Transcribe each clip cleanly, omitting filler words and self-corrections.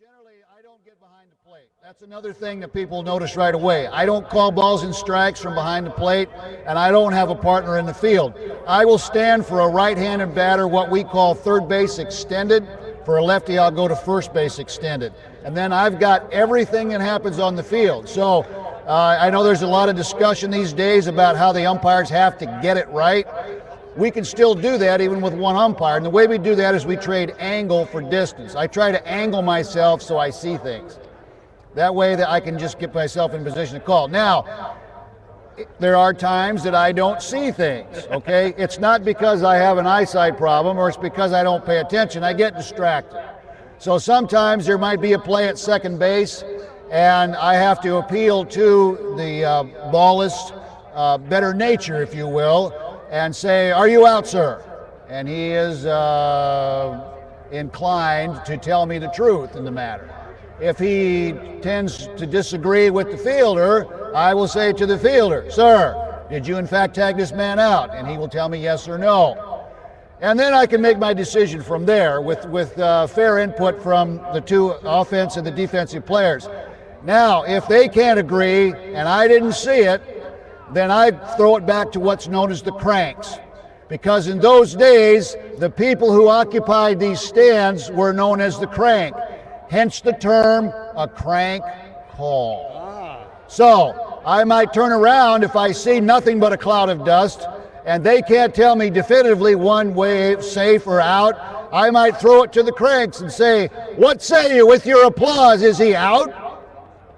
Generally, I don't get behind the plate. That's another thing that people notice right away. I don't call balls and strikes from behind the plate, and I don't have a partner in the field. I will stand for a right-handed batter, what we call third base extended. For a lefty, I'll go to first base extended. And then I've got everything that happens on the field. So I know there's a lot of discussion these days about how the umpires have to get it right. We can still do that even with one umpire. And the way we do that is we trade angle for distance. I try to angle myself so I see things. That way that I can just get myself in position to call. Now, there are times that I don't see things, okay? It's not because I have an eyesight problem or it's because I don't pay attention. I get distracted. So sometimes there might be a play at second base and I have to appeal to the ballist's better nature, if you will, and say, "Are you out, sir?" And he is inclined to tell me the truth in the matter. If he tends to disagree with the fielder, I will say to the fielder, "Sir, did you in fact tag this man out?" And he will tell me yes or no. And then I can make my decision from there with fair input from the two offensive and the defensive players. Now, if they can't agree and I didn't see it, then I throw it back to what's known as the cranks. Because in those days, the people who occupied these stands were known as the crank. Hence the term, a crank call. So I might turn around if I see nothing but a cloud of dust and they can't tell me definitively one way, safe or out. I might throw it to the cranks and say, "What say you with your applause? Is he out?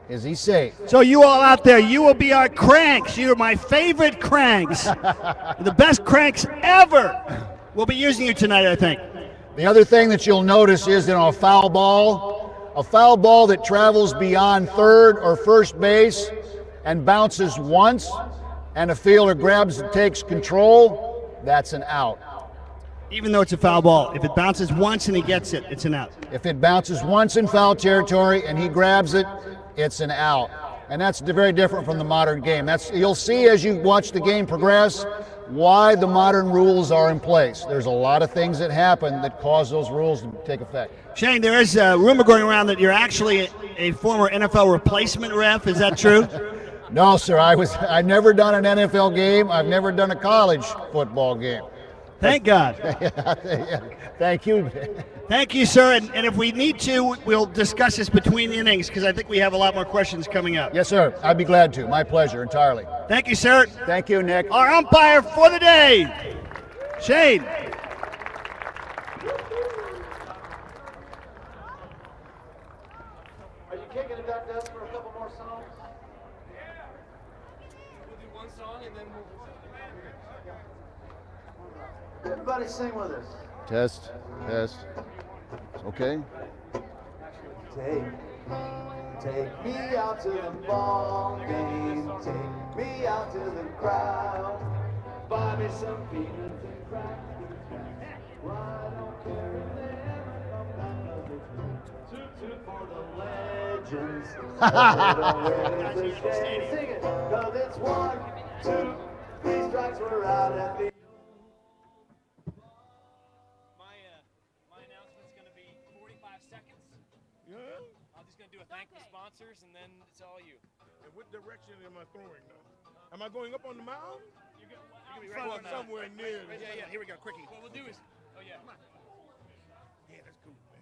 Is he safe?" So you all out there, you will be our cranks. You're my favorite cranks. The best cranks ever. We'll be using you tonight, I think. The other thing that you'll notice is a foul ball that travels beyond third or first base and bounces once, and a fielder grabs and takes control, that's an out. Even though it's a foul ball, if it bounces once and he gets it, it's an out. If it bounces once in foul territory and he grabs it, it's an out. And that's very different from the modern game. You'll see as you watch the game progress why the modern rules are in place. There's a lot of things that happen that cause those rules to take effect. Shane, there is a rumor going around that you're actually a former NFL replacement ref. Is that true? No, sir. I've never done an NFL game. I've never done a college football game. Thank God. Thank you. Thank you, sir. And if we need to, we'll discuss this between innings because I think we have a lot more questions coming up. Yes, sir. I'd be glad to. My pleasure, entirely. Thank you, sir. Thank you, Nick. Our umpire for the day, Shane. Are you kicking it back to us for a couple more songs? Yeah. We'll do one song and then we'll... Everybody sing with us. Test. Okay. Take me out to the ball game. Take me out to the crowd. Buy me some peanuts and crackers. Well, I don't care if they ever come back. Toot for the legends. Sing it, 'cause it's 1, 2, 3 strikes. We're out at the. Thank the sponsors, and then it's all you. And what direction am I throwing now? Am I going up on the mound? You're gonna be right somewhere near. Yeah, here we go. Quickie. What we'll do is, yeah. Come on. Yeah, that's cool, man.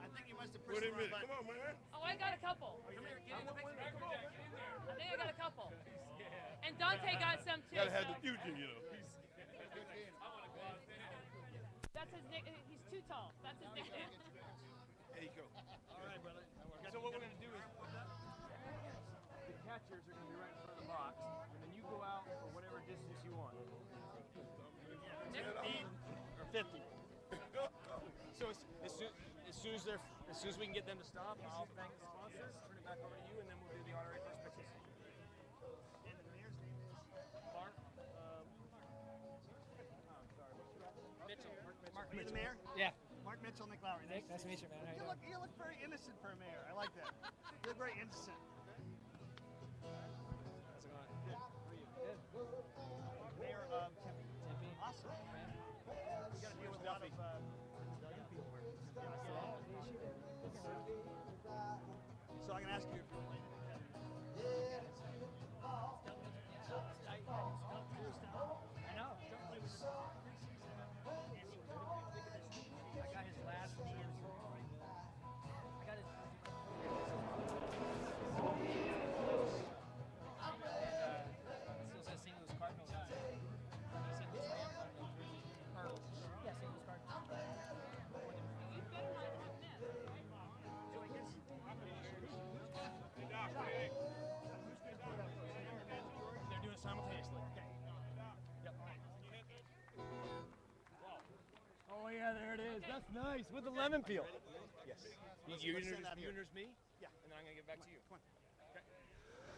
I think you must have Wait a minute. Come on, man. Oh, I got a couple. Come here, get in the picture. I think I got a couple. And Dante got some too. Gotta have the future, you know. That's his nick. He's too tall. That's his nickname. There you go. All right, brother. So what we're gonna do is, the catchers are gonna be right in front of the box, and then you go out for whatever distance you want. 15 or 50. So as soon as we can get them to stop, I'll thank the sponsors, turn it back over to you, and then we'll do the honorary first pitches. Are you the mayor? Yeah. Mark Mitchell, Nick Lowry. Nice to meet you, man. How you doing? You look very innocent for a mayor. I like that. You look very innocent. How's it going? Good. How are you? Good. That's nice. With the lemon peel. Yes. You introduce me? Yeah. And then I'm going to get back to you.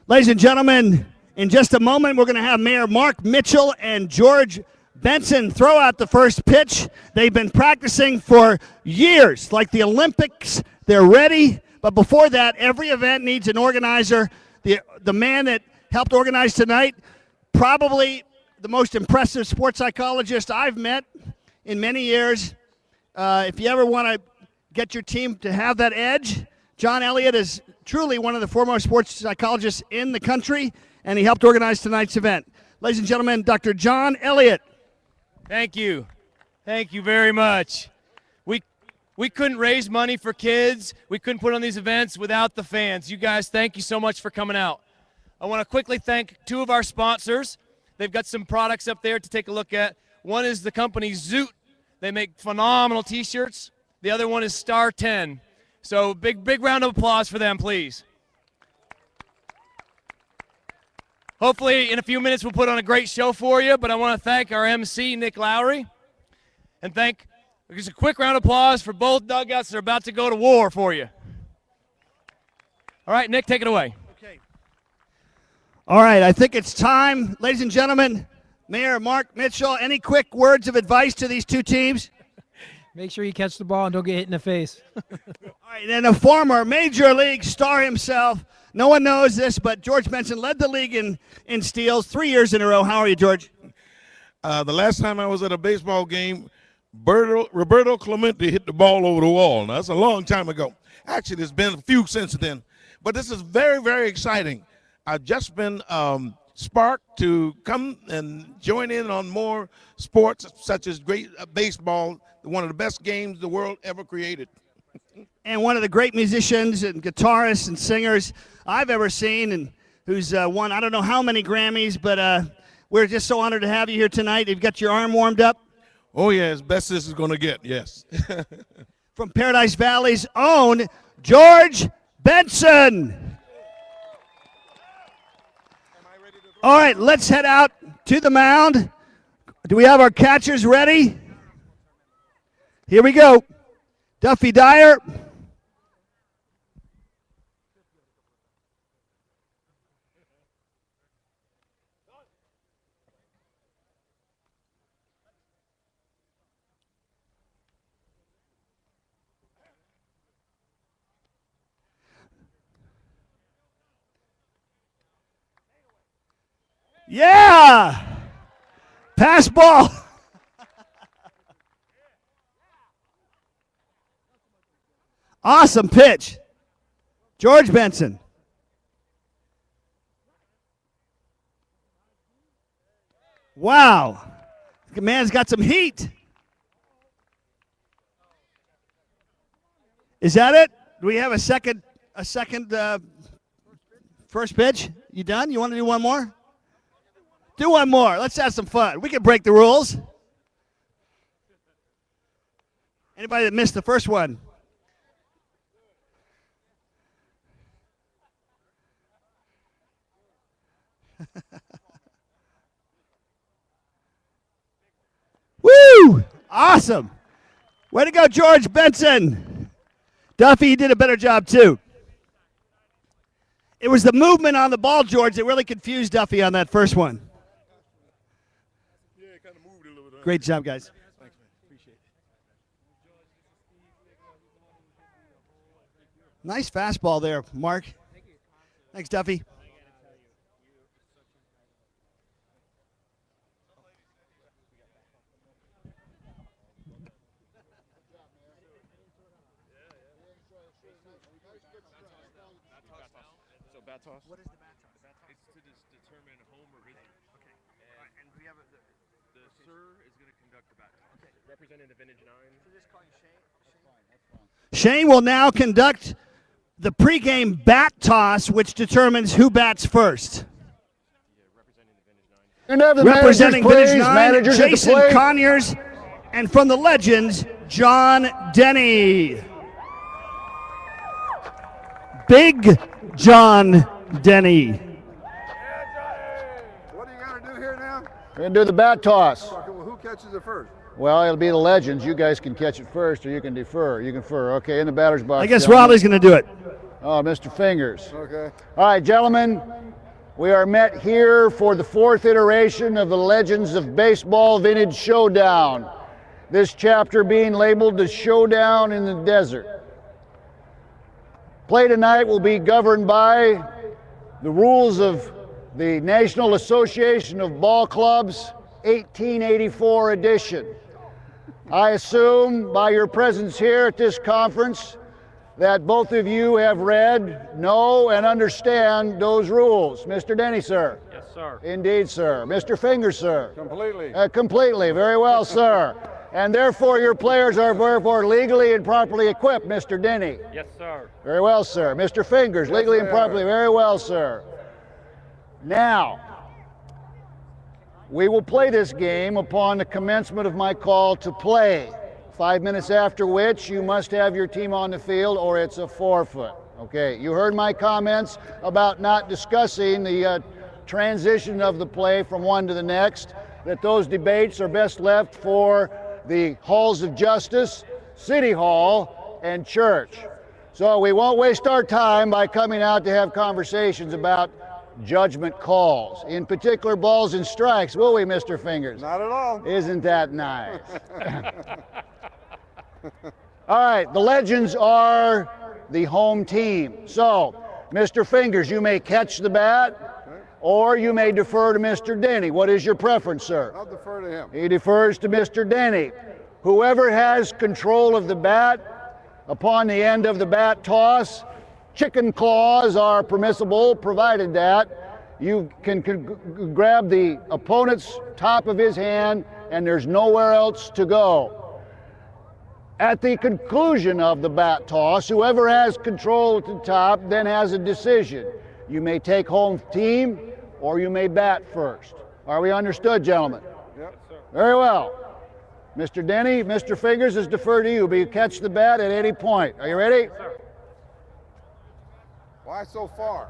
Ladies and gentlemen, in just a moment, we're going to have Mayor Mark Mitchell and George Benson throw out the first pitch. They've been practicing for years, like the Olympics. They're ready. But before that, every event needs an organizer. The man that helped organize tonight, probably the most impressive sports psychologist I've met in many years. If you ever want to get your team to have that edge, John Elliott is truly one of the foremost sports psychologists in the country, and he helped organize tonight's event. Ladies and gentlemen, Dr. John Elliott. Thank you. Thank you very much. We couldn't raise money for kids. We couldn't put on these events without the fans. You guys, thank you so much for coming out. I want to quickly thank two of our sponsors. They've got some products up there to take a look at. One is the company Zoot. They make phenomenal T-shirts. The other one is Star 10. So big round of applause for them, please. Hopefully in a few minutes we'll put on a great show for you, but I want to thank our MC, Nick Lowry, and just a quick round of applause for both dugouts that are about to go to war for you. All right, Nick, take it away. Okay. All right, I think it's time. Ladies and gentlemen, Mayor Mark Mitchell, any quick words of advice to these two teams? Make sure you catch the ball and don't get hit in the face. All right, and a former Major League star himself. No one knows this, but George Benson led the league in steals 3 years in a row. How are you, George? The last time I was at a baseball game, Roberto Clemente hit the ball over the wall. Now, that's a long time ago. Actually, there's been a few since then. But this is very, very exciting. I've just been sparked to come and join in on more sports such as great baseball, one of the best games the world ever created. And one of the great musicians and guitarists and singers I've ever seen, and who's won I don't know how many Grammys, but we're just so honored to have you here tonight. You've got your arm warmed up. Oh, yeah, as best as it's going to get, yes. From Paradise Valley's own George Benson. All right, let's head out to the mound. Do we have our catchers ready? Here we go. Duffy Dyer. Yeah! Pass ball. Awesome pitch. George Benson. Wow. The man's got some heat. Is that it? Do we have a second first pitch? You done? You want to do one more? Do one more. Let's have some fun. We can break the rules. Anybody that missed the first one? Woo! Awesome. Way to go, George Benson. Duffy, you did a better job, too. It was the movement on the ball, George, that really confused Duffy on that first one. Yeah, it kind of moved a little bit. Great job, guys. Thanks, man. Appreciate it. Nice fastball there, Mark. Thanks, Duffy. So bat toss? What is the bat toss? It's to determine home or isn't. Okay. And we have the sir is going to conduct the bat toss. Okay. Representing the vintage 9. So just call you Shane? That's fine. Shane will now conduct the pregame bat toss, which determines who bats first. Representing vintage 9, Jason Conyers, and from the Legends, John Denny. Big John Denny. What do you got to do here now? We're going to do the bat toss. Okay, well, who catches it first? Well, it'll be the Legends. You guys can catch it first, or you can defer. You can defer. Okay, in the batter's box. I guess gentlemen. Raleigh's going to do it. Oh, Mr. Fingers. Okay. All right, gentlemen, we are met here for the 4th iteration of the Legends of Baseball Vintage Showdown. This chapter being labeled the Showdown in the Desert. Play tonight will be governed by the rules of the National Association of Ball Clubs 1884 edition. I assume by your presence here at this conference that both of you have read, know, and understand those rules. Mr. Denny, sir? Yes, sir. Indeed, sir. Mr. Fingers, sir? Completely. Completely. Very well, sir. And therefore, your players are therefore legally and properly equipped, Mr. Denny? Yes, sir. Very well, sir. Mr. Fingers, legally and properly? Very well, sir. Now, we will play this game upon the commencement of my call to play. 5 minutes after which you must have your team on the field or it's a forfeit. Okay, you heard my comments about not discussing the transition of the play from one to the next, that those debates are best left for the halls of justice, city hall, and church. So we won't waste our time by coming out to have conversations about judgment calls, in particular balls and strikes, will we, Mr. Fingers? Not at all. Isn't that nice? All right, the Legends are the home team. So, Mr. Fingers, you may catch the bat, or you may defer to Mr. Denny. What is your preference, sir? I'll defer to him. He defers to Mr. Denny. Whoever has control of the bat, upon the end of the bat toss, chicken claws are permissible, provided that you can grab the opponent's top of his hand and there's nowhere else to go. At the conclusion of the bat toss, whoever has control at the top then has a decision. You may take home team or you may bat first. Are we understood, gentlemen? Yep. Very well. Mr. Denny, Mr. Fingers is deferred to you, but you catch the bat at any point. Are you ready? Why so far?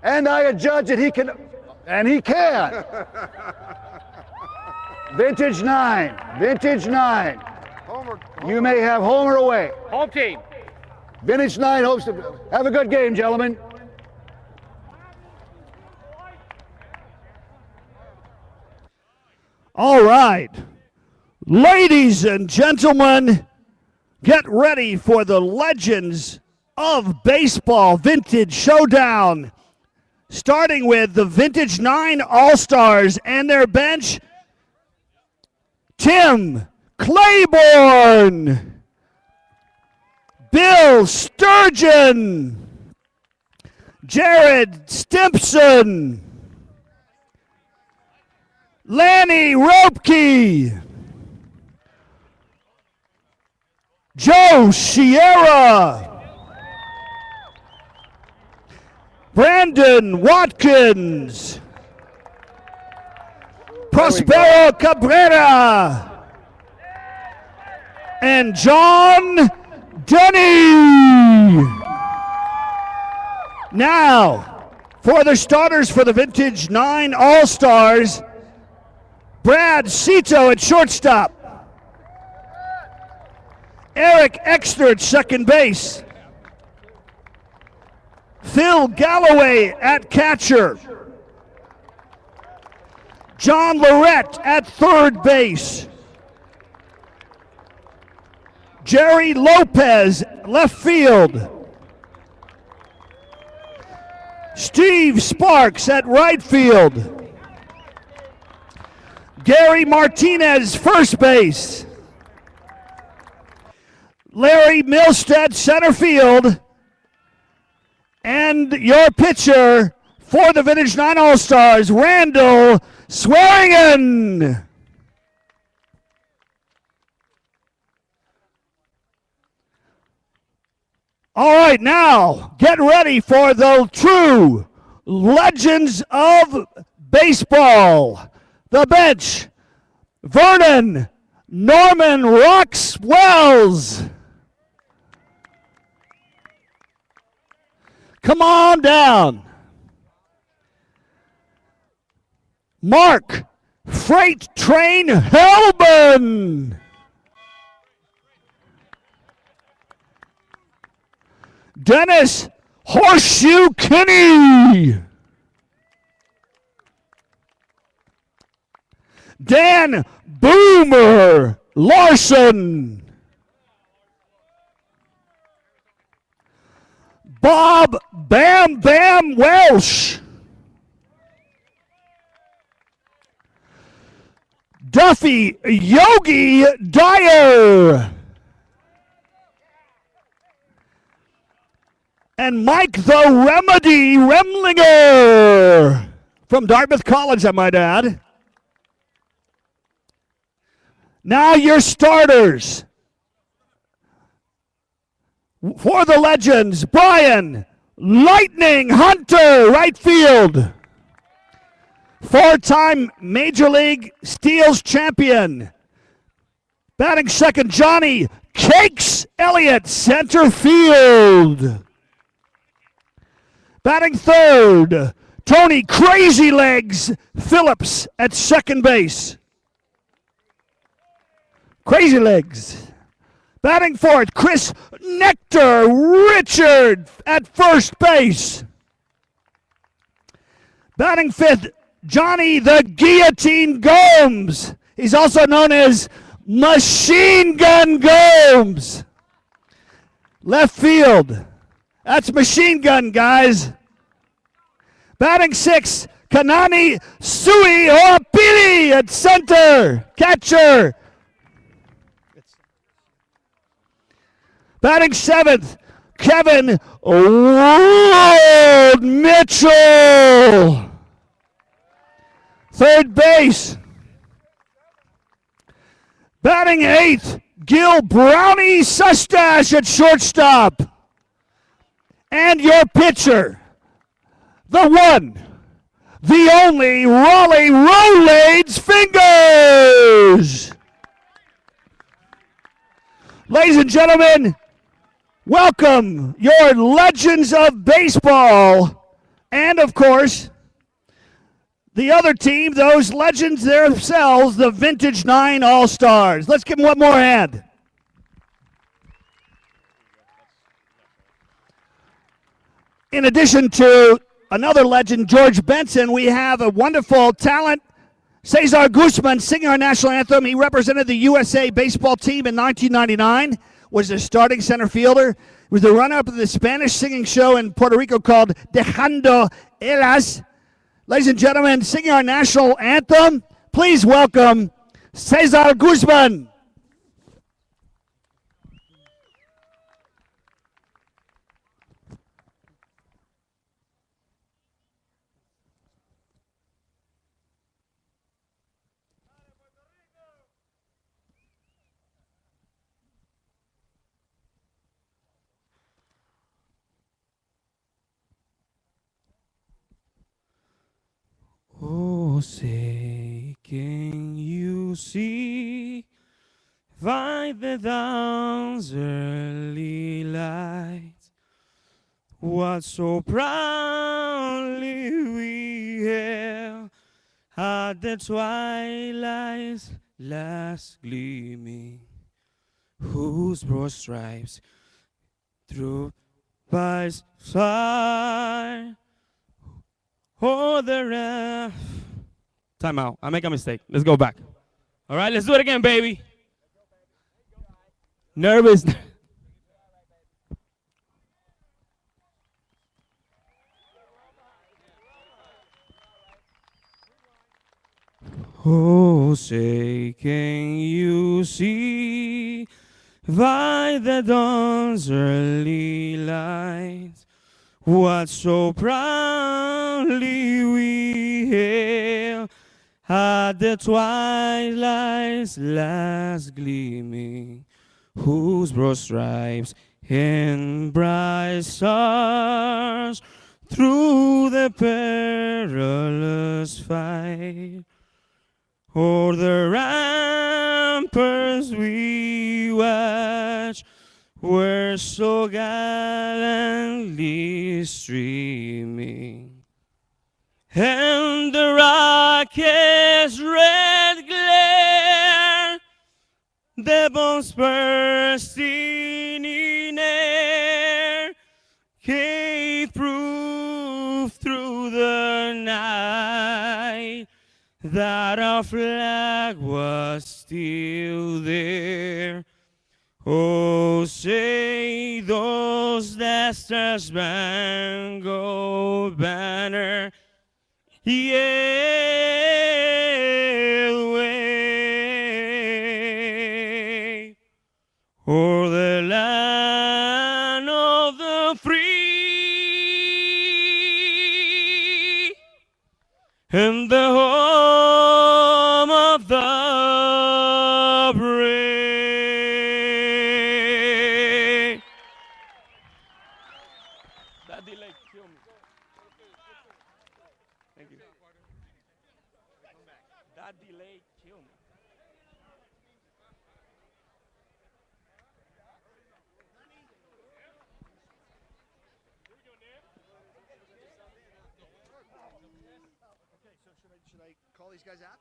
And I adjudge that he can, and he can. Vintage 9, vintage 9. Homer. You may have home or away. Home team. Vintage 9 hopes to have a good game, gentlemen. All right. Ladies and gentlemen, get ready for the Legends of Baseball Vintage Showdown. Starting with the Vintage 9 All-Stars and their bench, Tim Claiborne, Bill Sturgeon, Jared Stimpson, Lanny Ropke, Joe Sierra, Brandon Watkins, Prospero Cabrera, and John Denny. Now, for the starters for the Vintage 9 All-Stars, Brad Cito at shortstop, Eric Exter at second base, Phil Galloway at catcher, John Lorette at third base, Jerry Lopez left field, Steve Sparks at right field, Gary Martinez first base, Larry Milstead center field, and your pitcher for the Vintage 9 All-Stars, Randall Swearingen. All right, now get ready for the true Legends of Baseball. the bench, Vernon Norman Rocks Wells. Come on down. Mark Freight Train Helban. Dennis Horseshoe Kinney. Dan Boomer Larson. Bob Bam Bam Welsh. Duffy Yogi Dyer. And Mike the Remedy Remlinger from Dartmouth College, I might add. Now your starters. For the Legends, Brian Lightning Hunter, right field. Four-time Major League Steals champion. Batting second, Johnny Cakes Elliott, center field. Batting third, Tony Crazy Legs Phillips at second base. Crazy Legs. Batting fourth, Chris Nectar Richard at first base. Batting fifth, Johnny the Guillotine Gomes. He's also known as Machine Gun Gomes. Left field. That's Machine Gun, guys. Batting sixth, Kanani Sui Oapili at center. Catcher. Batting seventh, Kevin World Mitchell. Third base. Batting eighth, Gil Brownie Sustache at shortstop. And your pitcher, the one, the only Raleigh Rolaids Fingers. Ladies and gentlemen, welcome your legends of baseball, and of course, the other team, those legends themselves, the Vintage Nine All-Stars. Let's give them one more hand. In addition to another legend, George Benson, we have a wonderful talent, Cesar Guzman, singing our national anthem. He represented the USA baseball team in 1999, was the starting center fielder. He was the runner-up of the Spanish singing show in Puerto Rico called Dejando Elas. Ladies and gentlemen, singing our national anthem, please welcome Cesar Guzman. Oh, say, can you see by the dawn's early light what so proudly we hailed at the twilight's last gleaming, whose broad stripes through by side. Oh, the ref. Time out. I make a mistake. Let's go back. All right, let's do it again, baby. Nervous. Oh, say, can you see by the dawn's early light what so proudly we hail at the twilight's last gleaming, whose broad stripes and bright stars through the perilous fight O'er the ramparts we watch, were so gallantly streaming, and the rocket's red glare, their bombs bursting in air, gave proof through the night that our flag was still there. Oh, say those that star-spangled banner yet wave o'er the land of the free and the home of the brave. That delay killed me. Thank you. That delay killed me. Should I call these guys out?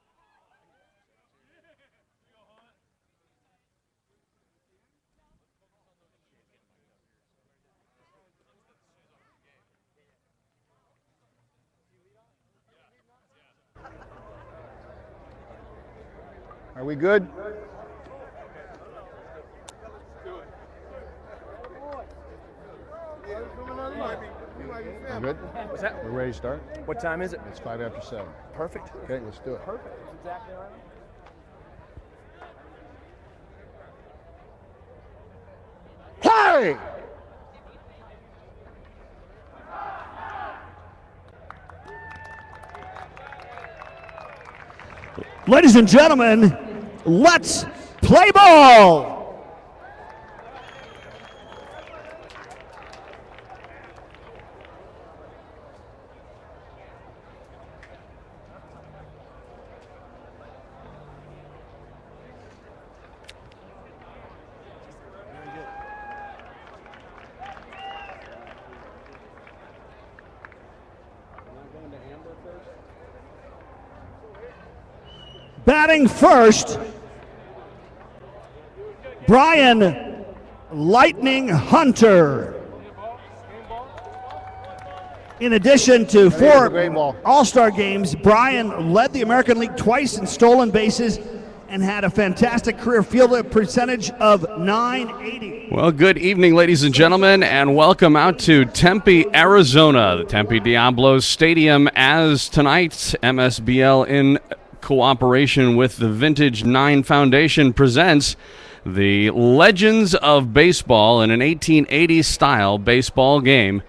Are we good? We're good? What's that? We're ready to start? What time is it? It's 5 after 7. Perfect. Okay, let's do it. Perfect. That's exactly right. Play! Ladies and gentlemen, let's play ball. Batting first, Brian Lightning Hunter. In addition to Great ball. 4 All-Star games, Brian led the American League twice in stolen bases and had a fantastic career field percentage of .980. Well, good evening, ladies and gentlemen, and welcome out to Tempe, Arizona, the Tempe Diablos Stadium, as tonight's MSBL in cooperation with the Vintage 9 Foundation presents the Legends of Baseball in an 1880s style baseball game.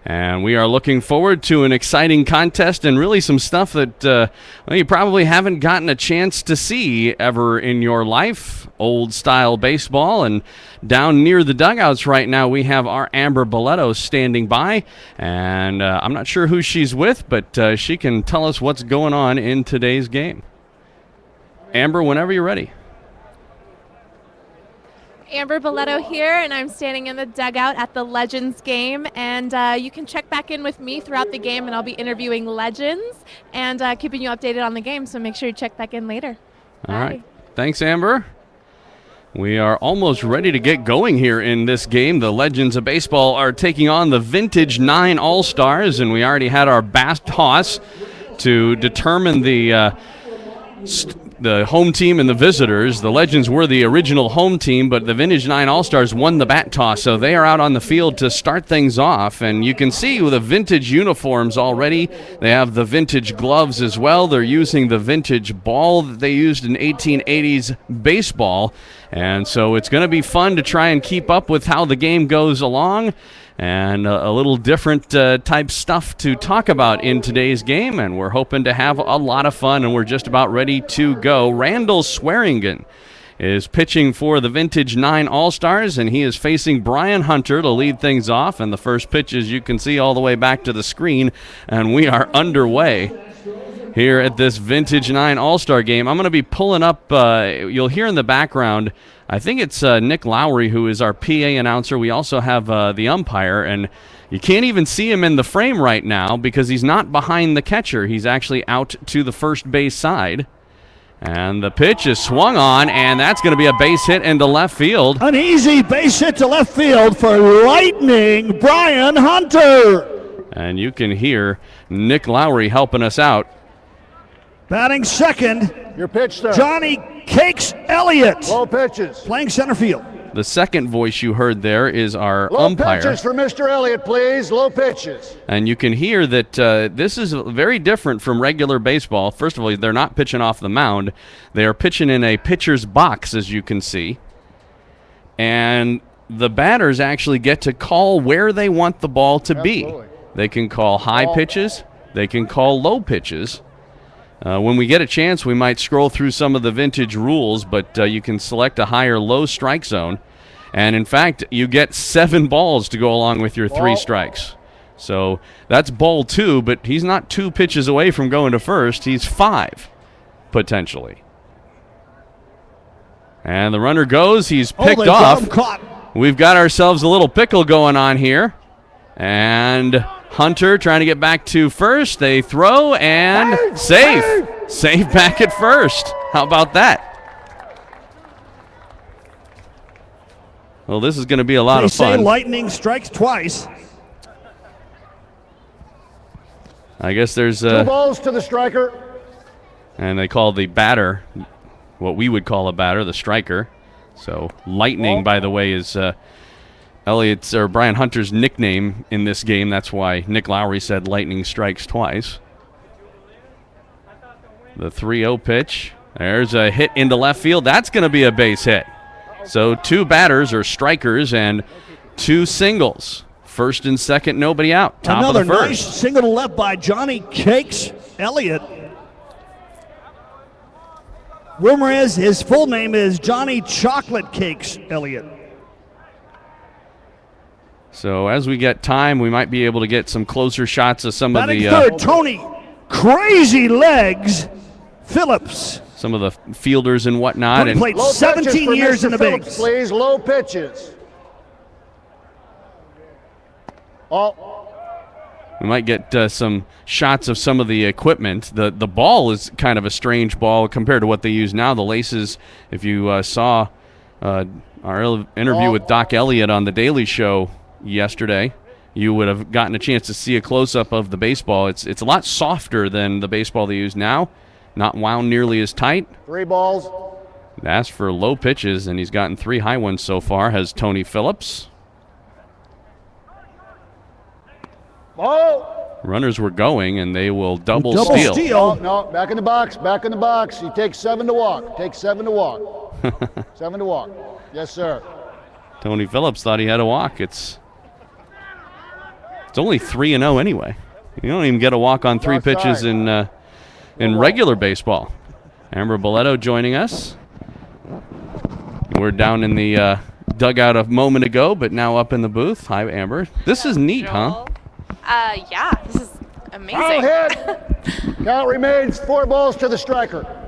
And we are looking forward to an exciting contest and really some stuff that you probably haven't gotten a chance to see ever in your life. Old style baseball. And down near the dugouts right now, we have our Amber Boletto standing by. And I'm not sure who she's with, but she can tell us what's going on in today's game. Amber, whenever you're ready. Amber Boletto here, and I'm standing in the dugout at the Legends game, and you can check back in with me throughout the game, and I'll be interviewing Legends and keeping you updated on the game, so make sure you check back in later. All right. Thanks, Amber. We are almost ready to get going here in this game. The Legends of Baseball are taking on the Vintage 9 All-Stars, and we already had our bat toss to determine the home team and the visitors. The Legends were the original home team, but the Vintage 9 All-Stars won the bat toss, so they are out on the field to start things off. And you can see with the vintage uniforms already. They have the vintage gloves as well. They're using the vintage ball that they used in 1880s baseball. And so it's going to be fun to try and keep up with how the game goes along. And a little different type stuff to talk about in today's game, and we're hoping to have a lot of fun, and we're just about ready to go. Randall Swearingen is pitching for the Vintage 9 All-Stars, and he is facing Brian Hunter to lead things off, and the first pitch, as you can see, all the way back to the screen, and we are underway. here at this Vintage 9 All-Star game. I'm going to be pulling up, you'll hear in the background, I think it's Nick Lowry, who is our PA announcer. We also have the umpire, and you can't even see him in the frame right now because he's not behind the catcher. He's actually out to the first base side. And the pitch is swung on, and that's going to be a base hit into left field. An easy base hit to left field for Lightning Brian Hunter. And you can hear Nick Lowry helping us out. Batting second, Your pitch, sir. Johnny Cakes Elliott. Low pitches. Playing center field. The second voice you heard there is our Low umpire. pitches for Mr. Elliott, please. Low pitches. And you can hear that this is very different from regular baseball. First of all, they're not pitching off the mound. They are pitching in a pitcher's box, as you can see. And the batters actually get to call where they want the ball to Absolutely. be. They can call high pitches. They can call low pitches. When we get a chance, we might scroll through some of the vintage rules, but you can select a high or low strike zone. And, in fact, you get 7 balls to go along with your 3 strikes. So that's ball 2, but he's not 2 pitches away from going to first. He's 5, potentially. And the runner goes. He's picked they off. got him caught. We've got ourselves a little pickle going on here. And Hunter trying to get back to first. They throw and safe. Safe back at first. How about that? Well, this is going to be a lot They of say fun. Lightning strikes twice. I guess there's 2 balls to the striker. and they call the batter, what we would call a batter, the striker. So Lightning, by the way, is Elliott's or Brian Hunter's nickname in this game. That's why Nick Lowry said Lightning strikes twice. The 3-0 pitch. There's a hit into left field. That's going to be a base hit. So 2 batters or strikers and 2 singles. First and second, nobody out. Top Another of the first. nice single to left by Johnny Cakes Elliott. Rumor is his full name is Johnny Chocolate Cakes Elliott. So as we get time, we might be able to get some closer shots of some Batting of the third, Tony Crazy Legs Phillips. some of the fielders and whatnot. Tony And played Low pitches 17 for years Mr. in the Phillips, bigs. please. Low pitches. we might get some shots of some of the equipment. The ball is kind of a strange ball compared to what they use now. The laces, if you saw our interview with Doc Elliott on The Daily Show yesterday, you would have gotten a chance to see a close-up of the baseball. It's a lot softer than the baseball they use now, not wound nearly as tight. 3 balls. Asked for low pitches, and he's gotten 3 high ones so far, has Tony Phillips. Ball. Runners were going, and they will double Double steal. steal. No, back in the box. Back in the box. He takes 7 to walk. Takes 7 to walk. 7 to walk. Yes, sir. Tony Phillips thought he had a walk. It's only 3-0 anyway. You don't even get a walk on 3 Outside. pitches in regular baseball. Amber Boletto joining us. We're down in the dugout a moment ago, but now up in the booth. Hi, Amber. This is neat, huh? Yeah, this is amazing. Foul hit. Count remains 4 balls to the striker.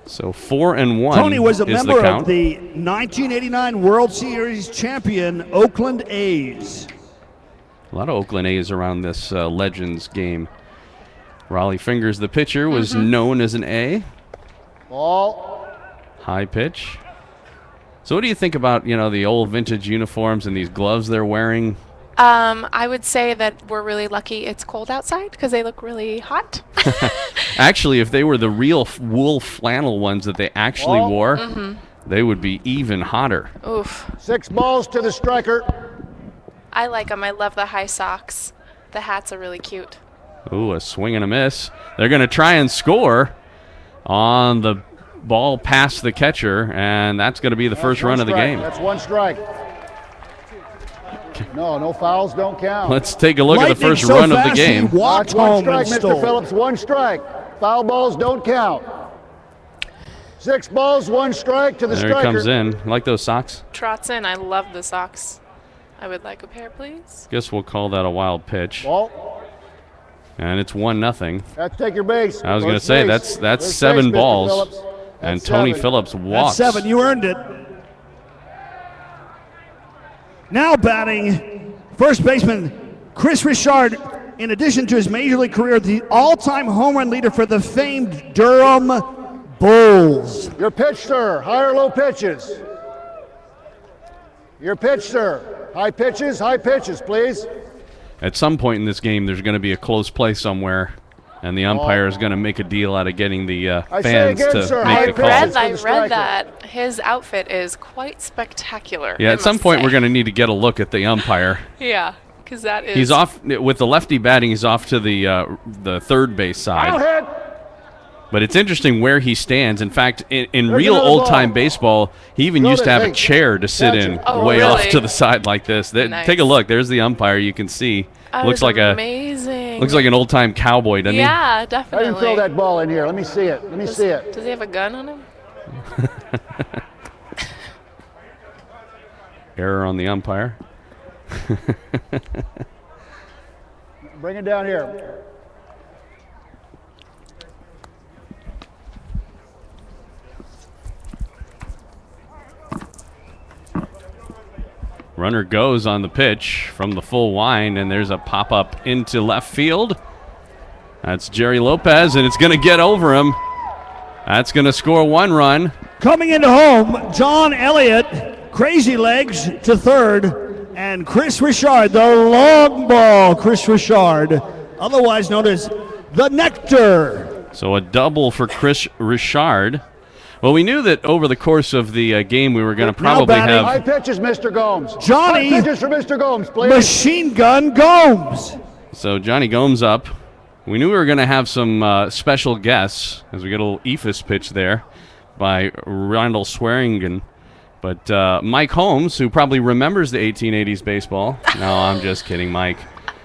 So 4-1 Tony was a is member the count. of the 1989 World Series champion Oakland A's. A lot of Oakland A's around this Legends game. Raleigh Fingers, the pitcher, was known as an A. Ball. High pitch. So what do you think about, the old vintage uniforms and these gloves they're wearing? I would say that we're really lucky it's cold outside because they look really hot. Actually, if they were the real wool flannel ones that they actually wore, they would be even hotter. Oof. 6 balls to the striker. I like them. I love the high socks. The hats are really cute. Ooh, a swing and a miss. They're going to try and score on the ball past the catcher, and that's going to be the first run of the game. That's 1 strike. No fouls don't count. Let's take a look at the Lightning first so run of the fast, game. he walked That's 1 home strike, and Mr. stole. Phillips. 1 strike. Foul balls don't count. 6 balls, 1 strike to the There striker. he comes in. You like those socks? Trots in. I love the socks. I would like a pair, please. Guess we'll call that a wild pitch. Ball. And it's 1-0. Let's take your base. I was going to First say base. that's First 7 base, Mr. balls, Phillips. and That's Tony 7. Phillips That's walks. 7. You earned it. Now batting, first baseman Chris Richard, in addition to his major league career, the all-time home run leader for the famed Durham Bulls. Your pitch, sir. High or low pitches? Your pitch, sir. High pitches, please. At some point in this game, there's going to be a close play somewhere, and the umpire is going to make a deal out of getting the fans again, to sir, make the call. I read that his outfit is quite spectacular. Yeah, I at some must point say. we're going to need to get a look at the umpire. Yeah, because that is. He's off with the lefty batting. He's off to the third base side. Hit. But it's interesting where he stands. In fact, in There's real another old-time ball. baseball, he even Throw used to that have a thing. chair to sit Gotcha. in Oh, way off really? to the side like this. Nice. Take a look. There's the umpire. You can see. That Looks is like amazing. looks like an old-time cowboy, doesn't Yeah, I definitely. didn't throw that ball in here. Let me see it. Let me see it. Does he have a gun on him? he? Error on the umpire. Bring it down here. Runner goes on the pitch from the full wind, and there's a pop-up into left field. That's Jerry Lopez, and it's going to get over him. That's going to score 1 run. Coming into home, John Elliott, crazy legs to third, and Chris Richard, the long ball, Chris Richard, otherwise known as the Nectar. So a double for Chris Richard. Well, we knew that over the course of the game we were going to probably batting. High have. pitches, Mr. Gomes. Johnny- High pitches for Mr. Gomes, please. Machine Gun Gomes. So Johnny Gomes up. We knew we were going to have some special guests as we get a little ephus pitch there by Randall Swearingen. But Mike Holmes, who probably remembers the 1880s baseball. No, I'm just kidding, Mike.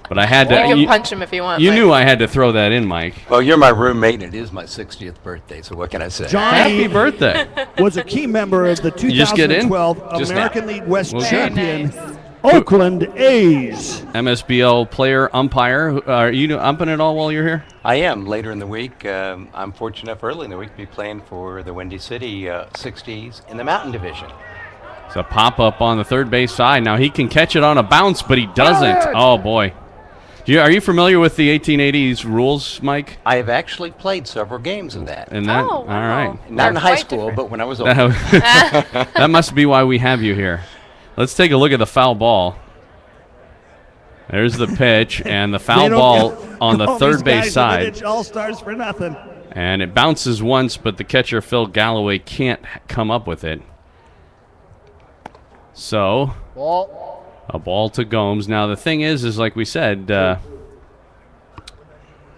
But I had to. You can punch him if you want. You Mike. knew I had to throw that in, Mike. Well, you're my roommate, and it is my 60th birthday, so what can I say? Happy Johnny birthday. was a key member of the just get in? 2012 Just American League West Okay. champion Nice. Oakland A's. MSBL player, umpire. Are you umping it all while you're here? I am. Later in the week, I'm fortunate enough early in the week to be playing for the Windy City 60s in the Mountain Division. It's a pop-up on the third base side. Now he can catch it on a bounce, but he doesn't. Oh, boy. Are you familiar with the 1880s rules, Mike? I have actually played several games of that. And that, Oh, all wow. right. Not in They're high quite school, different. but when I was older. That must be why we have you here. Let's take a look at the foul ball. There's the pitch, and the They foul don't ball get on the all third these base guys side. Vintage All-Stars for nothing. And it bounces once, but the catcher, Phil Galloway, can't come up with it. So, Ball. a ball to Gomes. Now, the thing is like we said,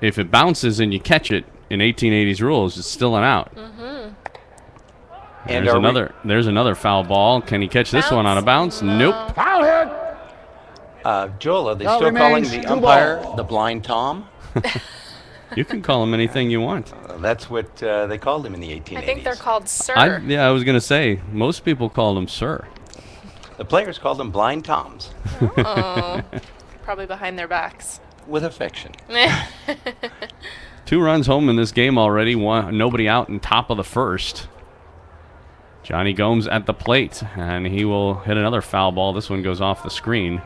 if it bounces and you catch it in 1880s rules, it's still an out. And There's another foul ball. Can he catch this one on a bounce? Nope. Foul hit. Joel, are they Count still calling remains the 2 umpire ball. the Blind Tom? You can call him anything you want. That's what they called him in the 1880s. I think they're called Sir. I was going to say, most people call him Sir. The players called them Blind Toms, Oh, probably behind their backs. with affection. 2 runs home in this game already. Nobody out in top of the first. Johnny Gomes at the plate, and he will hit another foul ball. This one goes off the screen.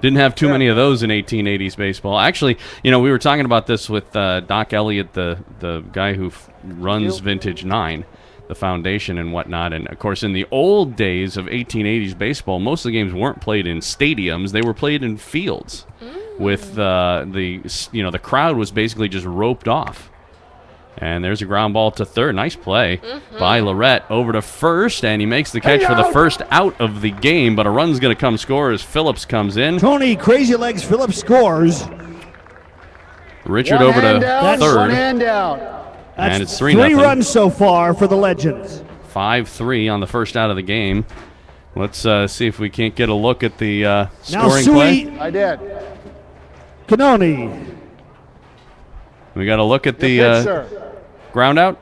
Didn't have too many of those in 1880s baseball. Actually, we were talking about this with Doc Elliott, the guy who runs Vintage 9, the foundation and whatnot. And, of course, in the old days of 1880s baseball, most of the games weren't played in stadiums. They were played in fields with the crowd was basically just roped off. And there's a ground ball to third. Nice play by Lorette over to first, and he makes the catch for the first out of the game, but a run's going to come score as Phillips comes in. Tony Crazy Legs Phillips scores. Richard One over hand to down, One third, hand down. That's and it's 3 3-0. runs so far for the Legends. 5-3 on the first out of the game. Let's see if we can't get a look at the Now scoring play. Sui I did. Canoni. We got to look at Your pitch, the sir. ground out.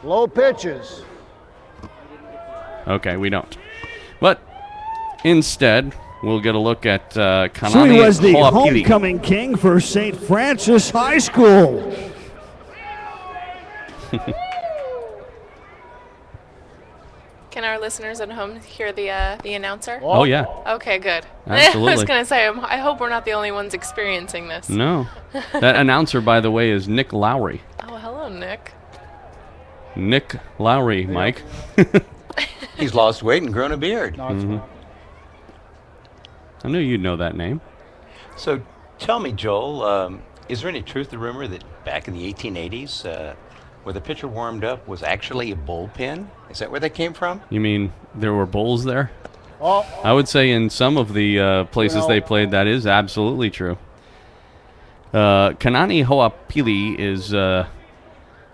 Low pitches. Okay, we don't. But instead, we'll get a look at She Kanani was the Hoapili. homecoming king for St. Francis High School. Can our listeners at home hear the announcer? Oh, yeah. Okay, good. Absolutely. I was going to say, I hope we're not the only ones experiencing this. No. That announcer, by the way, is Nick Lowry. Oh, hello, Nick. Nick Lowry, Mike. He's lost weight and grown a beard. Mhm. I knew you'd know that name. So tell me, Joel, is there any truth to the rumor that back in the 1880s, where the pitcher warmed up was actually a bullpen? Is that where that came from? You mean there were bulls there? Oh, I would say in some of the places they played, that is absolutely true. Kanani Hoapili is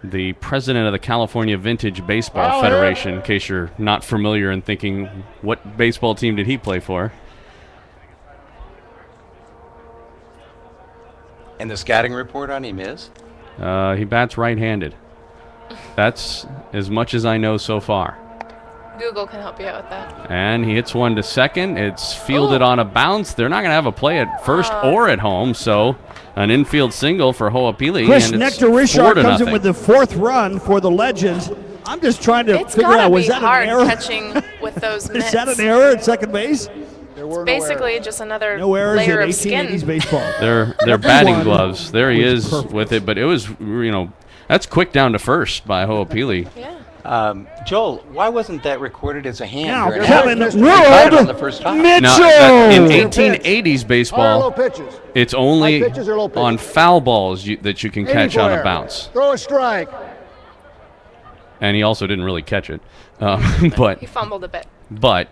the president of the California Vintage Baseball Federation, in case you're not familiar and thinking, what baseball team did he play for? And the scouting report on him is? He bats right-handed. That's as much as I know so far. Google can help you out with that. And he hits one to second. It's fielded on a bounce. They're not going to have a play at first or at home, so an infield single for Hoapili. Chris and it's Nectar Richard 4-0. comes in with the 4th run for the Legends. I'm just trying to It's figure gotta out, was be that hard an error? catching with those mitts. Is that an error at second base? Basically, just another No errors layer in of 1880s skin. baseball. They're batting Everyone gloves. There he was is perfect. with it, but it was, that's quick down to first by Hoapili. Joel, why wasn't that recorded as a hand? Now, or an Kevin out? He caught it on the World first time. Mitchell. Now, in Your 1880s High or low baseball, pitches. it's only High pitches or low pitches? on foul balls that you can catch on a Anywhere. bounce. Throw a strike. And he also didn't really catch it. But He fumbled a bit. Ball.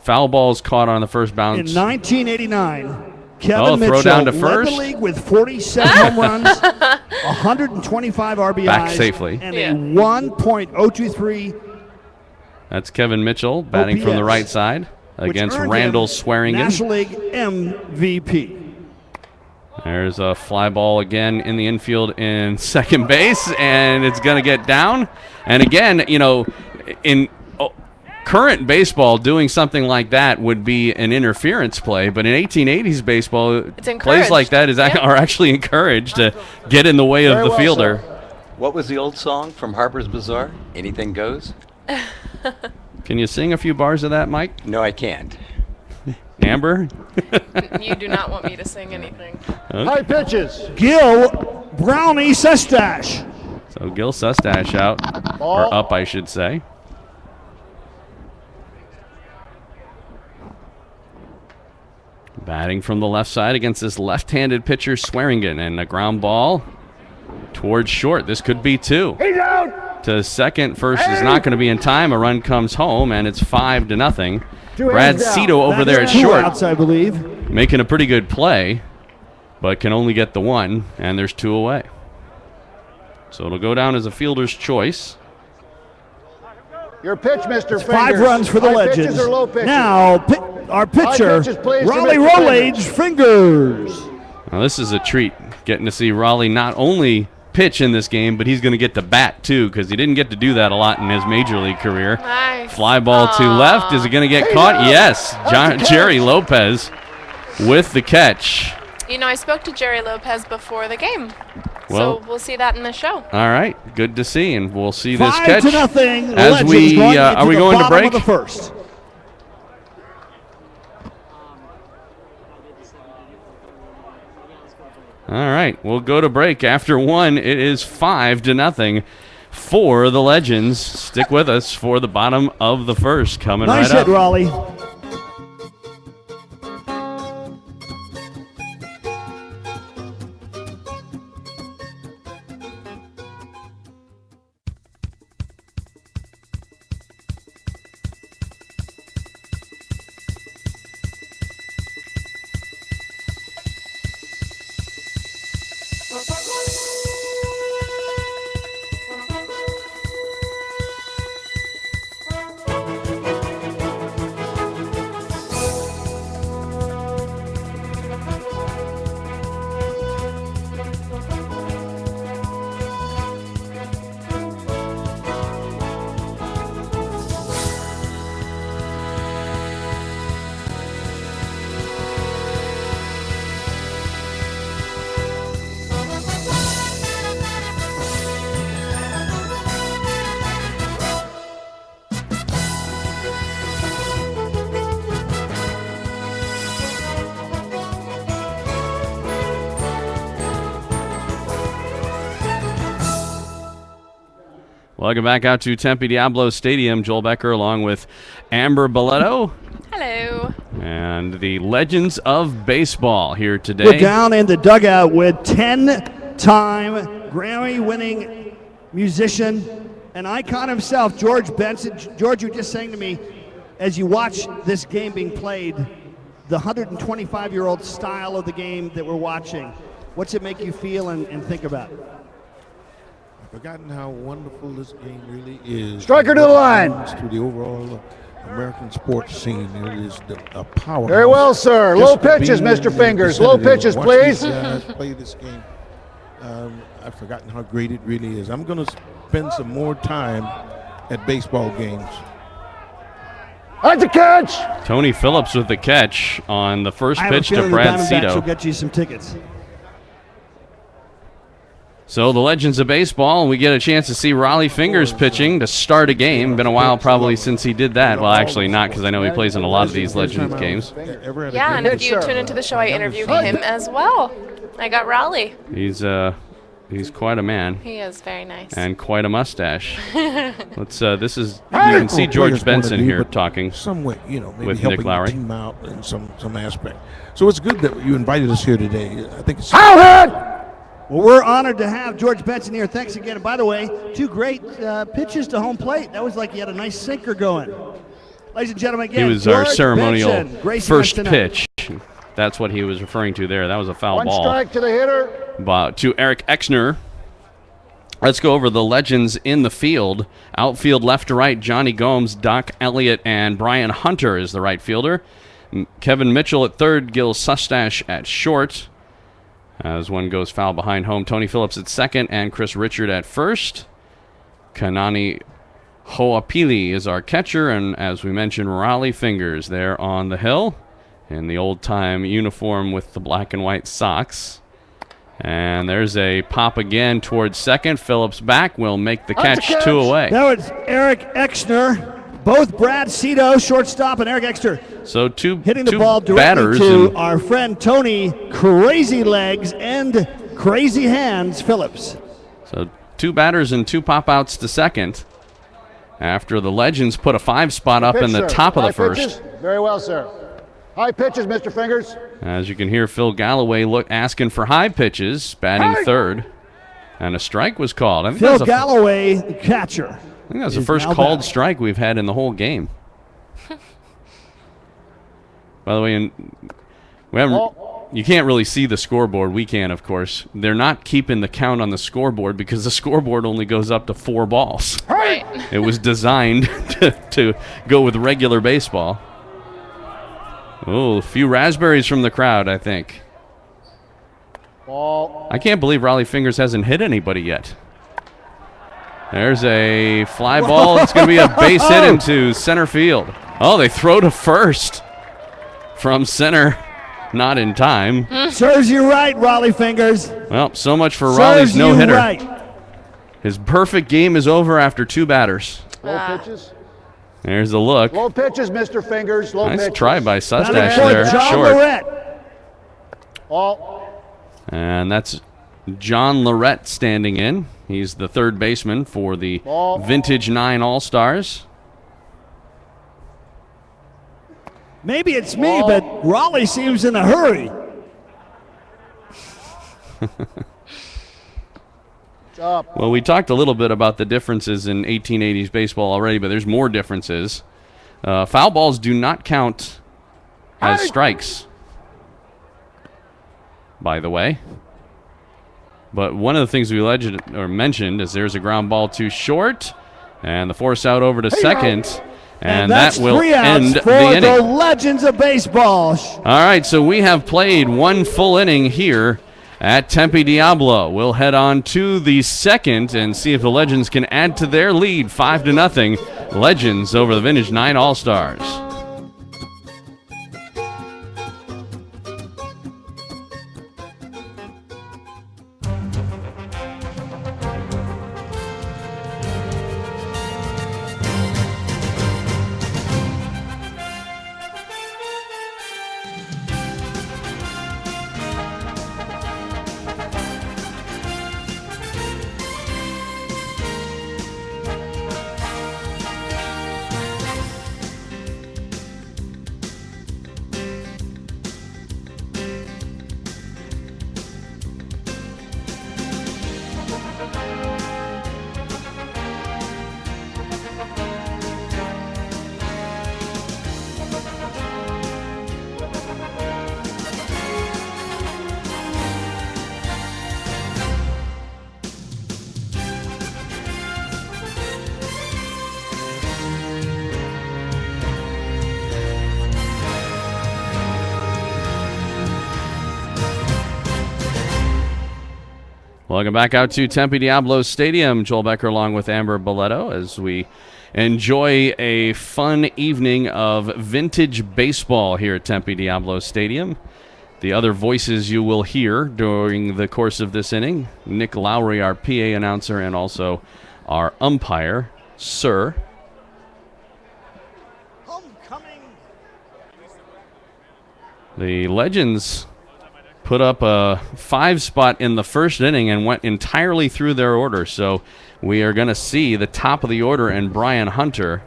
foul balls caught on the first In bounce. 1989, Kevin Oh, Mitchell throw down to led first. the league with 47 home runs, 125 RBIs, Back safely. and Yeah. a 1.023 That's Kevin Mitchell batting from the OPS, right side which against earned Randall him Swearingen. National League MVP. There's a fly ball again in the infield in second base, and it's going to get down. And again, in current baseball, doing something like that would be an interference play, but in 1880s baseball, It's encouraged. plays like that are actually encouraged to get in the way of Very the well, fielder. sir. What was the old song from Harper's Bazaar? Anything goes? Can you sing a few bars of that, Mike? No, I can't. Amber? You do not want me to sing anything. High pitches. Gil Brownie Sestash. So Gil Sustache out, Ball. or up, I should say. Batting from the left side against this left-handed pitcher, Swearingen, and a ground ball towards short. This could be two. He's out. To second, first is not going to be in time. A run comes home, and it's 5-0. Two Brad hands down. Cito over there at Two short, outs, I believe. making a pretty good play, but can only get the one, and there's two away. So it'll go down as a fielder's choice. Your pitch, Mr. Fingers. 5 runs for the High Legends. pitches or low pitches? Now, our pitcher, pitches, please, to Raleigh Mr. Rolage Fingers. Now this is a treat, getting to see Raleigh not only pitch in this game, but he's going to get to bat too, because he didn't get to do that a lot in his major league career. Nice. Fly ball to left. Is it going to get caught? Yes. Jerry Lopez with the catch. I spoke to Jerry Lopez before the game. Well- So we'll see that in the show. All right, good to see, and we'll see this 5-0. catch Legends as we going are into we the going to bottom break? of the first. All right, we'll go to break. After one, it is 5-0 for the Legends. Stick with us for the bottom of the first coming Nice right hit, up. Raleigh. Welcome back out to Tempe Diablo Stadium. Joel Becker along with Amber Boletto. Hello. And the Legends of Baseball here today. We're down in the dugout with 10-time Grammy-winning musician and icon himself, George Benson. George, you were just saying to me, as you watch this game being played, the 125-year-old style of the game that we're watching, what's it make you feel and think about? I've forgotten how wonderful this game really is. Striker to the line. To the overall American sports scene, it is a power. Very well, sir. Low pitches, Mr. Fingers. Low pitches, please. These guys play this game. I've forgotten how great it really is. I'm going to spend some more time at baseball games. That's a catch. Tony Phillips with the catch on the first I have a pitch to feeling Brad the Diamondbacks Cito. will get you some tickets. So the Legends of Baseball, we get a chance to see Raleigh Fingers pitching to start a game. Been a while probably since he did that. Well, actually not, because I know he plays in a lot of these Legends games. Yeah, and if you tune into the show, I interviewed him as well. I got Raleigh. He's quite a man. He is very nice. And quite a mustache. Let's. This is. You can see George Benson here talking. Somewhat, maybe with helping Nick Lowry. the team out in some aspect. So it's good that you invited us here today. I think it's. Well, we're honored to have George Benson here. Thanks again. And by the way, 2 great pitches to home plate. That was like he had a nice sinker going. Ladies and gentlemen, again, He was our George ceremonial Benson, gracing us first tonight. pitch. That's what he was referring to there. That was a foul One ball. strike to the hitter. To Eric Exner. Let's go over the Legends in the field. Outfield left to right, Johnny Gomes, Doc Elliott, and Brian Hunter is the right fielder. Kevin Mitchell at third, Gil Sustash at short. As one goes foul behind home, Tony Phillips at second, and Chris Richard at first. Kanani Hoapili is our catcher, and as we mentioned, Raleigh Fingers there on the hill in the old-time uniform with the black and white socks. And there's a pop again towards second. Phillips back will make the catch 2 away. That was Eric Exner. Both Brad Cito, shortstop, and Eric Exner So two hitting the two ball directly batters to and our friend Tony Crazy Legs and Crazy Hands Phillips. so 2 batters and 2 pop-outs to second. After the Legends put a 5 spot up Pitch, in the sir. top of the High first. pitches. Very well, sir. High pitches, Mr. Fingers. As you can hear, Phil Galloway asking for high pitches, batting third. And a strike was called. I think Phil that's Galloway, the catcher. I think that's the is first now called batting. strike we've had in the whole game. By the way, we haven't. You can't really see the scoreboard. We can, of course. They're not keeping the count on the scoreboard because the scoreboard only goes up to 4 balls. Right. It was designed to go with regular baseball. Oh, a few raspberries from the crowd, I think. Ball. I can't believe Raleigh Fingers hasn't hit anybody yet. There's a fly ball. It's going to be a base hit into center field. Oh, they throw to first from center. Not in time. Serves you right, Raleigh Fingers. Well, so much for Serves Raleigh's you no-hitter. right. His perfect game is over after 2 batters. Low pitches. There's the look. Low pitches, Mr. Fingers. Low Nice pitches. try by Sustash Batting there, for John short. Lorette. Ball. And that's John Lorette standing in. He's the third baseman for the Ball. Vintage 9 All-Stars. Maybe it's me, but Raleigh seems in a hurry. Up. Well, we talked a little bit about the differences in 1880s baseball already, but there's more differences. Foul balls do not count as strikes, by the way. But one of the things we mentioned is there's a ground ball to short, and the force out over to second, and that's that will 3 outs end for the inning. the Legends of Baseball. All right, so we have played 1 full inning here at Tempe Diablo. We'll head on to the second and see if the Legends can add to their lead 5-0. Legends over the Vintage 9 All-Stars. Welcome back out to Tempe Diablo Stadium. Joel Becker along with Amber Boletto as we enjoy a fun evening of vintage baseball here at Tempe Diablo Stadium. The other voices you will hear during the course of this inning, Nick Lowry, our PA announcer, and also our umpire, Sir. Homecoming. The Legends put up a 5 spot in the first inning and went entirely through their order. So we are going to see the top of the order and Brian Hunter.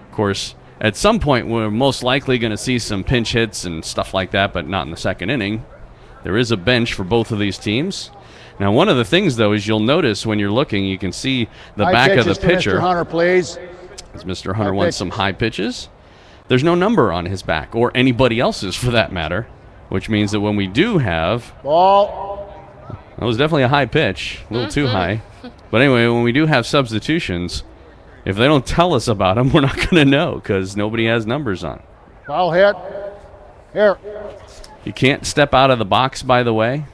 Of course, at some point we're most likely going to see some pinch hits and stuff like that, but not in the second inning. There is a bench for both of these teams. Now, one of the things, though, is you'll notice when you're looking, you can see the High back of the pitches to pitcher. Mr. Hunter, please. As Mr. Hunter wants some high pitches. There's no number on his back, or anybody else's for that matter, which means that when we do have... Ball. That was definitely a high pitch, a little too high. But anyway, when we do have substitutions, if they don't tell us about them, we're not going to know because nobody has numbers on. Foul hit. Here. You can't step out of the box, by the way.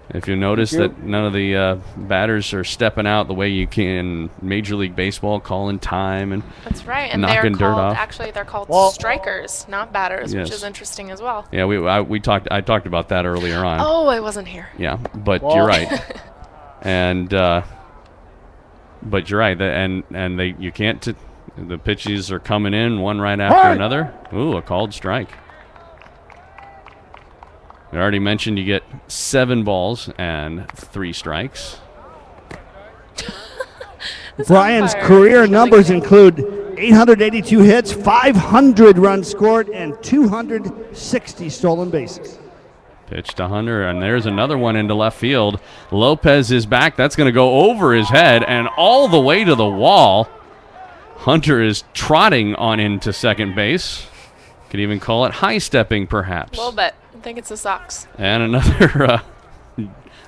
If you notice that none of the batters are stepping out the way you can in Major League Baseball, calling time and That's right, and knocking they're dirt called off. actually they're called strikers, not batters, Yes. which is interesting as well. Yeah, I talked about that earlier on. Oh, I wasn't here. Yeah, but you're right. And but you're right. And they you can't. The pitches are coming in one right after another. Ooh, a called strike. I already mentioned you get 7 balls and 3 strikes. Brian's career numbers include 882 hits, 500 runs scored, and 260 stolen bases. Pitch to Hunter, and there's another one into left field. Lopez is back. That's going to go over his head and all the way to the wall. Hunter is trotting on into second base. Could even call it high stepping, perhaps. A little bit. I think it's the Sox. And another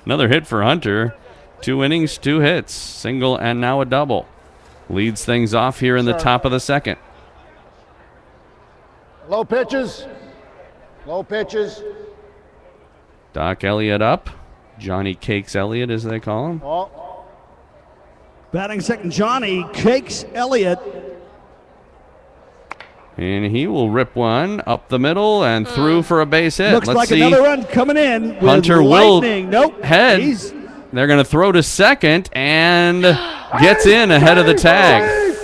another hit for Hunter. 2 innings, 2 hits, single and now a double. Leads things off here in the top of the second. Low pitches. Low pitches. Doc Elliott up. Johnny Cakes Elliott, as they call him. Ball. Batting second, Johnny Cakes Elliott. And he will rip one up the middle and through for a base hit. Looks Let's like see. another run coming in. With Hunter will lightning. Nope. head. They're going to throw to second and gets in ahead of the tag.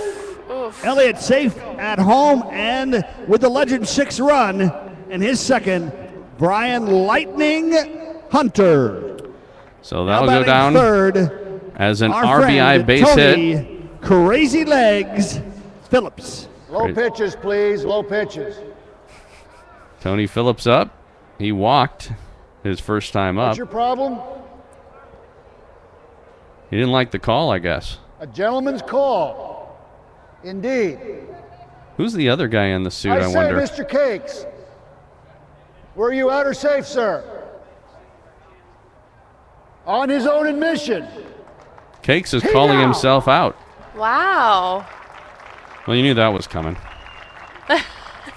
Elliott safe at home and with the Legend 6 run and his second, Brian Lightning Hunter. So that'll go down third as an our RBI friend, base Tony hit. Crazy Legs Phillips. Low pitches, please. Low pitches. Tony Phillips up. He walked his first time up. What's your problem? He didn't like the call, I guess. A gentleman's call. Indeed. Who's the other guy in the suit, I say, wonder? Mr. Cakes, were you out or safe, sir? On his own admission. Cakes is calling himself out. Wow. Well, you knew that was coming.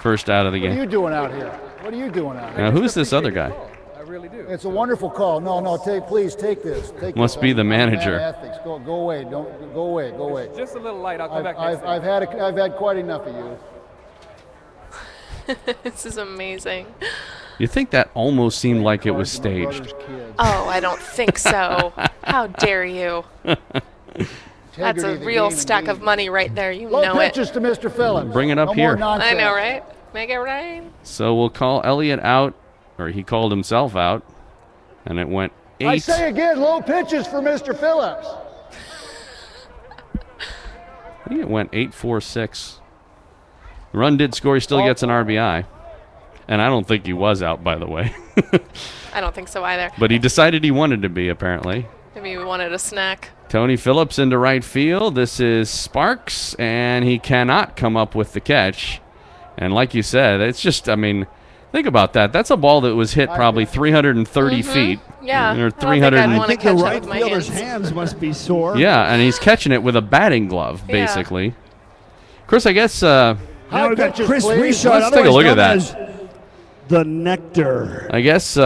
First out of the What are game. you doing out here? What are you doing out here? Now, who's this other guy? I really do. It's a wonderful call. No, please take this. Take Must this. be the I'm a man of manager. Ethics. Go away. Don't go away. Go away. Just a little light. I'll come back next time. I've had quite enough of you. This is amazing. You think that almost seemed like it was staged. Oh, I don't think so. How dare you? That's a real stack of money right there. You Low know it. pitches to Mr. Phillips. Bring it up No here. more nonsense. I know, right? Make it rain. So we'll call Elliott out, or he called himself out, and it went 8. I say again, low pitches for Mr. Phillips. I think it went 8-4-6. The run did score. He still gets an RBI. And I don't think he was out, by the way. I don't think so either. But he decided he wanted to be, apparently. Maybe we wanted a snack. Tony Phillips into right field. This is Sparks, and he cannot come up with the catch. And like you said, it's just, I mean, think about that. That's a ball that was hit probably 330 feet. Yeah. Or I 300. I think the right fielder's hands must be sore. Yeah, and he's catching it with a batting glove, Yeah. basically. Chris, I guess. Now we've got pitches, Chris please. Richard, Let's take a look at otherwise that. known as the Nectar. I guess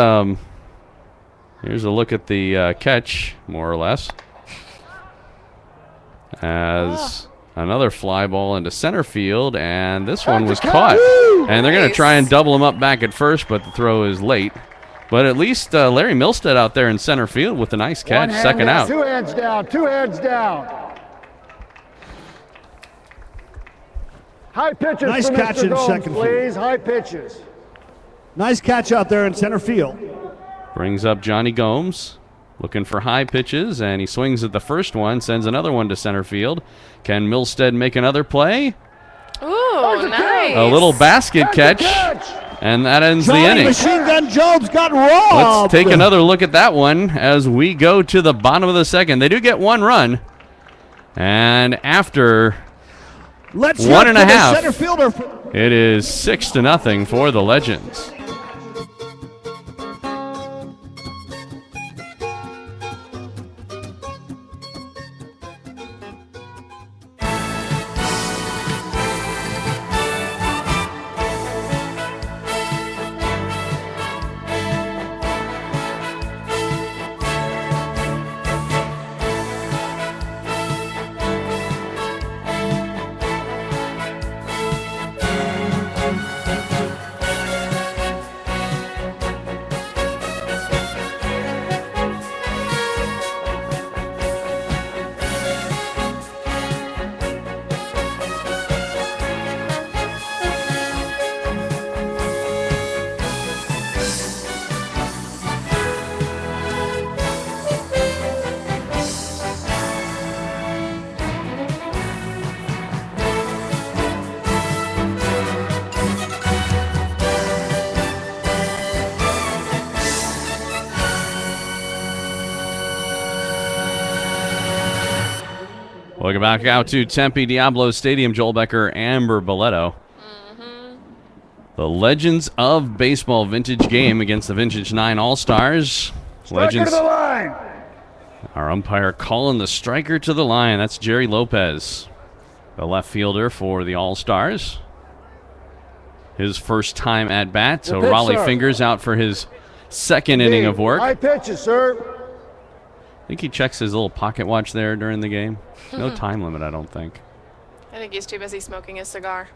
Here's a look at the catch, more or less. As another fly ball into center field, and this one was caught. And they're going to try and double him up back at first, but the throw is late. But at least Larry Milstead out there in center field with a nice catch, second out. 2 hands down, 2 hands down. High pitches Nice for catch Mr. in Gomes, second field. please. High pitches. Nice catch out there in center field. Brings up Johnny Gomes, looking for high pitches, and he swings at the first one, sends another one to center field. Can Milstead make another play? Ooh, nice. A little basket catch, and that ends the inning. Machine Gun Jones got robbed. Let's take another look at that one as we go to the bottom of the second. They do get one run, and after Let's 1.5, center fielder. it is 6-0 for the Legends. Welcome back out to Tempe Diablo Stadium. Joel Becker, Amber Boletto. The Legends of Baseball vintage game against the Vintage 9 All-Stars. Legends. To the line. Our umpire calling the striker to the line. That's Jerry Lopez, the left fielder for the All-Stars. His first time at bat, so pitch, Raleigh sir. Fingers out for his second inning of work. High pitches, sir. I think he checks his little pocket watch there during the game. No time limit, I don't think. I think he's too busy smoking his cigar.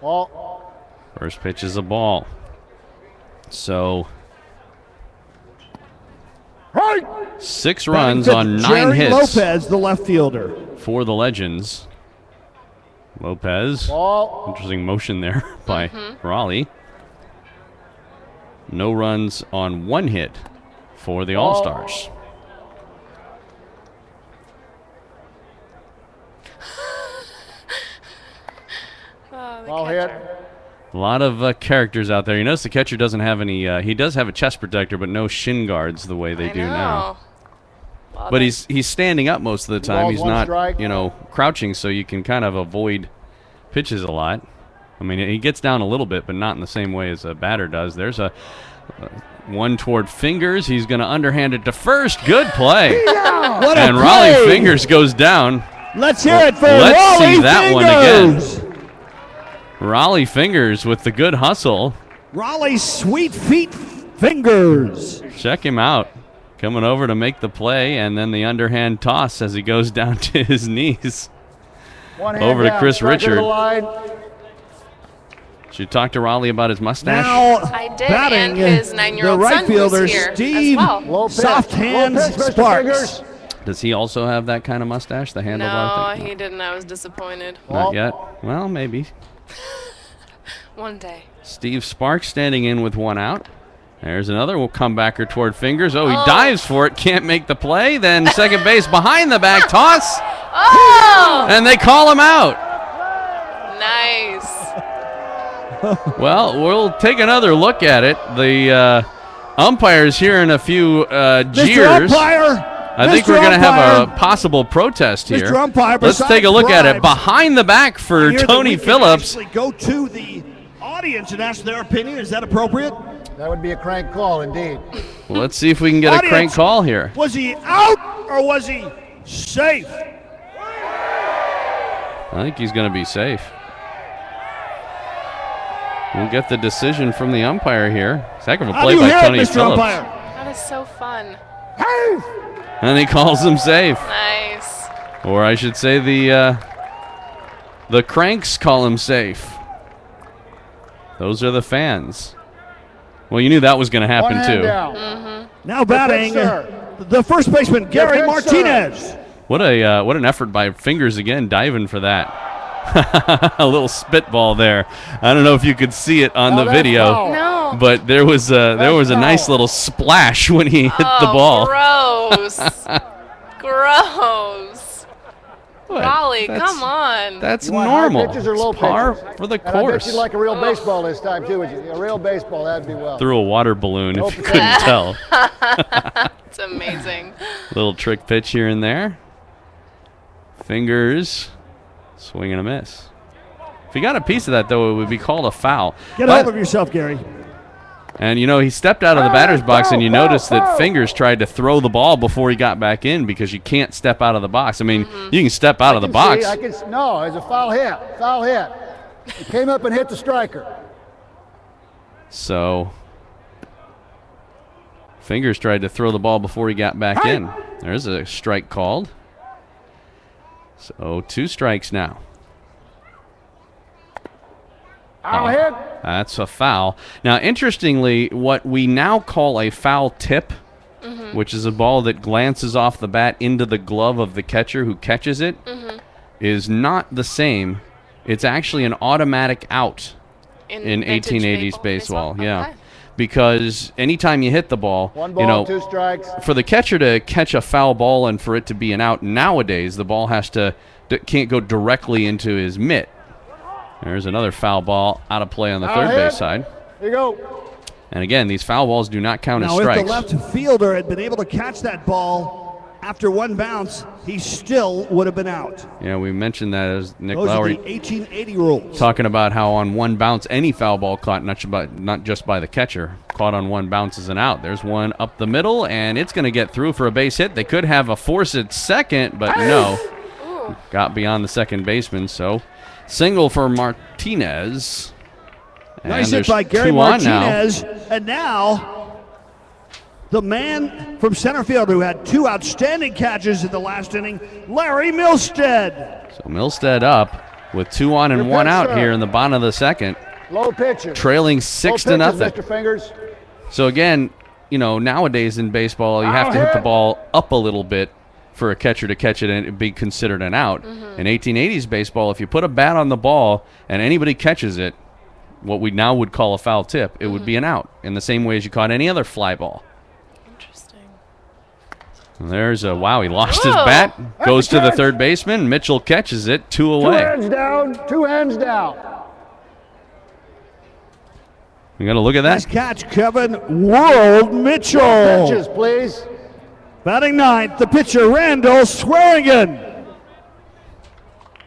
Ball. First pitch is a ball. So, 6 runs on 9 Jerry hits Lopez, the left fielder. for the Legends. Lopez, Ball. interesting motion there by Raleigh. No runs on 1 hit for the All-Stars. Ball hit. A lot of characters out there. You notice the catcher doesn't have any. He does have a chest protector, but no shin guards the way they do now. But he's standing up most of the time. Ball's He's one not, strike. crouching, so you can kind of avoid pitches a lot. I mean, he gets down a little bit, but not in the same way as a batter does. There's a one toward Fingers. He's going to underhand it to first. Good play. What a And play. Raleigh Fingers goes down. Let's hear it for Let's Raleigh see that Fingers. one again. Raleigh Fingers with the good hustle. Raleigh Sweet Feet Fingers. Check him out. Coming over to make the play, and then the underhand toss as he goes down to his knees. One hand Over to down, Chris striker to the Richard. line. Should you talk to Raleigh about his mustache? Now I did, batting and his the 9-year-old right son fielder, who's here Steve as well. Low pitch. Soft Hands Low pitch, Mr. Sparks. Fingers. Does he also have that kind of mustache, the handlebar No, thing? he didn't. I was disappointed. Not yet. Well, maybe. One day. Steve Sparks standing in with 1 out. There's another comebacker toward Fingers. Oh, he dives for it, can't make the play. Then second base behind the back toss, Oh! and they call him out. Nice. Well, we'll take another look at it. The umpires here in a few Mr. jeers. Umpire. I think Mr. we're going to have a Umpire. possible protest here. Mr. Umpire, Let's take besides a look at it. bribes, Behind the back for I hear that Tony we can Phillips. actually go to the audience and ask their opinion. Is that appropriate? That would be a crank call, indeed. Well, let's see if we can get a Audience. crank call here. Was he out or was he safe? I think he's going to be safe. We'll get the decision from the umpire here. It's a heck of a How play do you by hear Tony it, Mr. Phillips. Umpire? I is so fun. And he calls him safe. Nice. Or I should say the cranks call him safe. Those are the fans. Well, you knew that was going to happen One too. hand down. Now batting, the first baseman, Gary pitch, Martinez. What an effort by Fingers again, diving for that. A little spitball there. I don't know if you could see it on the that's video, foul. No. but there was a nice foul. little splash when he hit the ball. Gross. Gross. What? Raleigh, That's- come on. That's You want high normal. pitches or It's low par pitches? for the And I bet course. you'd like a real baseball this time too, would you? A real baseball, that'd be well. Threw a water balloon if you Hope couldn't tell. It's amazing. Little trick pitch here and there. Fingers, swing and a miss. If he got a piece of that, though, it would be called a foul. Get But- hold of yourself, Gary. And, you know, he stepped out of the batter's box, and you noticed that Fingers tried to throw the ball before he got back in because you can't step out of the box. I mean, you can step out of the box. No, it's a foul hit. Foul hit. He came up and hit the striker. So, Fingers tried to throw the ball before he got back in. There's a strike called. So, 2 strikes now. Foul hit. That's a foul. Now, interestingly, what we now call a foul tip, which is a ball that glances off the bat into the glove of the catcher who catches it, is not the same. It's actually an automatic out in vintage 1880s baseball. Yeah. Okay. Because anytime you hit the ball, One ball, you know, 2 strikes. for the catcher to catch a foul ball and for it to be an out nowadays, the ball can't go directly into his mitt. There's another foul ball out of play on the Foul third hit. base side. Here you go. And again, these foul balls do not count as Now, if strikes. the left fielder had been able to catch that ball after one bounce, he still would have been out. Yeah, we mentioned that as Nick Those are Lowry the 1880 rules. talking about how on one bounce, any foul ball caught, not just by the catcher, caught on one bounce is an out. There's one up the middle, and it's going to get through for a base hit. They could have a force at second, but no. Got beyond the second baseman, so single for Martinez. And Nice hit there's by Gary 2 on now. Martinez. And now, the man from center field who had 2 outstanding catches in the last inning, Larry Milstead. So Milstead up with 2 on and Good 1 pitch, out sir. here in the bottom of the second, Low pitches. trailing 6 Low to pitches, nothing. Mr. Fingers. So again, you know, nowadays in baseball, you have to hit the ball up a little bit for a catcher to catch it and it be considered an out. In 1880s baseball, if you put a bat on the ball and anybody catches it, what we now would call a foul tip, it would be an out in the same way as you caught any other fly ball. Interesting. And there's a, wow, he lost his Whoa. bat, goes to the catch. third baseman. Mitchell catches it, 2 2 away. hands down. 2 hands down. You got to look at Nice that. catch, Kevin World Mitchell. Pitches, please. Batting ninth, the pitcher, Randall Swearingen.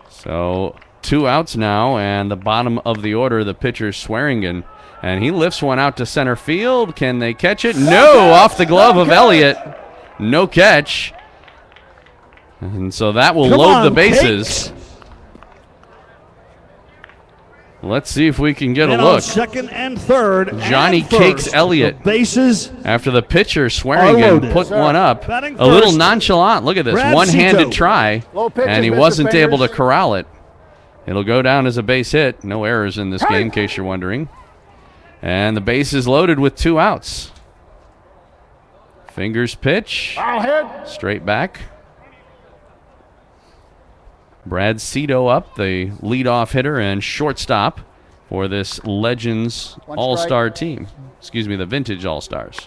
So 2 outs now, and the bottom of the order, the pitcher Swearingen. And he lifts one out to center field. Can they catch it? No, off the glove of Elliott. No catch. And so that will Come load on, the bases. Cakes. Let's see if we can get And a on look. second and third. Johnny and Cakes first, Elliott. the bases. After the pitcher Are Swearingen loaded. put Sir. one up. Batting A little first, nonchalant. Look at this. Brad One-handed Cito. try. Low pitches, And he Mr. wasn't able to Fingers. corral it. It'll go down as a base hit. No errors in this game, in case you're wondering. And the base is loaded with 2 outs. Fingers pitch. Foul hit. Straight back. Brad Cito up, the leadoff hitter and shortstop for this Legends One All-Star team. Excuse me, the Vintage All-Stars.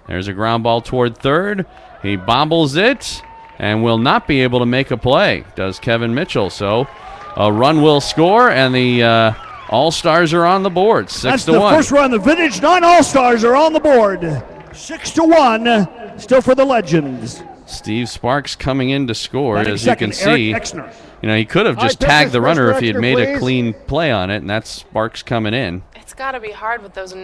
There's a ground ball toward third. He bobbles it and will not be able to make a play, does Kevin Mitchell. So a run will score, and the All-Stars are on the board, 6 That's to the 1. first run. The Vintage 9 All-Stars are on the board. 6-1, still for the Legends. Steve Sparks coming in to score, Batting as you second, can see. Eric Exner. You know, he could have just High tagged pitches, the runner Mr. if he had Exner, made a please. clean play on it, and that's Sparks coming in. It's got to be hard with those Ball.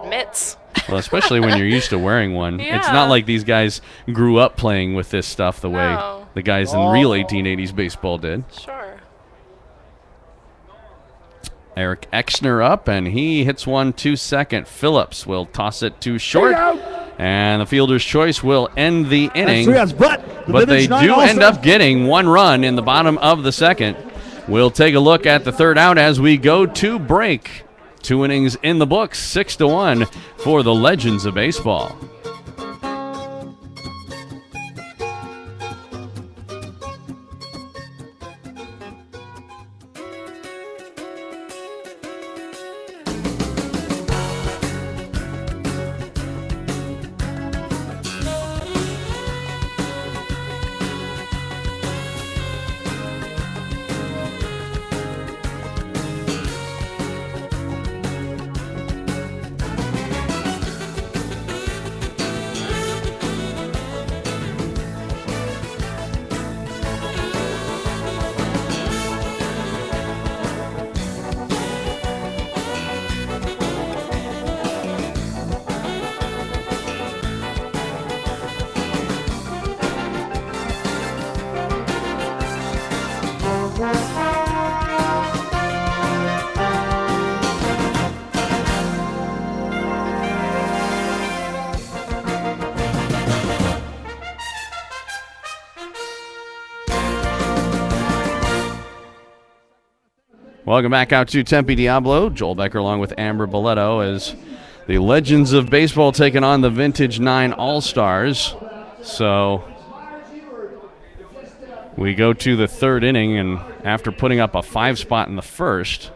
non-mitts. Well, especially when you're used to wearing one. It's Yeah. not like these guys grew up playing with this stuff the way No. the guys in Ball. real 1880s baseball did. Sure. Eric Exner up, and he hits one to second. Phillips will toss it to short. And the fielder's choice will end the inning. That's 3 outs, but they Vintage 9 do end All-Stars- up getting 1 run in the bottom of the second. We'll take a look at the third out as we go to break. 2 innings in the books, 6-1 for the Legends of Baseball. Welcome back out to Tempe Diablo. Joel Becker along with Amber Boletto as the Legends of Baseball taking on the Vintage 9 All-Stars. So we go to the third inning, and after putting up a 5 spot in the first,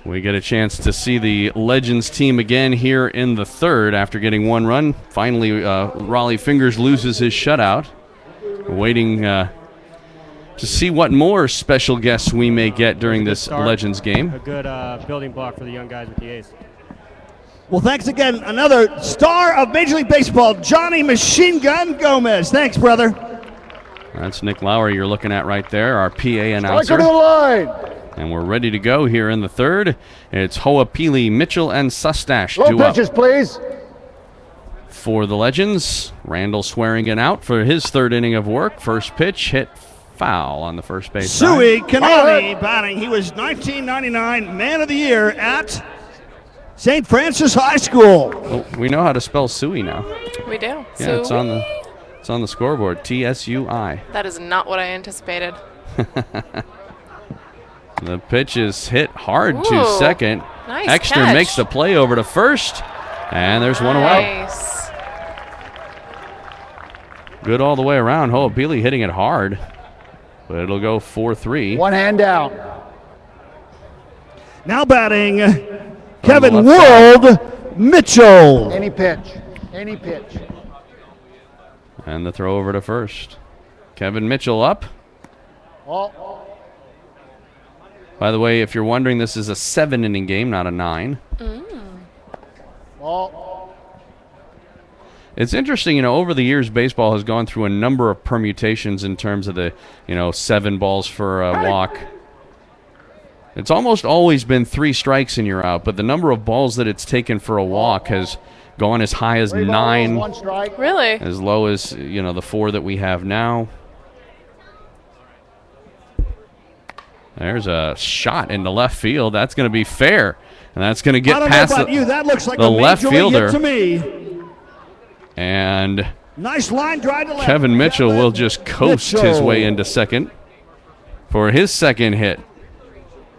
we get a chance to see the Legends team again here in the third after getting 1 run. Finally, Raleigh Fingers loses his shutout. Waiting to see what more special guests we may get during this Legends game. A good building block for the young guys with the ace. Well, thanks again. Another star of Major League Baseball, Johnny Machine Gun Gomez. Thanks, brother. That's Nick Lowry you're looking at right there, our PA announcer. Striker to the line. And we're ready to go here in the third. It's Hoapili, Mitchell, and Sustash Low due up pitches, please. for the Legends. Randall Swearingen out for his third inning of work. First pitch hit foul on the first base Sui side. Kanani batting. He was 1999 Man of the Year at St. Francis High School. Oh, we know how to spell Sui now. We do. Yeah, So it's on the scoreboard. T-S-U-I. that is not what I anticipated. The pitch is hit hard to Ooh, second. nice Exner catch. makes the play over to first, and there's one away. Nice. Good all the way around. Hoapili hitting it hard, but it'll go 4-3. One hand down. Now batting, Kevin the left World Mitchell. Any pitch. Any pitch. And the throw over to first. Kevin Mitchell up. Ball. By the way, if you're wondering, this is a 7-inning game, not a 9. Ball. It's interesting, over the years, baseball has gone through a number of permutations in terms of the, 7 balls for a walk. It's almost always been 3 strikes and you're out, but the number of balls that it's taken for a walk has gone as high as 3 balls, 9, 1 strike. Really? as low as, the 4 that we have now. There's a shot into left field. That's going to be fair, and that's going to I get don't know past about you. That looks like the a left major league hit fielder. to me. And Nice line drive to left. Kevin Mitchell will just coast his Mitchell. way into second for his second hit.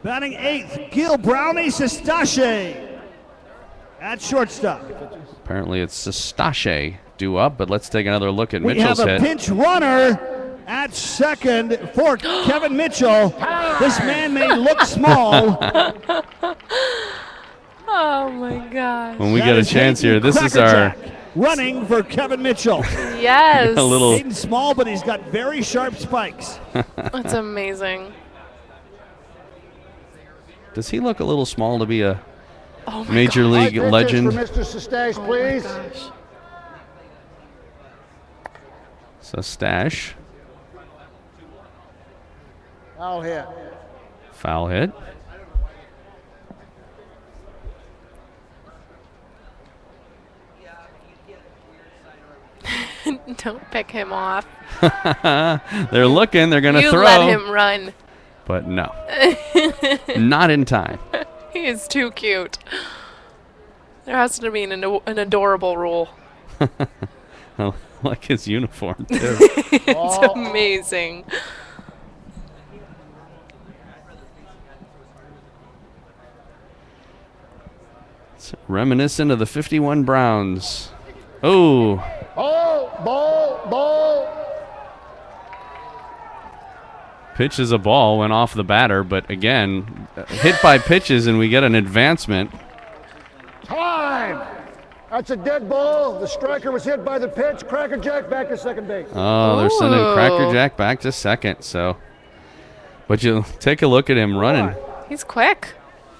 Batting 8th, Gil Brownie Sestache at shortstop. Apparently it's Sestache due up, but let's take another look at We Mitchell's have a hit. pinch runner at second for Kevin Mitchell. This man may look small. Oh my gosh. When we That get a is chance Hayden here, this is our Crackerjack running for Kevin Mitchell. Yes. a little. Hayden small, but he's got very sharp spikes. That's amazing. Does he look a little small to be a Oh my major gosh. league Pitches legend? for Mr. Sestache, Oh my please. gosh. Sestache, Foul hit. foul hit. Don't pick him off. They're looking. They're going to You throw. let him run. But no, not in time. He is too cute. There has to be an adorable rule. I like his uniform, too. It's amazing. It's reminiscent of the 51 Browns. Oh. Ball. Pitch is a ball, went off the batter, but again, hit by pitches and we get an advancement. Time. That's a dead ball. The striker was hit by the pitch. Cracker Jack back to second base. Oh, they're sending Cracker Jack back to second. So, but you take a look at him running. He's quick.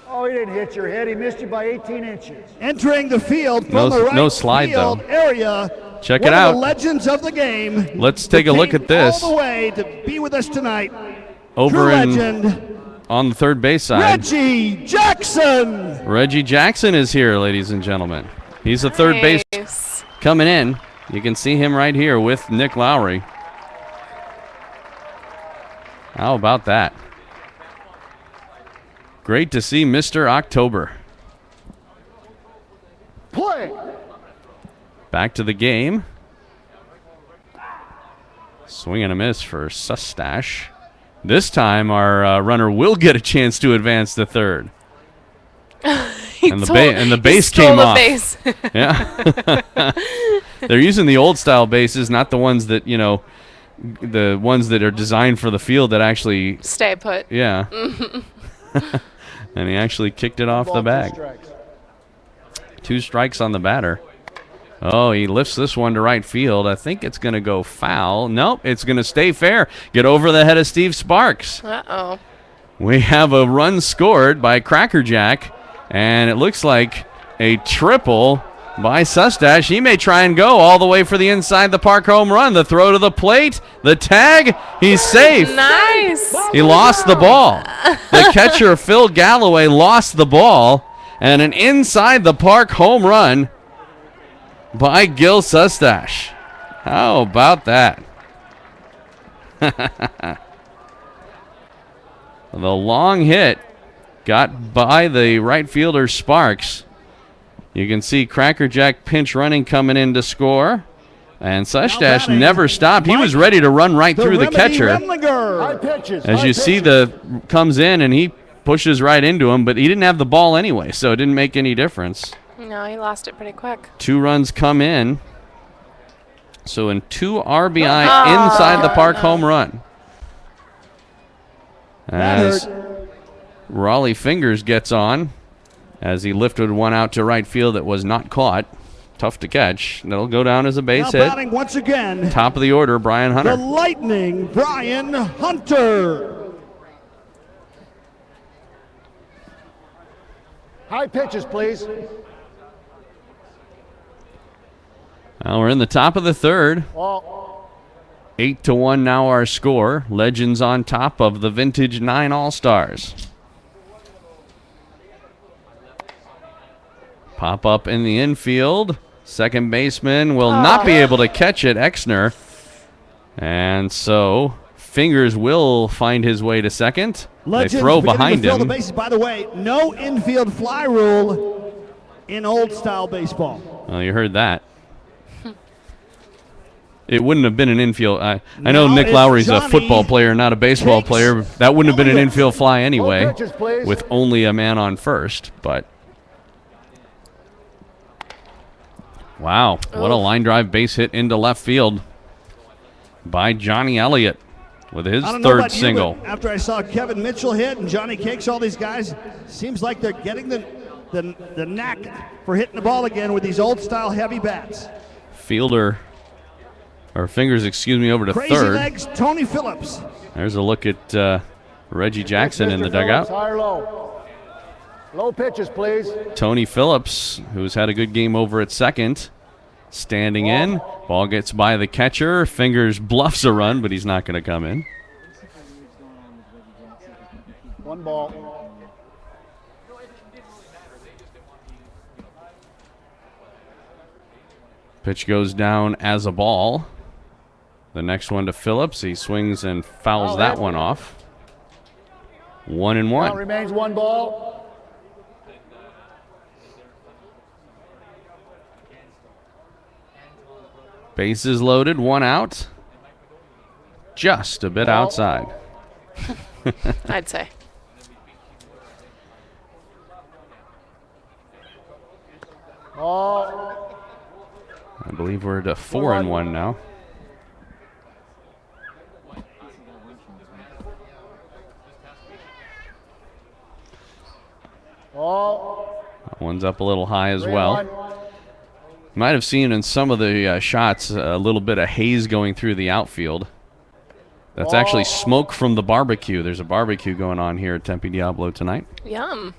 Oh, he didn't hit your head. He missed you by 18 inches. Entering the field from the right no slide, field though. area. Check one it out. Of the legends of the game. Let's take a look at this. All the way to be with us tonight. Over True in legend, on the third base side. Reggie Jackson. Reggie Jackson is here, ladies and gentlemen. He's a third base coming in. You can see him right here with Nick Lowry. How about that? Great to see Mr. October. Play. Back to the game. Swing and a miss for Sustache. This time our runner will get a chance to advance to third. And the base came off. Base. Yeah. They're using the old style bases, not the ones that, the ones that are designed for the field that actually stay put. Yeah. And he actually kicked it off the bag. 2 strikes on the batter. Oh, he lifts this one to right field. I think it's going to go foul. Nope, it's going to stay fair. Get over the head of Steve Sparks. Uh-oh. We have a run scored by Cracker Jack, and it looks like a triple by Sustache. He may try and go all the way for the inside the park home run. The throw to the plate, the tag, he's safe. Nice. He lost the ball. The catcher, Phil Galloway, lost the ball, and an inside the park home run by Gil Sustache. How about that? The long hit got by the right fielder Sparks. You can see Cracker Jack pinch running coming in to score. And Sustache never stopped. He was ready to run right through the catcher. As you see, comes in and he pushes right into him, but he didn't have the ball anyway, so it didn't make any difference. No, he lost it pretty quick. 2 runs come in. So in 2 RBI inside the park home run. As Raleigh Fingers gets on, as he lifted one out to right field that was not caught. Tough to catch. That'll go down as a base hit. Batting once again. Top of the order, Brian Hunter. The Lightning, Brian Hunter. High pitches, please. Well, we're in the top of the third. 8-1 now our score. Legends on top of the Vintage 9 All-Stars. Pop up in the infield. Second baseman will not be able to catch it, Exner. And so Fingers will find his way to second. Legends they throw behind him. The bases. By the way, no infield fly rule in old style baseball. Well, you heard that. It wouldn't have been an infield. I know Nick Lowry's a football player, not a baseball player. That wouldn't have been an infield fly anyway, with only a man on first. But wow, what a line drive base hit into left field by Johnny Elliott with his third single. After I saw Kevin Mitchell hit and Johnny Cakes, all these guys, seems like they're getting the knack for hitting the ball again with these old style heavy bats. Fingers, over to Crazy third. Legs, Tony Phillips. There's a look at Reggie Jackson in the dugout. High or low? Low pitches, please. Tony Phillips, who's had a good game over at second, standing in. Ball gets by the catcher. Fingers bluffs a run, but he's not going to come in. 1 ball. Pitch goes down as a ball. The next one to Phillips. He swings and fouls that one off. 1-1. Now remains 1 ball. Bases loaded, 1 out. Just a bit outside. I'd say. Ball. I believe we're to 4-1 now. Ball. That one's up a little high as well. You might have seen in some of the shots a little bit of haze going through the outfield. That's actually smoke from the barbecue. There's a barbecue going on here at Tempe Diablo tonight, Yum.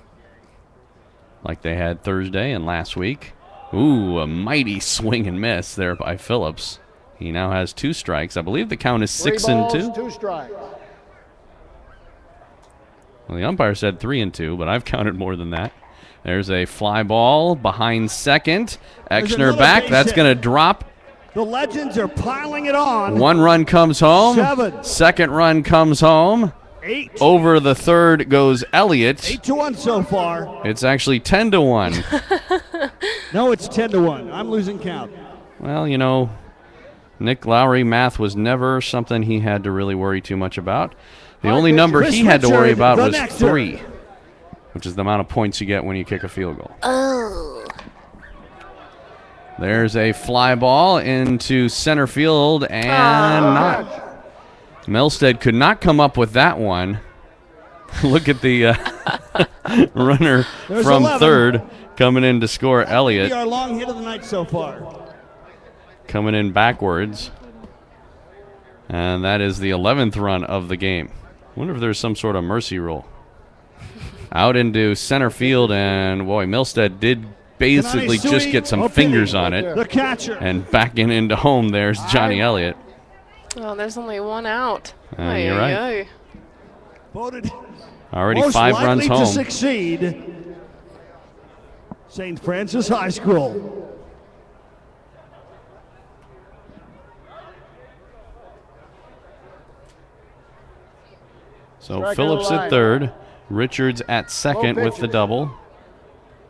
like they had Thursday and last week. Ooh, a mighty swing and miss there by Phillips. He now has 2 strikes. I believe the count is 6-2. 2 strikes. Well, the umpire said 3-2, but I've counted more than that. There's a fly ball behind second. Exner back. That's going to drop. The Legends are piling it on. 1 run comes home. 7. Second run comes home. 8. Over the third goes Elliott. 8-1 so far. It's actually 10-1. No, it's 10-1. I'm losing count. Well, you know, Nick Lowry, math was never something he had to really worry too much about. The only number he had to worry about was 3, which is the amount of points you get when you kick a field goal. Oh. There's a fly ball into center field and not. Milstead could not come up with that one. Look at the runner from 11. third coming in to score. Elliott Our long hit of the night so far. coming in backwards. And that is the 11th run of the game. Wonder if there's some sort of mercy rule. Out into center field, and boy, Milstead did basically just get some fingers on it. The catcher. And backing into home, there's Johnny Elliott. Oh, there's only 1 out. You're right. Voted Already most 5 likely runs to home. succeed. St. Francis High School. So Strike Phillips out of at line. third, Richards at second with the pitches. double.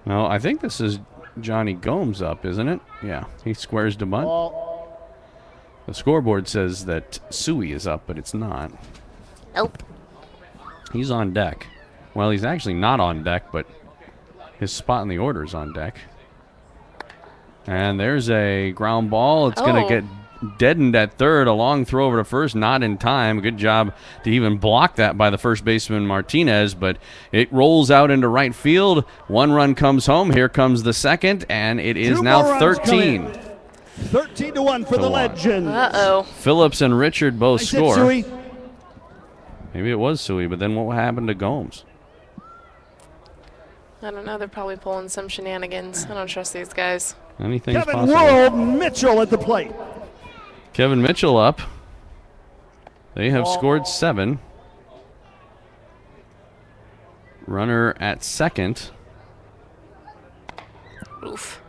No, I think this is Johnny Gomes up, isn't it? Yeah, he squares to bunt. Ball. The scoreboard says that Suey is up, but it's not. Nope. He's on deck. Well, he's actually not on deck, but his spot in the order is on deck. And there's a ground ball. It's going to get deadened at third. A long throw over to first, not in time. Good job to even block that by the first baseman Martinez, but it rolls out into right field. 1 run comes home. Here comes the second, and it is 2 now more runs 13. 13-1 for the Legends. Uh-oh. Phillips and Richard both I said score. Suey. Maybe it was Suey, but then what happened to Gomes? I don't know. They're probably pulling some shenanigans. I don't trust these guys. Anything's Kevin possible. World Mitchell at the plate. Kevin Mitchell up. They have scored 7. Runner at second. Oof.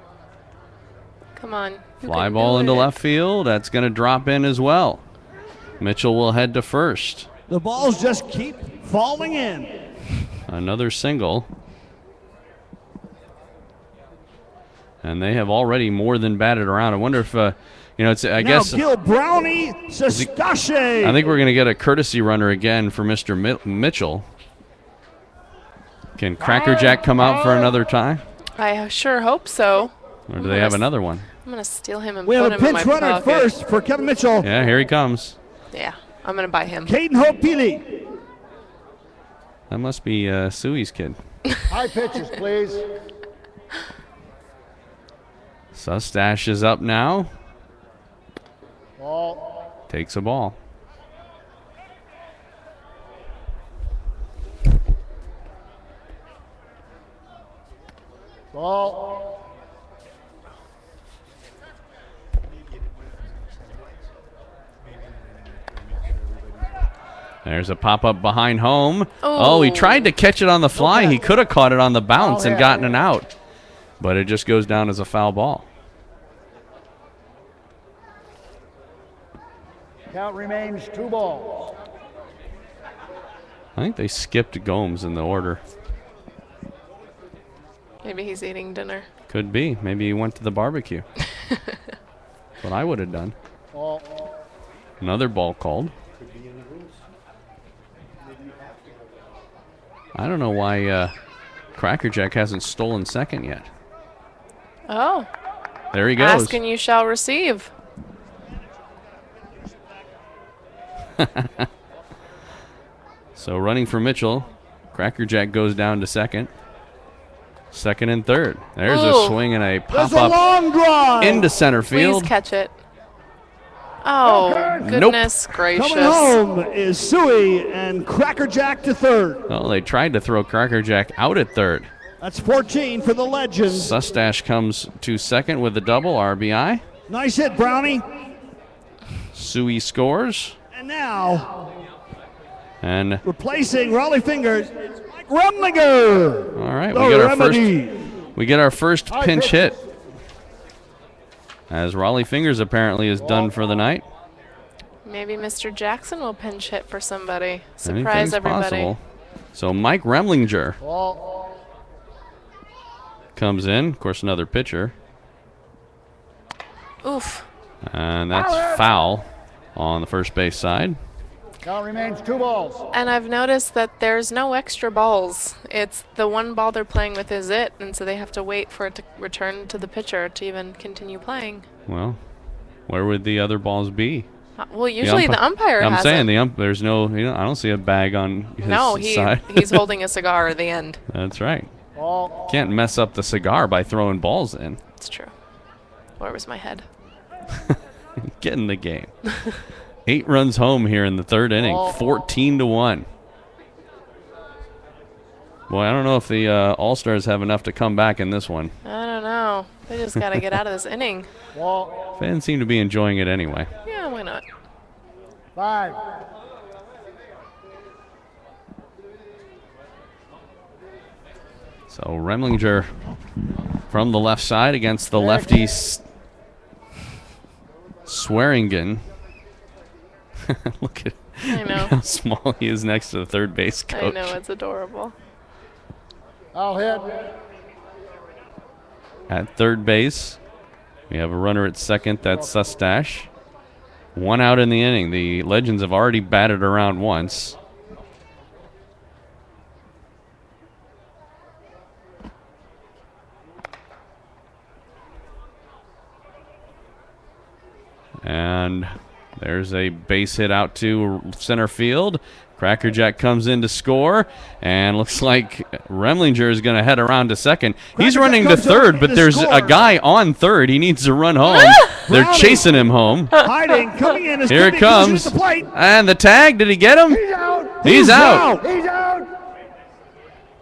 Come on. You Fly can ball do into it. left field. That's going to drop in as well. Mitchell will head to first. The balls just keep falling in. Another single. And they have already more than batted around. I wonder if, it's, I Now guess. Gil Brownie Sestache. I think we're going to get a courtesy runner again for Mr. Mitchell. Can Cracker Jack come out for another time? I sure hope so. Or do they have another one? I'm going to steal him and We put have a him in my pinch runner at pocket. first for Kevin Mitchell. Yeah, here he comes. Yeah, I'm going to buy him. Caden Hopili. That must be Suey's kid. High pitches, please. Sustache is up now. Ball. Takes a ball. Ball. There's a pop-up behind home. Oh, he tried to catch it on the fly. He could have caught it on the bounce and gotten an out. But it just goes down as a foul ball. Count remains 2 balls. I think they skipped Gomes in the order. Maybe he's eating dinner. Could be. Maybe he went to the barbecue. what I would have done. Ball. Another ball called. I don't know why Crackerjack hasn't stolen second yet. Oh. There he goes. Ask and you shall receive. So running for Mitchell, Crackerjack goes down to second. Second and third. There's Ooh. a swing and a There's a pop-up long drive. into center field. Please catch it. Oh, goodness gracious. Coming home is Suey and Crackerjack to third. Well, they tried to throw Crackerjack out at third. That's 14 for the Legends. Sustache comes to second with a double RBI. Nice hit, Brownie. Suey scores. And now, And replacing Raleigh Fingers, it's Mike Rumlinger. all right, The we get our first pinch hit. As Raleigh Fingers apparently is done for the night. Maybe Mr. Jackson will pinch hit for somebody. Surprise Anything's everybody. possible. So Mike Remlinger Ball. comes in. Of course, another pitcher. Oof. And that's foul on the first base side. Count remains 2 balls. And I've noticed that there's no extra balls. It's the one ball they're playing with is it, and so they have to wait for it to return to the pitcher to even continue playing. Well, where would the other balls be? Well, usually the umpire I'm has saying it. there's no, I don't see a bag on his No, side. he's holding a cigar at the end. That's right. Ball. Can't mess up the cigar by throwing balls in. It's true. Where was my head? Get in the game. 8 runs home here in the third inning, 14-1. Boy, I don't know if the All-Stars have enough to come back in this one. I don't know. They just got to get out of this inning. Ball. Fans seem to be enjoying it anyway. Yeah, why not? 5. So Remlinger from the left side against the lefty Swearingen. Look at I know. how small he is next to the third base coach. I know, it's adorable. I'll hit. At third base, we have a runner at second. That's Sustache. 1 out in the inning. The Legends have already batted around once. And there's a base hit out to center field. Crackerjack comes in to score, and looks like Remlinger is going to head around to second. He's running to third, but there's a guy on third. He needs to run home. They're chasing him home. Hiding, coming in. As Here it comes. The plate. And the tag, did he get him? He's out. He's out. He's out.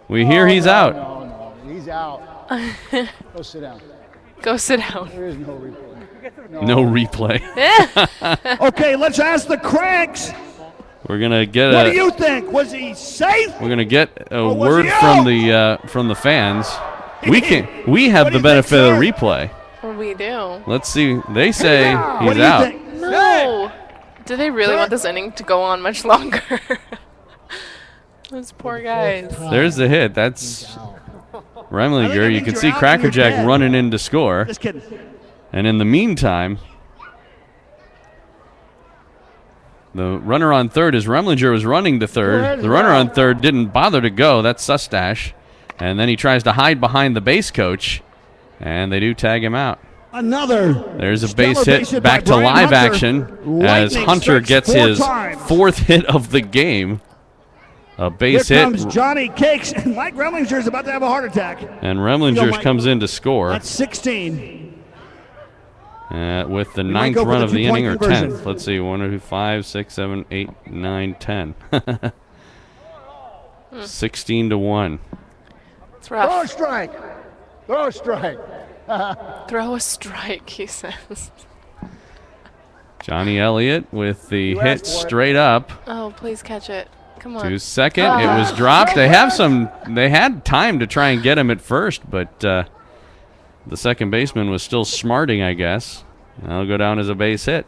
We hear he's out. No, he's out. Go sit down. Go sit down. There is no replay. No replay. Okay, let's ask the Cranks. We're gonna get What do you think? Was he safe? We're gonna get a was word he from the fans. We have the benefit of the replay. We do. Let's see. They say What he's do you out. think? No. Do they really want this inning to go on much longer? Those poor guys. There's the hit. That's Remlinger. You means can you're see out and you're Crackerjack dead. running in to score. Just kidding. And in the meantime, the runner on third is Remlinger was running to third. The runner on third didn't bother to go. That's Sustache. And then he tries to hide behind the base coach, and they do tag him out. Another. There's a stellar base hit back by to Brian live Hunter. action as Lightning Hunter strikes gets 4 his times. 4th hit of the game. A Here base hit, comes Johnny Cakes, and Mike Remlinger is about to have a heart attack. and Yo, Remlinger Mike. comes in to score That's 16. with the might 9th go for run the of the two-point inning or conversion. 10th. Let's see, 1, 2, 5, 6, 7, 8, 9, 10. 16-1. It's Throw a rough. strike. Throw a strike. Throw a strike, he says. Johnny Elliott with the You hit asked for it. straight up Oh, please catch it. Come on. to second. It was dropped. They had time to try and get him at first, but the second baseman was still smarting, I guess. That'll go down as a base hit.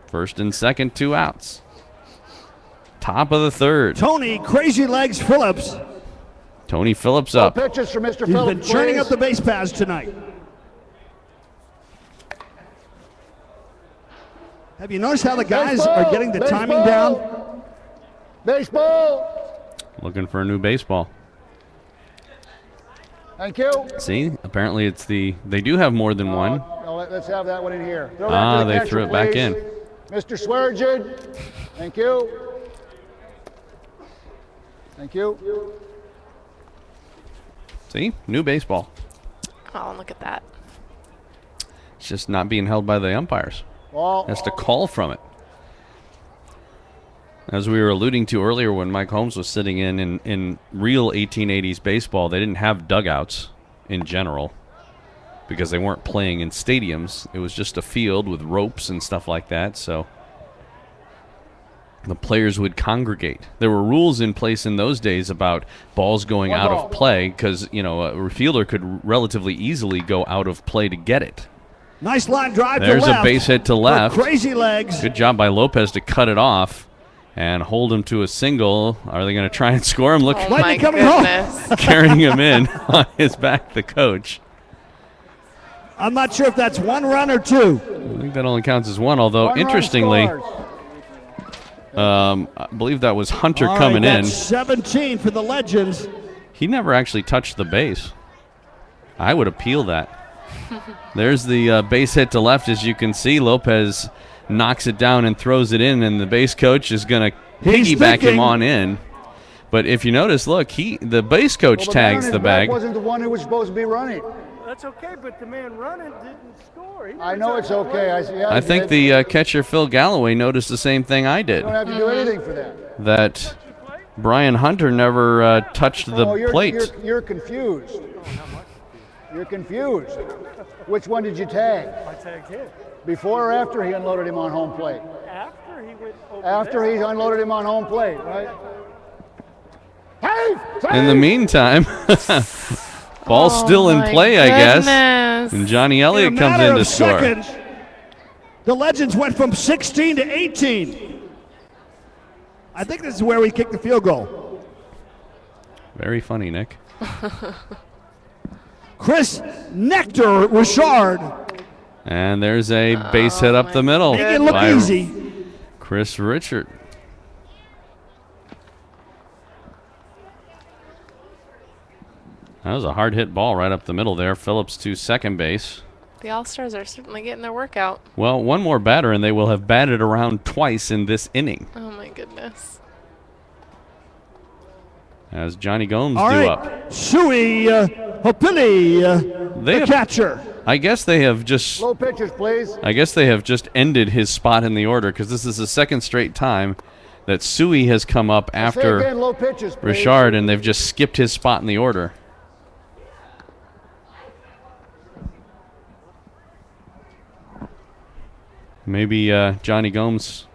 First and second, 2 outs. Top of the third. Tony Crazy Legs Phillips. Tony Phillips No up. pitches for Mr. He's Phillips. been churning please. up the base paths tonight. Have you noticed how the guys are getting the timing down? Baseball. Looking for a new baseball. Thank you. See, apparently they do have more than one. No, let's have that one in here. Throw that to the They catcher, threw it back please. in. Mr. Swearengin. Thank you. Thank you. See, new baseball. Oh, look at that. It's just not being held by the umpires. Ball. Has to call from it. As we were alluding to earlier when Mike Holmes was sitting in real 1880s baseball, they didn't have dugouts in general because they weren't playing in stadiums. It was just a field with ropes and stuff like that, so the players would congregate. There were rules in place in those days about balls going out of play because, a fielder could relatively easily go out of play to get it. Nice line drive There's to left. a base hit to left. Crazy legs. Good job by Lopez to cut it off and hold him to a single. Are they going to try and score him? Look, Oh my goodness. carrying him in on his back, the coach. I'm not sure if that's one run or two. I think that only counts as one, although interestingly, I believe that was Hunter All coming right, in. that's 17 for the Legends. He never actually touched the base. I would appeal that. There's the base hit to left, as you can see. Lopez knocks it down and throws it in, and the base coach is going to piggyback him on in. But if you notice, look, the base coach tags the bag. Wasn't the one who was supposed to be running. That's okay, but the man running didn't score. I know it's okay. I think the catcher Phil Galloway noticed the same thing I did. You don't have to do anything for that. That Brian Hunter never touched the plate. You're confused. You're confused. Which one did you tag? I tagged him. Before or after he unloaded him on home plate? After he went over After he unloaded him on home plate, right? Hey! In the meantime, ball's still in play, I guess. And Johnny Elliott comes in to score. Seconds, the Legends went from 16 to 18. I think this is where we kicked the field goal. Very funny, Nick. Chris Nectar Richard. And there's a base hit up the middle. Make it look by easy. Chris Richard. That was a hard hit ball right up the middle there. Phillips to second base. The All-Stars are certainly getting their workout. Well, one more batter and they will have batted around twice in this inning. Oh my goodness. As Johnny Gomes All due right, up. Shui Hopili, the catcher. I guess they have just. Low pitches, please. I guess they have just ended his spot in the order because this is the second straight time that Sui has come up after Say again, low pitches, please. Richard, and they've just skipped his spot in the order. Maybe Johnny Gomes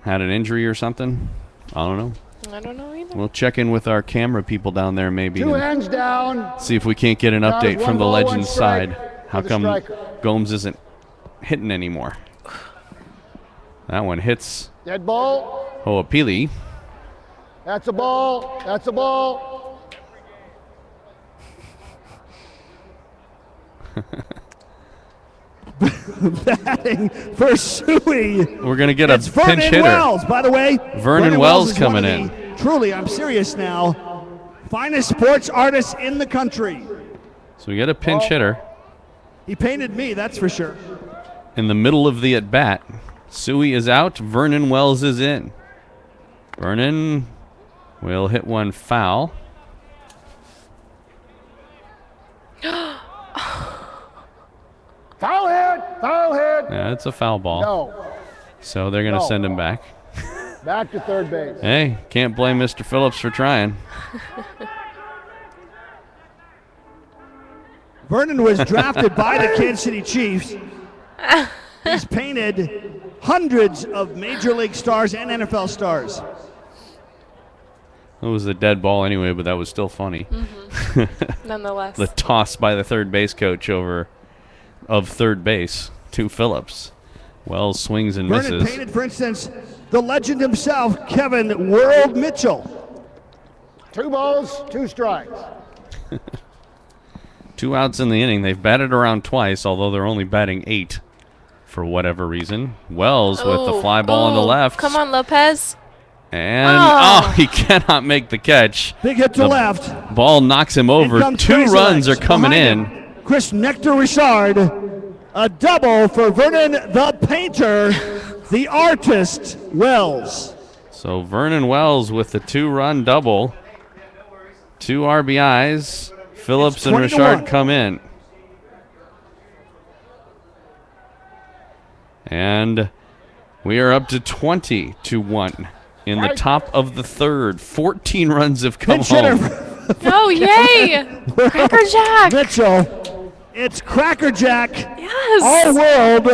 had an injury or something. I don't know. I don't know either. We'll check in with our camera people down there maybe. Two and hands down. see if we can't get an Now update it's from one the ball, one Legends strike side. for How the come striker. Gomes isn't hitting anymore? That one hits Dead ball. Ho'opili. That's a ball. That's a ball. Batting for Sui. We're going to get It's a pinch Vernon hitter. Wells, by the way. Vernon Wells is one coming of the, truly, I'm serious now, finest sports artists in the country. So we get a pinch hitter He painted me, that's for sure. in the middle of the at-bat. Sui is out. Vernon Wells is in. Vernon will hit one foul. Foul hit. Foul hit. Yeah, it's a foul ball. No. So they're going to No. send him back. Back to third base. Hey, can't blame Mr. Phillips for trying. Vernon was drafted by the Kansas City Chiefs. He's painted hundreds of Major League stars and NFL stars. It was a dead ball anyway, but that was still funny. Nonetheless. The toss by the third base coach of third base to Phillips. Wells swings and Vernon misses. painted, for instance, the legend himself, Kevin World Mitchell. 2 balls, 2 strikes. 2 outs in the inning. They've batted around twice, although they're only batting 8 for whatever reason. Wells with the fly ball on the left. Come on, Lopez. And, he cannot make the catch. Big hit to left. Ball knocks him over. 2 runs are coming in. Chris Nectar Richard, a double for Vernon the Painter, the artist, Wells. So Vernon Wells with the 2-run double. 2 RBIs. Phillips and Richard come in. And we are up to 20-1 in the top of the third. 14 runs have come home. Oh, yay! Cracker Jack. Mitchell. It's Cracker Jack. Yes. All world.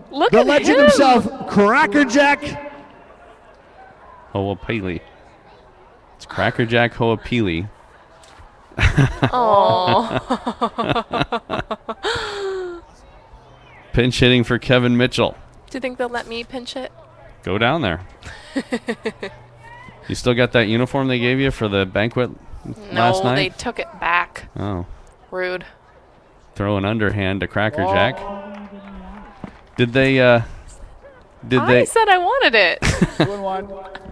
Look the at legend him. himself, Cracker Jack. Ho'opili. It's Cracker Jack Ho'opili. Oh. Pinch hitting for Kevin Mitchell. Do you think they'll let me pinch hit? Go down there. You still got that uniform they gave you for the banquet last night? No, they took it back. Oh. Rude. Throw an underhand to Cracker Jack. Did they I said I wanted it. 2-1.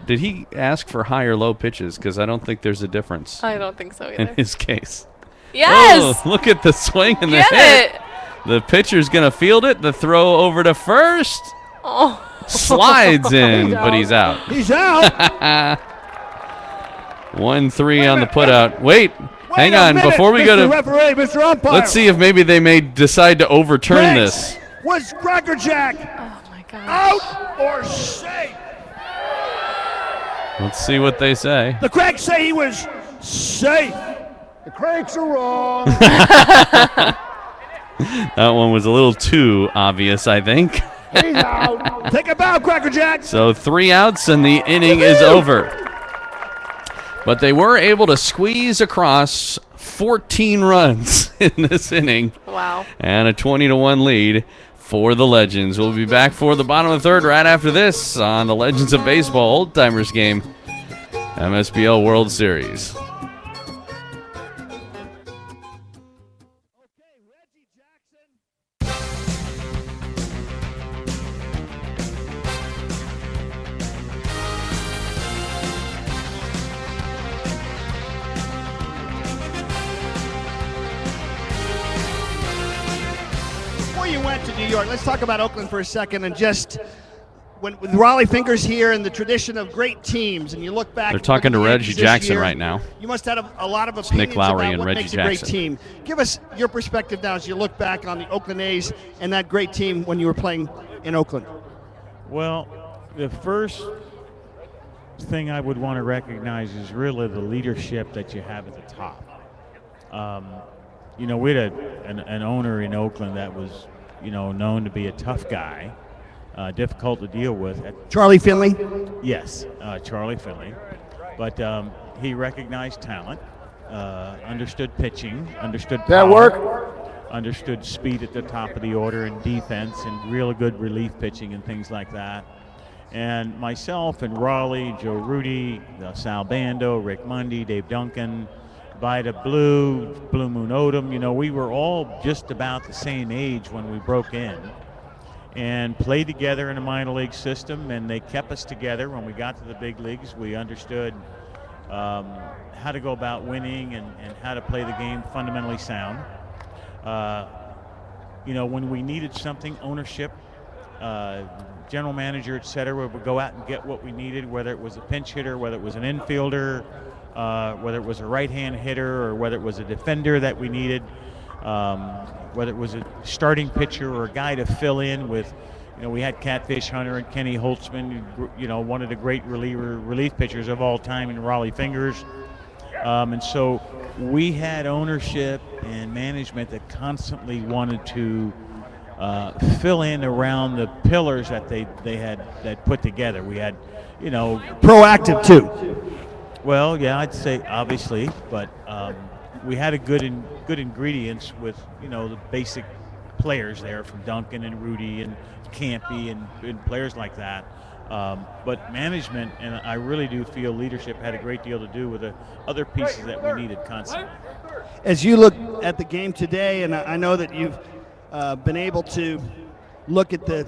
Did he ask for high or low pitches? Because I don't think there's a difference I don't think so in either. his case. Yes! Oh, look at the swing and the Get hit. it! The pitcher's going to field it. The throw over to first. Oh. Slides in, but he's out. He's out. 1-3 on the putout. Wait, hang a on. minute, Before we Mr. go to referee, Mr. Umpire. let's see if maybe they may decide to overturn this. Was Cracker Jack Oh, my gosh. out or safe? Let's see what they say. The Craigs say he was safe. The Craigs are wrong. That one was a little too obvious, I think. He's out. Take a bow, Cracker Jack. So 3 outs and the inning is over. But they were able to squeeze across 14 runs in this inning. Wow. And a 20-1 lead for the Legends. We'll be back for the bottom of the third right after this on the Legends of Baseball Old Timers Game, MSBL World Series. Before you went to New York, let's talk about Oakland for a second and just with Raleigh Fingers here and the tradition of great teams, and you look back. They're talking to at the Reggie Yankees this Jackson year, right now. You must have a lot of Nick opinions Lowry about and what Reggie makes a great Jackson. team. Give us your perspective now as you look back on the Oakland A's and that great team when you were playing in Oakland. Well, the first thing I would want to recognize is really the leadership that you have at the top. We had an owner in Oakland that was, known to be a tough guy, difficult to deal with. Charlie Finley? Yes, Charlie Finley. But he recognized talent, understood pitching, understood power, That work? understood speed at the top of the order and defense and really good relief pitching and things like that. And myself and Raleigh, Joe Rudy, Sal Bando, Rick Mundy, Dave Duncan, Vida Blue Moon Odom, we were all just about the same age when we broke in and played together in a minor league system, and they kept us together. When we got to the big leagues, we understood how to go about winning and how to play the game fundamentally sound. When we needed something, ownership, general manager, et cetera, would go out and get what we needed, whether it was a pinch hitter, whether it was an infielder, whether it was a right-hand hitter, or whether it was a defender that we needed, whether it was a starting pitcher or a guy to fill in with. We had Catfish Hunter and Kenny Holtzman, one of the great relief pitchers of all time in Raleigh Fingers. And so we had ownership and management that constantly wanted to fill in around the pillars that they had put together. We had, proactive too. Well, yeah, I'd say obviously, but we had a good ingredients with the basic players there from Duncan and Rudy and Campy and players like that. But management, and I really do feel leadership, had a great deal to do with the other pieces that we needed constantly. As you look at the game today, and I know that you've been able to look at the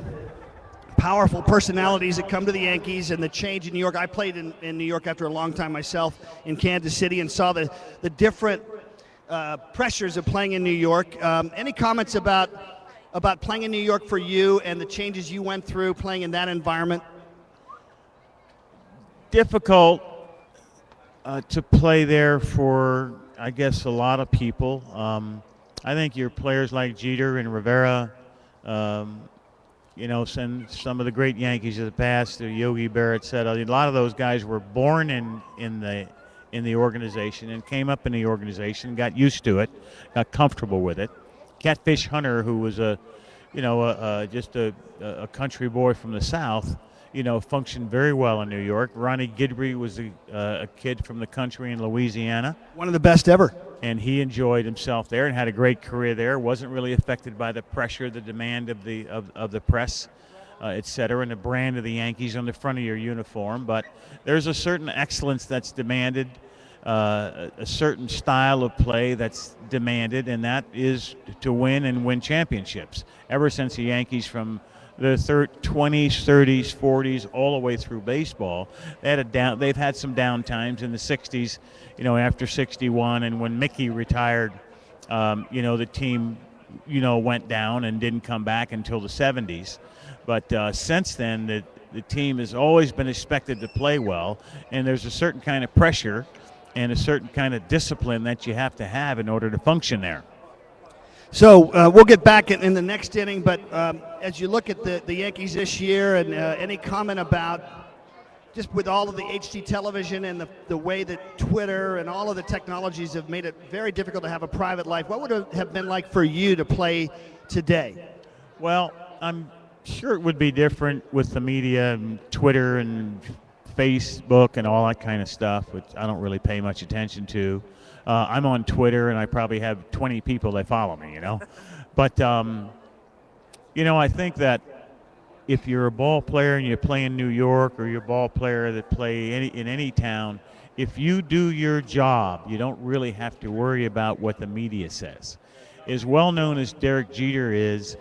powerful personalities that come to the Yankees and the change in New York. I played in New York after a long time myself in Kansas City and saw the different pressures of playing in New York. Any comments about playing in New York for you and the changes you went through playing in that environment? Difficult to play there for, I guess, a lot of people. I think your players like Jeter and Rivera, some of the great Yankees of the past, Yogi Berra, et cetera, a lot of those guys were born in the organization and came up in the organization, got used to it, got comfortable with it. Catfish Hunter, who was just a country boy from the South, functioned very well in New York. Ronnie Gidry was a kid from the country in Louisiana. One of the best ever. And he enjoyed himself there and had a great career there. Wasn't really affected by the pressure, the demand of the press, et cetera, and the brand of the Yankees on the front of your uniform. But there's a certain excellence that's demanded, a certain style of play that's demanded, and that is to win and win championships. Ever since the Yankees from the 20s, 30s, 40s, all the way through baseball, they've had some down times in the 60s, after 61, and when Mickey retired, the team, went down and didn't come back until the 70s. But since then, the team has always been expected to play well, and there's a certain kind of pressure and a certain kind of discipline that you have to have in order to function there. So we'll get back in the next inning, but as you look at the Yankees this year, and any comment about just with all of the HD television and the way that Twitter and all of the technologies have made it very difficult to have a private life, what would it have been like for you to play today? Well, I'm sure it would be different with the media and Twitter and Facebook and all that kind of stuff, which I don't really pay much attention to. I'm on Twitter, and I probably have 20 people that follow me, But, I think that if you're a ball player and you play in New York, or you're a ball player that play in any town, if you do your job, you don't really have to worry about what the media says. As well known as Derek Jeter is,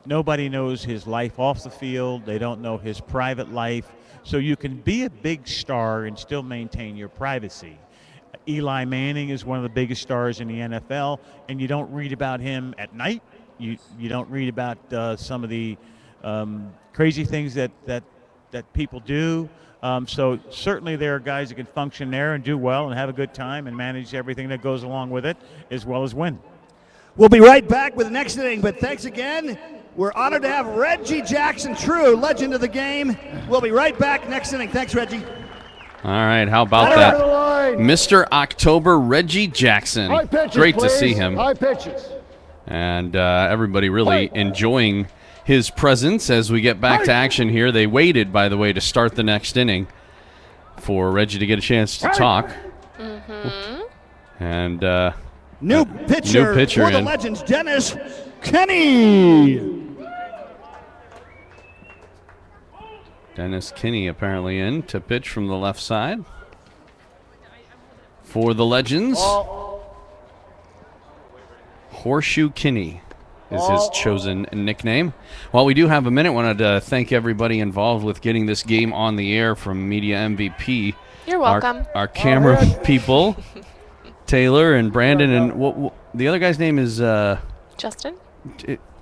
nobody knows his life off the field. They don't know his private life. So you can be a big star and still maintain your privacy. Eli Manning is one of the biggest stars in the NFL, and you don't read about him at night. You don't read about some of the crazy things that people do. So certainly there are guys that can function there and do well and have a good time and manage everything that goes along with it, as well as win. We'll be right back with the next inning, but thanks again. We're honored to have Reggie Jackson, true legend of the game. We'll be right back next inning. Thanks, Reggie. All right, how about that? Mr. October, Reggie Jackson. Pitches, Great please. to see him. High pitches. And everybody really enjoying his presence as we get back to action here. They waited, by the way, to start the next inning for Reggie to get a chance to talk. And new pitcher for the Legends, Dennis Kinney. Dennis Kinney apparently in to pitch from the left side for the Legends. Horseshoe Kinney is his chosen nickname. While we do have a minute, I wanted to thank everybody involved with getting this game on the air, from Media MVP. You're welcome. Our camera people, Taylor and Brandon, and what the other guy's name is? Justin?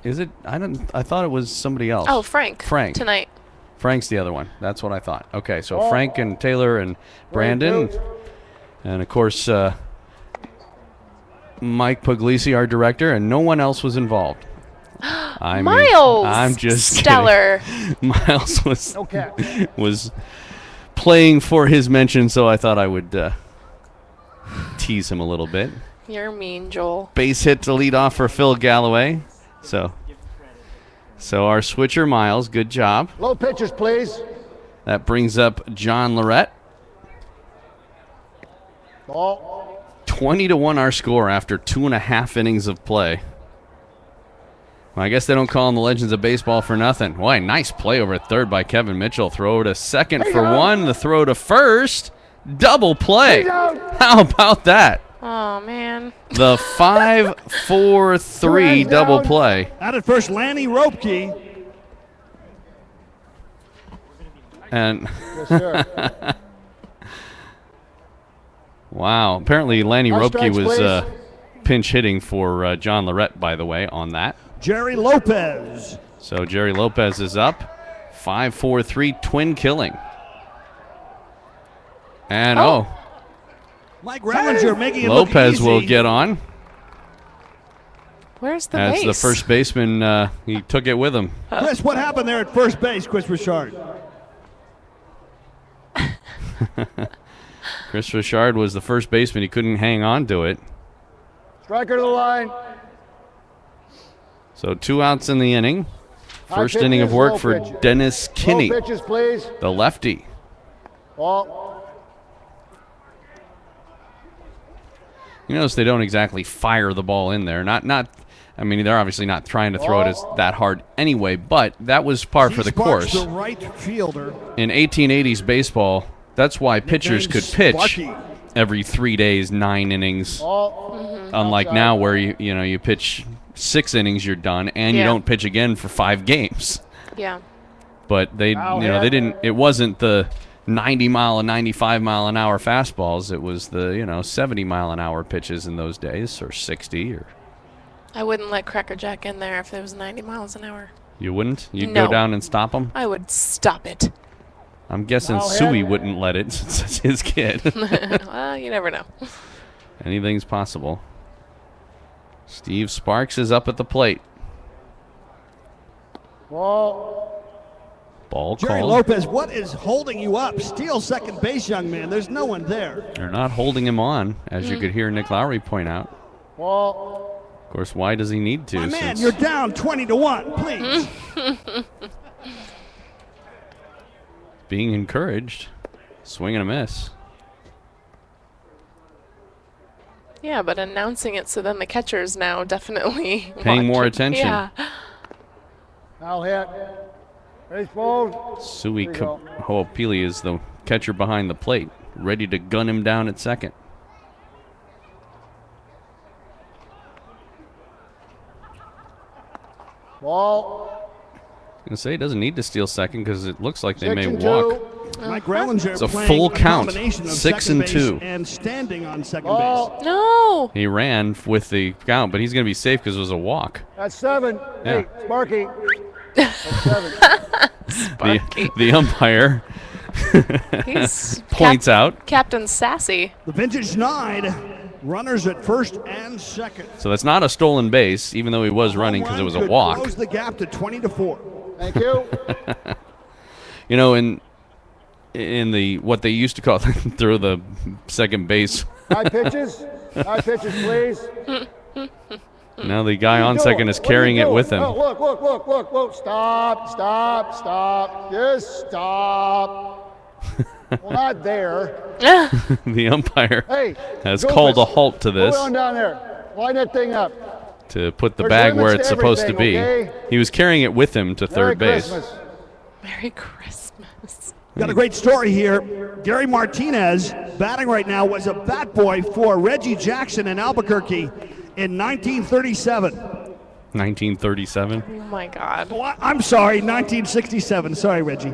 Is it? I thought it was somebody else. Oh, Frank. Frank. Tonight. Frank's the other one. That's what I thought. Okay, so Frank and Taylor and Brandon. And, of course, Mike Puglisi, our director, and no one else was involved. Miles! I'm just stellar. Kidding. Miles was playing for his mention, so I thought I would tease him a little bit. You're mean, Joel. Base hit to lead off for Phil Galloway. So our switcher, Miles, good job. Low pitches, please. That brings up John Lorette. Ball. 20-1 our score after 2.5 innings of play. Well, I guess they don't call him the Legends of Baseball for nothing. Boy, nice play over at third by Kevin Mitchell. Throw to second for one. The throw to first. Double play. How about that? Oh, man. The 5-4-3 double play. Out at first, Lanny Ropke. And Yes, sir. wow, apparently Lanny No Ropke strikes, was please. pinch hitting for John Lorette, by the way, on that. Jerry Lopez. So Jerry Lopez is up. 5-4-3 twin killing. And Mike Rallinger making it Lopez look easy. will get on. Where's the As base? the first baseman, he took it with him. Chris, what happened there at first base, Chris Richard? Chris Richard was the first baseman. He couldn't hang on to it. Striker to the line. So 2 outs in the inning. High First inning of pitches, work low for pitches. Dennis Kinney, Low pitches, please. the lefty. Ball. You notice they don't exactly fire the ball in there. I mean, they're obviously not trying to throw it that hard anyway, but that was par for the Sparks, course. the right fielder. In 1880s baseball, that's why pitchers could pitch Sparky. every 3 days, 9 innings. Ball. Unlike Outside. now where you pitch 6 innings, you're done, and you Yeah. don't pitch again for 5 games. Yeah. But they didn't. It wasn't the 90-mile and 95-mile-an-hour fastballs. It was the 70-mile-an-hour pitches in those days, or 60, or I wouldn't let Cracker Jack in there if it was 90 miles an hour. you wouldn't. You'd No. go down and stop them. I would stop it. I'm guessing Now Suey hit. wouldn't let it since it's his kid. Well, you never know. Anything's possible. Steve Sparks is up at the plate. Ball. Ball Jerry called. Lopez, what is holding you up? Steal second base, young man. There's no one there. They're not holding him on, as you could hear Nick Lowry point out. Ball. Of course, why does he need to? My man, since you're down 20-1, please. being encouraged, swing and a miss. Yeah, but announcing it so then the catcher's now definitely Paying more watching. attention. Yeah. Foul hit. Baseball. Sui There you go. Ho'opili is the catcher behind the plate, ready to gun him down at second. Ball. I was going to say he doesn't need to steal second because it looks like they 6 may and walk. 2. Mike Rellinger It's a playing full count. combination of 6 second and base 2. and standing on second Ball. base. No. He ran with the count, but he's going to be safe because it was a walk. That's 7. Yeah. Hey, Sparky. That's 7. The umpire He's points out. Captain Sassy. The vintage 9, runners at first and second. So that's not a stolen base, even though he was running because it was a Could walk. Close the gap to 20-4. Thank you. You know, in the what they used to call throw the second base. High pitches. High pitches, please. Now the guy on What are you second doing? is What are you carrying it doing? with him. Oh, look. Stop. Just stop. Well, not there. The umpire Hey. has Goofus, called a halt to this Go on down there. Line that thing up. to put the There's bag where limits it's to supposed to be. everything, okay? He was carrying it with him to third Merry base. Christmas. Merry Christmas. Got a great story here. Gary Martinez, batting right now, was a bat boy for Reggie Jackson in Albuquerque in 1937. 1937. Oh my God. Oh, I'm sorry, 1967. Sorry, Reggie.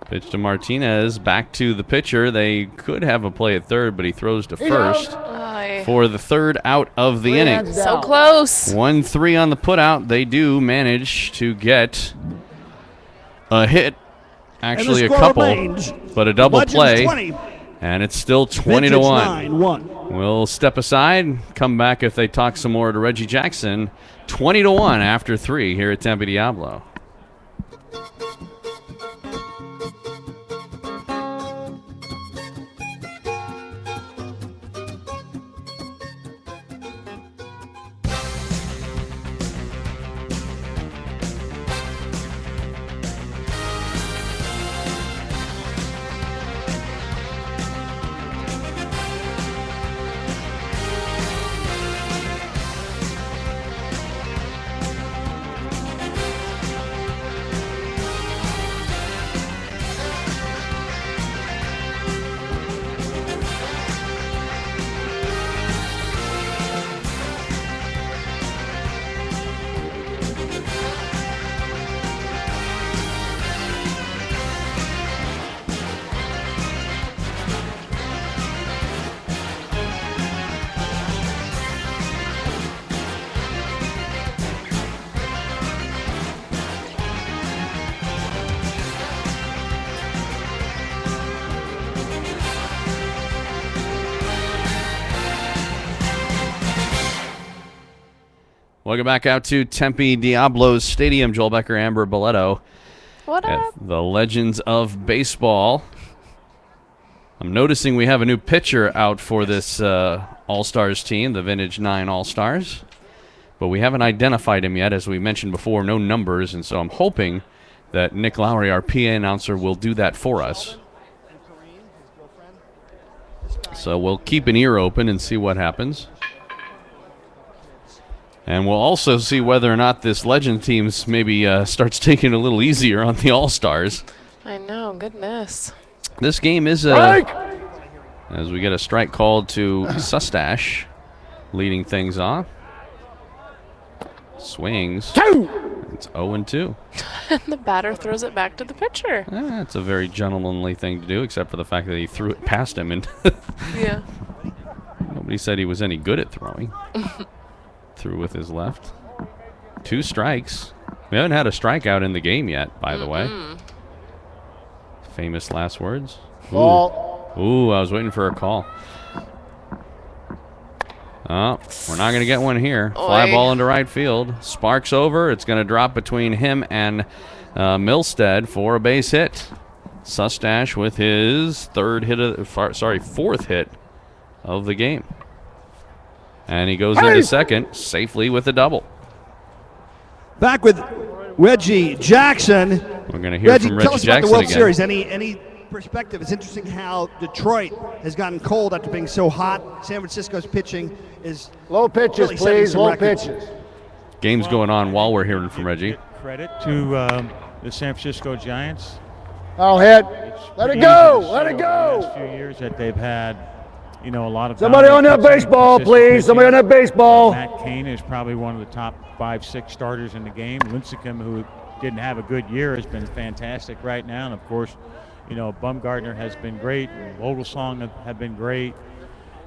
Pitch to Martinez, back to the pitcher. They could have a play at third, but he throws to first Aye. for the third out of the inning. hands So down. close. 1-3 on the putout. They do manage to get a hit, actually a score couple, remains but a double Legends play, 20, and it's still vintage 20-1. 9-1. We'll step aside, come back if they talk some more to Reggie Jackson. 20-1 after 3 here at Tempe Diablo. Welcome back out to Tempe Diablos Stadium. Joel Becker, Amber Boletto. What up? The Legends of Baseball. I'm noticing we have a new pitcher out for this All-Stars team, the Vintage 9 All-Stars. But we haven't identified him yet, as we mentioned before, no numbers, and so I'm hoping that Nick Lowry, our PA announcer, will do that for us. So we'll keep an ear open and see what happens. And we'll also see whether or not this Legend teams maybe starts taking it a little easier on the All-Stars. I know, goodness. This game is as we get a strike called to Sustash, leading things off. Swings. It's 0-2. And the batter throws it back to the pitcher. That's a very gentlemanly thing to do, except for the fact that he threw it past him. And Yeah. nobody said he was any good at throwing. Threw with his left. 2 strikes. We haven't had a strikeout in the game yet, by the way. Famous last words. Ball. Ooh, I was waiting for a call. Oh, we're not going to get one here. Fly Oy. ball into right field. Sparks over. It's going to drop between him and Milstead for a base hit. Sustash with his fourth hit of the game. And he goes into second safely with a double. Back with Reggie Jackson. We're going to hear from Reggie tell us Jackson about the World again. Series. Any perspective? It's interesting how Detroit has gotten cold after being so hot. San Francisco's pitching is low pitches, really setting please. some Low records. pitches. Game's going on while we're hearing from Reggie. Credit to the San Francisco Giants. I'll hit. Let it go. Let it The go. last few years that they've had, a lot of Somebody on dominant that pitching, baseball, consistent please. pitching. Somebody on that baseball. Matt Cain is probably one of the top 5-6 starters in the game. Lincecum, who didn't have a good year, has been fantastic right now. And of course, Bumgarner has been great. And Vogelsong have been great.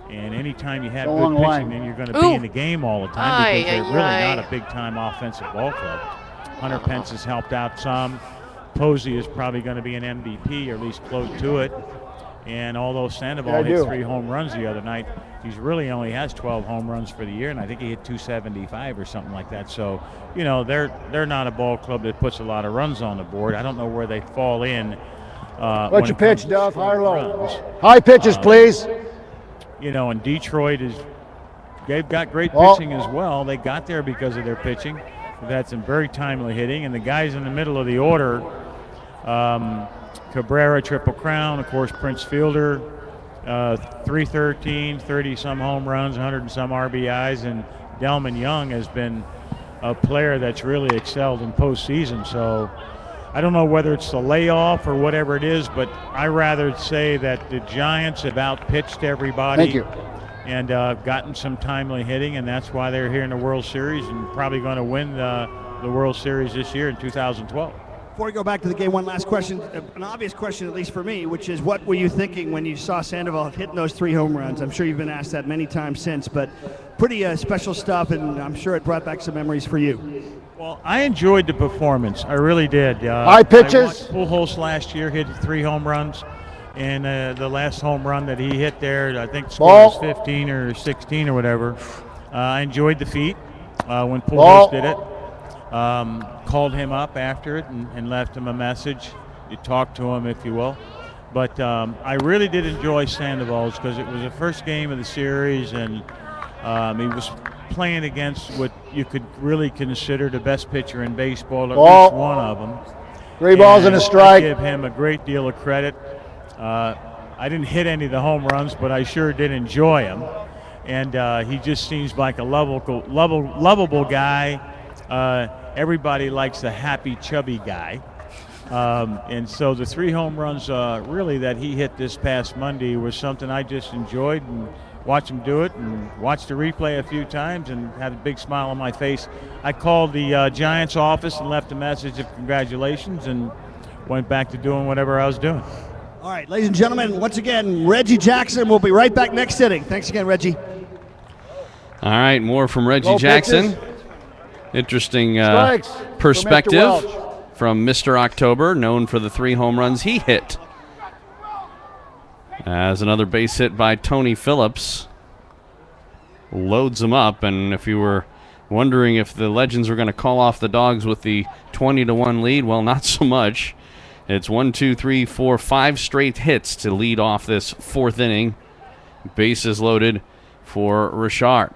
And anytime you have Go good on pitching, line. then you're going to be in the game all the time because they're really Ay. not a big-time offensive ball club. Hunter Pence has helped out some. Posey is probably going to be an MVP, or at least close to it. And although Sandoval hit 3 home runs the other night, he's really only has 12 home runs for the year, and I think he hit 275 or something like that. So, they're not a ball club that puts a lot of runs on the board. I don't know where they fall in. What's your pitch, Duff? High or low? High pitches, please. And Detroit they've got great pitching as well. They got there because of their pitching. They've had some very timely hitting, and the guys in the middle of the order, Cabrera, Triple Crown, of course, Prince Fielder, 313, 30-some home runs, 100 and some RBIs, and Delman Young has been a player that's really excelled in postseason. So I don't know whether it's the layoff or whatever it is, but I rather say that the Giants have outpitched everybody. Thank you. And gotten some timely hitting, and that's why they're here in the World Series and probably going to win the World Series this year in 2012. Before we go back to the game, one last question, an obvious question at least for me, which is what were you thinking when you saw Sandoval hitting those 3 home runs? I'm sure you've been asked that many times since, but pretty special stuff, and I'm sure it brought back some memories for you. Well, I enjoyed the performance. I really did. High pitches. I watched Pujols last year hit 3 home runs, and the last home run that he hit there, I think the score was 15 or 16 or whatever. I enjoyed the feat when Pujols did it. Called him up after it and left him a message. You talked to him, if you will. But I really did enjoy Sandoval's because it was the first game of the series, and he was playing against what you could really consider the best pitcher in baseball, at least one of them. 3 balls and a strike. I give him a great deal of credit. I didn't hit any of the home runs, but I sure did enjoy them. And he just seems like a lovable guy. Everybody likes the happy, chubby guy. And so the 3 home runs really that he hit this past Monday was something I just enjoyed and watched him do it and watched the replay a few times and had a big smile on my face. I called the Giants office and left a message of congratulations and went back to doing whatever I was doing. All right, ladies and gentlemen, once again, Reggie Jackson will be right back next inning. Thanks again, Reggie. All right, more from Reggie Low Jackson. pitches. Interesting Strikes perspective for Mr. Welch. from Mr. October, known for the 3 home runs he hit. As another base hit by Tony Phillips loads him up, and if you were Wondering if the Legends were going to call off the Dogs with the 20-1 lead. Well, not so much. It's 1, 2, 3, 4, 5 straight hits to lead off this fourth inning. Bases loaded for Richard.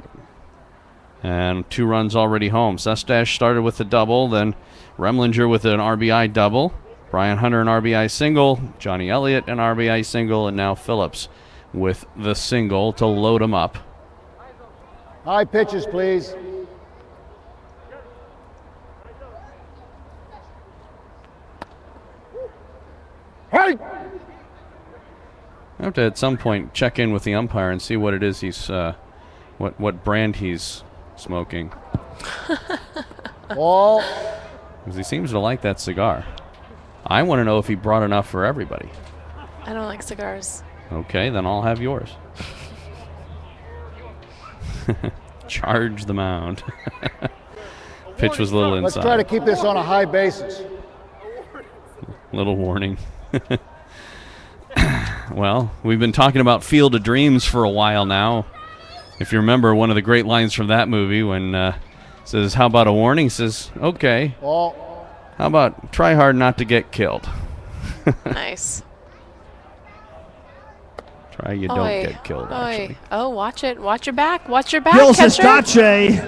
And 2 runs already home. Sustash started with a double, then Remlinger with an RBI double. Brian Hunter an RBI single. Johnny Elliott an RBI single. And now Phillips with the single to load him up. High pitches, please. Hey! I have to at some point check in with the umpire and see what it is he's, what brand he's smoking. Ball. Because he seems to like that cigar. I want to know if he brought enough for everybody. I don't like cigars. Okay, then I'll have yours. Charge the mound. Pitch was a little inside. Let's try to keep this on a high basis. Little warning. Well, we've been talking about Field of Dreams for a while now. If you remember one of the great lines from that movie when says, how about a warning? He says, okay. Ball. How about try hard not to get killed? Nice. Try you don't get killed, actually. Oh, watch it. Watch your back. Watch your back, Gil's catcher. Estache.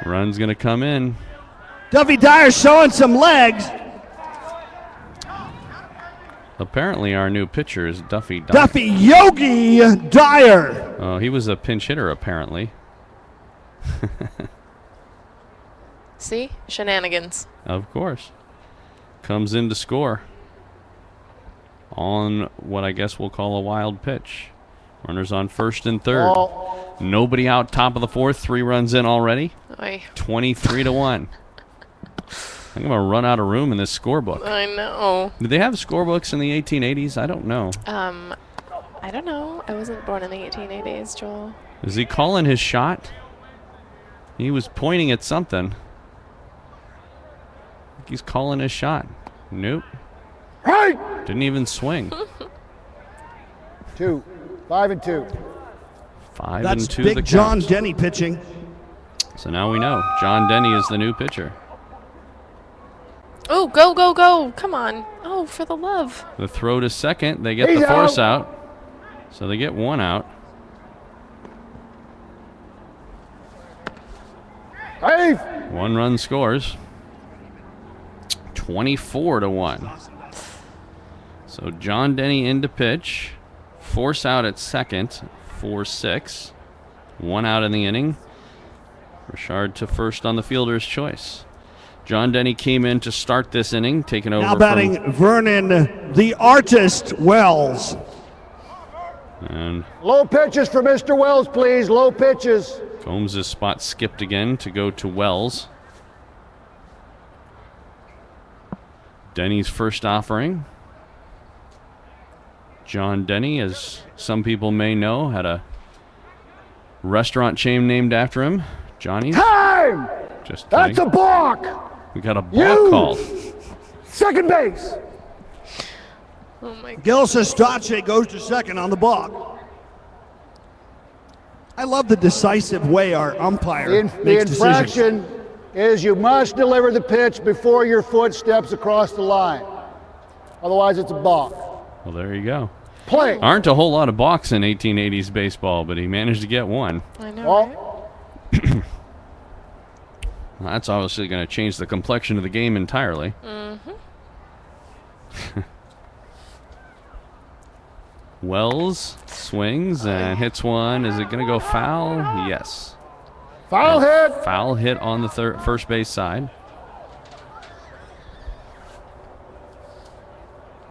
Run's going to come in. Duffy Dyer showing some legs. Apparently our new pitcher is Duffy Dyer. Duffy Yogi Dyer. Oh, he was a pinch hitter, apparently. See? Shenanigans. Of course. Comes in to score on what I guess we'll call a wild pitch. Runners on first and third. Ball. Nobody out top of the fourth. 3 runs in already. Oy. 23-1. I'm going to run out of room in this scorebook. I know. Did they have scorebooks in the 1880s? I don't know. I don't know. I wasn't born in the 1880s, Joel. Is he calling his shot? He was pointing at something. He's calling his shot. Nope. Right. Didn't even swing. 2. 5 and 2. 5 That's and 2 big the John count. Denny pitching. So now we know. John Denny is the new pitcher. Oh, go, go, go. Come on. Oh, for the love. The throw to second. They get He's the force out. out. So they get 1 out. Hey. 1 run scores. 24-1. So John Denny in to pitch. Force out at second. 4-6. 1 out in the inning. Richard to first on the fielder's choice. John Denny came in to start this inning, taking over Now batting Vernon, the artist, Wells. And Low pitches for Mr. Wells, please. Low pitches. Combs' spot skipped again to go to Wells. Denny's first offering. John Denny, as some people may know, had a restaurant chain named after him, Johnny's. Time. Just That's kidding. a balk. We got a balk called. Second base. Oh, my God. Gil Estache goes to second on the balk. I love the decisive way our umpire The makes decisions. infraction is you must deliver the pitch before your foot steps across the line. Otherwise, it's a balk. Well, there you go. Play. Aren't a whole lot of balks in 1880s baseball, but he managed to get 1. I know, Ball. right? That's obviously going to change the complexion of the game entirely. Mm-hmm. Wells swings and hits one. Is it going to go foul? Yes. Foul hit. Foul hit on the first base side.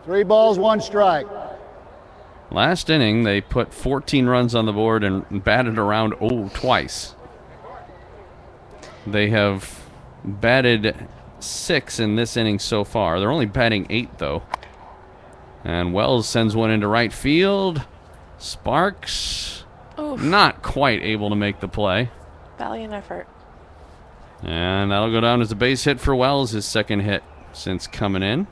3 balls, 1 strike. Last inning, they put 14 runs on the board and batted around twice. They have batted 6 in this inning so far. They're only batting 8, though. And Wells sends one into right field. Sparks, Oof. not quite able to make the play. Valiant effort. And that'll go down as a base hit for Wells, his second hit since coming in.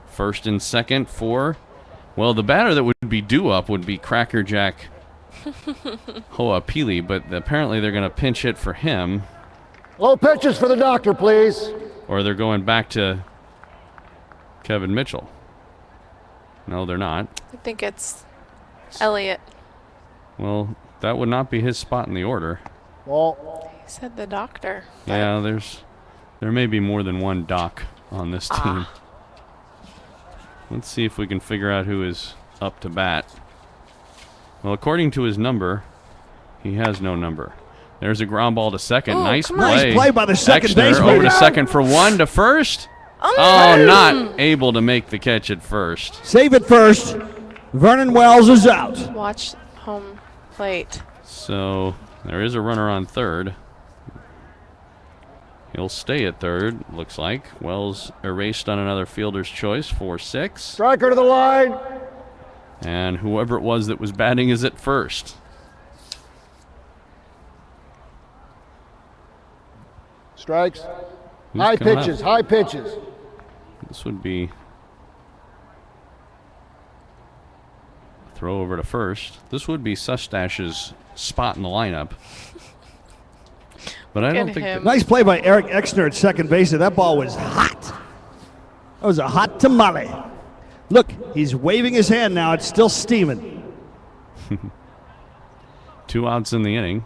First and second for, well, the batter that would be due up would be Crackerjack Ho'opili, but apparently they're going to pinch hit for him. Low pitches for the doctor, please. Or they're going back to Kevin Mitchell. No, they're not. I think it's Elliott. Well, that would not be his spot in the order. Well, He said the doctor. Yeah, there may be more than one doc on this team. Let's see if we can figure out who is up to bat. Well, according to his number, he has no number. There's a ground ball to second. Oh, nice come play. on. Nice play by the second Exner baseman. over to second for one to first. Oh, not able to make the catch at first. Save it first. Vernon Wells is out. Watch home plate. So there is a runner on third. He'll stay at third, looks like. Wells erased on another fielder's choice for 6. striker to the line. And whoever it was that was batting is at first. Strikes. Who's High coming pitches, up? high pitches. This would be a throw over to first. This would be Sustash's spot in the lineup. But I don't think that, Nice play by Eric Exner at second base. That ball was hot. That was a hot tamale. Look, he's waving his hand now. It's still steaming. 2 outs in the inning.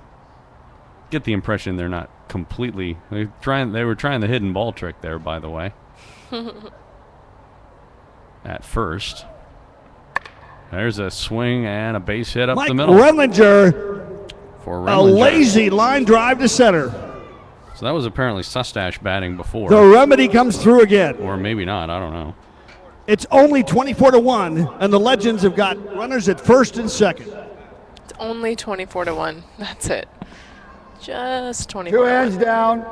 Get the impression they're not completely. They were trying the hidden ball trick there, by the way. At first. There's a swing and a base hit up Mike the middle. Remlinger, For a Remlinger. lazy line drive to center. So that was apparently Sustash batting before. The remedy comes through again. Or maybe not, I don't know. It's only 24-1, and the Legends have got runners at first and second. It's only 24-1. That's it. Just 24. 2 hands down.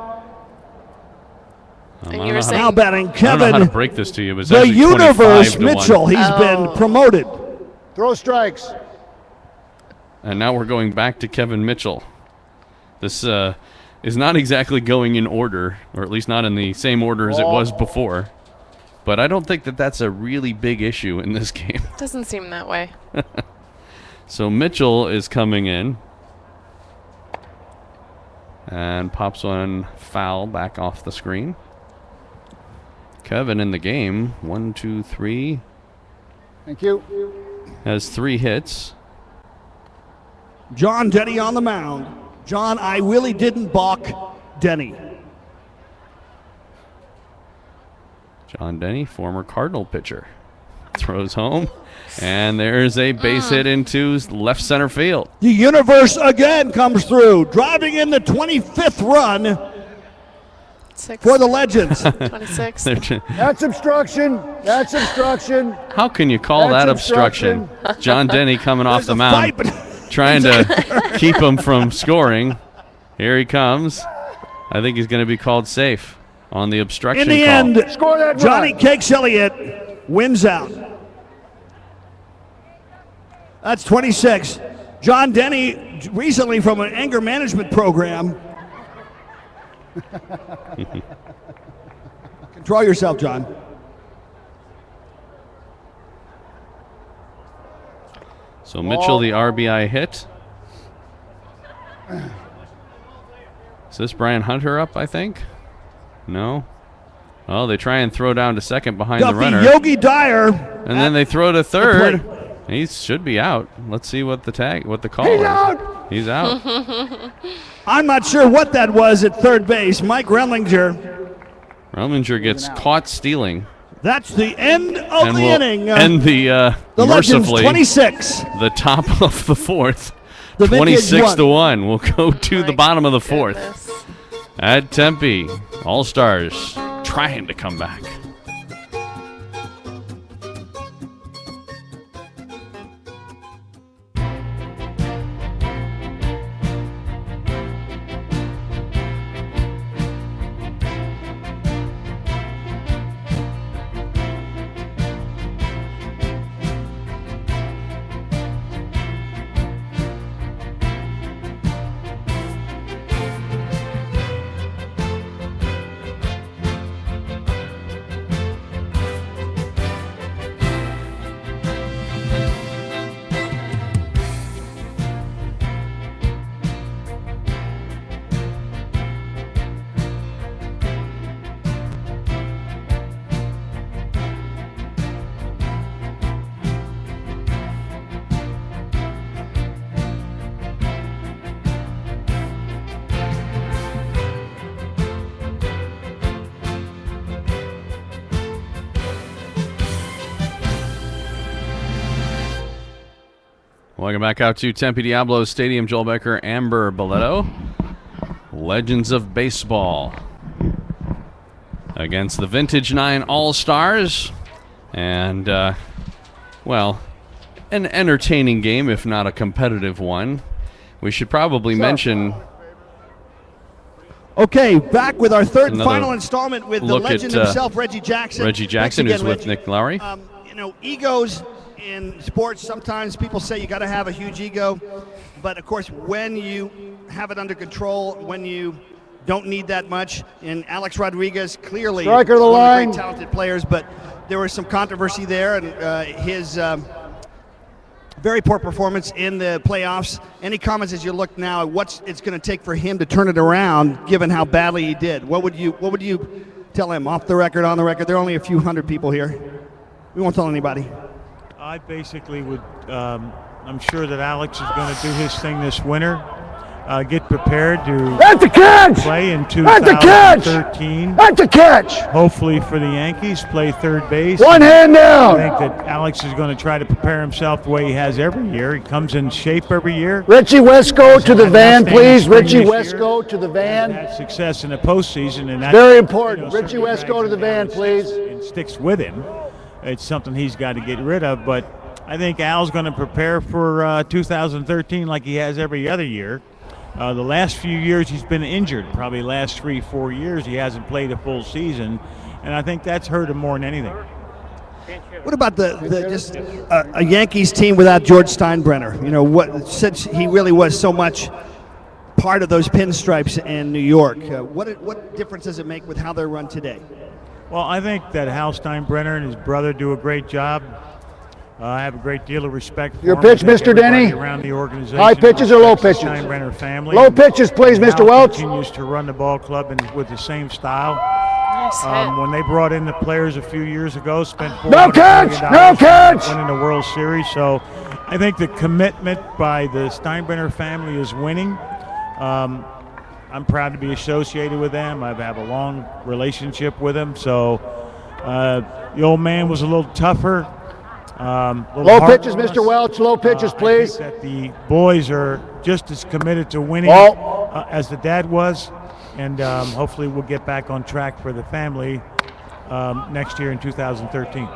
And you were saying Now batting I don't know how Kevin, to break this to you, but it's the actually Universe 25-1. Mitchell. He's been promoted. Throw strikes. And now we're going back to Kevin Mitchell. This is not exactly going in order, or at least not in the same order as it was before. But I don't think that that's a really big issue in this game. doesn't seem that way. So Mitchell is coming in. And pops one foul back off the screen. Kevin in the game, 1, 2, 3. Thank you. Has 3 hits. John Denny on the mound. John, I really didn't balk Denny. John Denny, former Cardinal pitcher. Throws home. And there's a base hit into left center field. The Universe again comes through, driving in the 25th run for the Legends. 26. That's obstruction. That's obstruction. How can you call That's that obstruction? John Denny coming off the mound, fight. trying to keep him from scoring. Here he comes. I think he's going to be called safe on the obstruction In the call. end, Score that Johnny run. Cakes Elliott wins out. That's 26. John Denny, recently from an anger management program. Control yourself, John. So Mitchell, the RBI hit. Is this Brian Hunter up, I think? No? Well, they try and throw down to second behind the runner. Yogi Dyer. And then they throw to third. He should be out. Let's see what the call He's is. out. He's out. I'm not sure what that was at third base. Mike Remlinger. Remlinger gets caught stealing. That's the end of And the will inning. end the Legends mercifully 26. the top of the fourth. The Vintage 26-1. We'll go to the bottom of the fourth. At Tempe, All-Stars trying to come back. Welcome back out to Tempe Diablo Stadium. Joel Becker, Amber Boletto. Legends of Baseball against the Vintage 9 All-Stars. And, well, an entertaining game, if not a competitive one. We should probably mention... Okay, back with our third and final installment with the legend himself, Reggie Jackson. Reggie Jackson, who's with Nick Lowry. You know, egos in sports, sometimes people say you got to have a huge ego. But, of course, when you have it under control, when you don't need that much, and Alex Rodriguez, clearly striker of the one line. Of the great talented players, but there was some controversy there, and his very poor performance in the playoffs. Any comments as you look now at what it's going to take for him to turn it around, given how badly he did? What would you tell him off the record, on the record? There are only a few hundred people here. We won't tell anybody. I basically would. I'm sure that Alex is going to do his thing this winter. Get prepared to play in 2013. That's a catch! Hopefully for the Yankees, play third base. One hand down! I think that Alex is going to try to prepare himself the way he has every year. He comes in shape every year. Richie Wesco to the van, please. Richie Wesco to the van. Had success in the postseason, and that's very important. Richie Wesco to the van, please. And sticks with him. It's something he's got to get rid of, but I think Al's going to prepare for 2013 like he has every other year. The last few years he's been injured, probably last 3-4 years he hasn't played a full season, and I think that's hurt him more than anything. What about just a Yankees team without George Steinbrenner? You know, since he really was so much part of those pinstripes in New York, what difference does it make with how they're run today? Well, I think that Hal Steinbrenner and his brother do a great job. I have a great deal of respect for your him. pitch, Mr. Denny. Around the organization. High pitches or low pitches? Steinbrenner family. Low pitches, please, Mr. Welch. Continues to run the ball club and with the same style. Nice hit. When they brought in the players a few years ago, spent no catch, no catch, winning the World Series. So I think the commitment by the Steinbrenner family is winning. I'm proud to be associated with them. I have a long relationship with them. So the old man was a little tougher. Low pitches, Mr. Welch. Low pitches, please. I think that the boys are just as committed to winning as the dad was, and hopefully we'll get back on track for the family next year in 2013.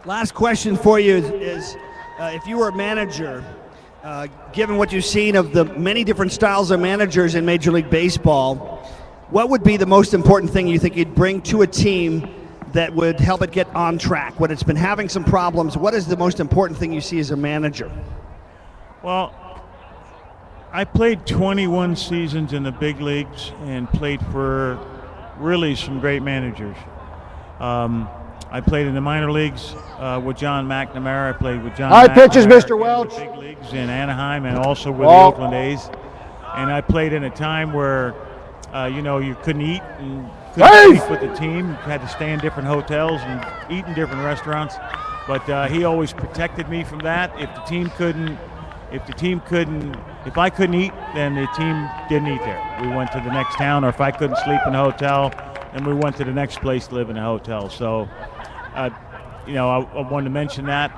Last question for you is if you were a manager, given what you've seen of the many different styles of managers in Major League Baseball, what would be the most important thing you think you'd bring to a team that would help it get on track? When it's been having some problems, what is the most important thing you see as a manager? Well, I played 21 seasons in the big leagues and played for really some great managers. I played in the minor leagues with John McNamara. I played with John High McNamara pitches, Mr. Welch. In the big leagues in Anaheim and also with the Oakland A's. And I played in a time where, you couldn't eat and couldn't sleep with the team. You had to stay in different hotels and eat in different restaurants. But he always protected me from that. If I couldn't eat, then the team didn't eat there. We went to the next town, or if I couldn't sleep in a hotel, then we went to the next place to live in a hotel. So, I wanted to mention that.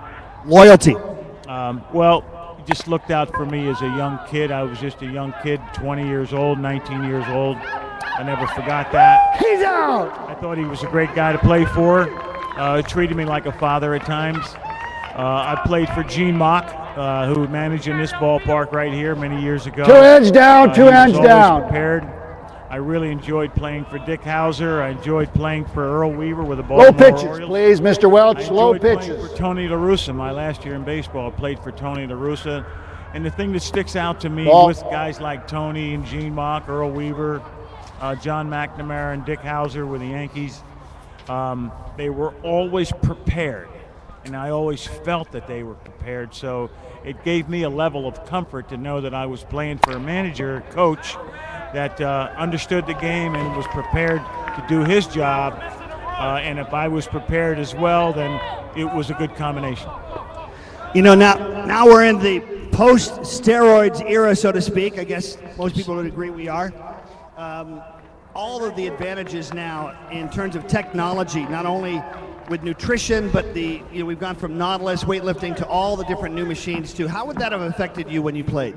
Loyalty. He just looked out for me as a young kid. I was just a young kid, 20 years old, 19 years old. I never forgot that. He's out! I thought he was a great guy to play for. Treated me like a father at times. I played for Gene Mock, who managed in this ballpark right here many years ago. Two hands down, two hands down. Prepared. I really enjoyed playing for Dick Hauser. I enjoyed playing for Earl Weaver with the Baltimore Low pitches, Orioles. please, Mr. Welch. Low pitches. Playing for Tony La Russa. My last year in baseball, I played for Tony La Russa. And the thing that sticks out to me with guys like Tony and Gene Mock, Earl Weaver, John McNamara, and Dick Hauser with the Yankees, they were always prepared. And I always felt that they were prepared. So it gave me a level of comfort to know that I was playing for a manager, coach, that understood the game and was prepared to do his job. And if I was prepared as well, then it was a good combination. Now we're in the post-steroids era, so to speak. I guess most people would agree we are. All of the advantages now in terms of technology, not only with nutrition, but we've gone from Nautilus weightlifting to all the different new machines too. How would that have affected you when you played?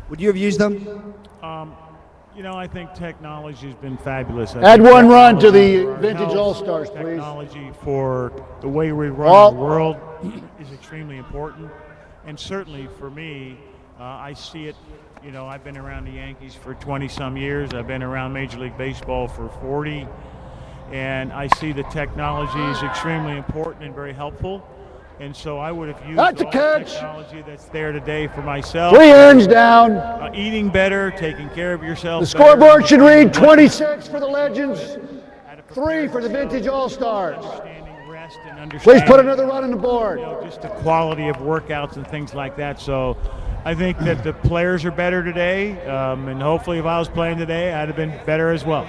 Would you have used them? I think technology has been fabulous. Add one run to the Vintage All-Stars, please. Technology for the way we run the world is extremely important. And certainly for me, I see it, I've been around the Yankees for 20-some years. I've been around Major League Baseball for 40. And I see the technology is extremely important and very helpful. And so I would have used all the technology that's there today for myself. 3 earns down. Eating better, taking care of yourself. The scoreboard should read 26 for the Legends, 3 for the Vintage All-Stars. Please put another run on the board. Just the quality of workouts and things like that. So I think that the players are better today. And hopefully if I was playing today, I'd have been better as well.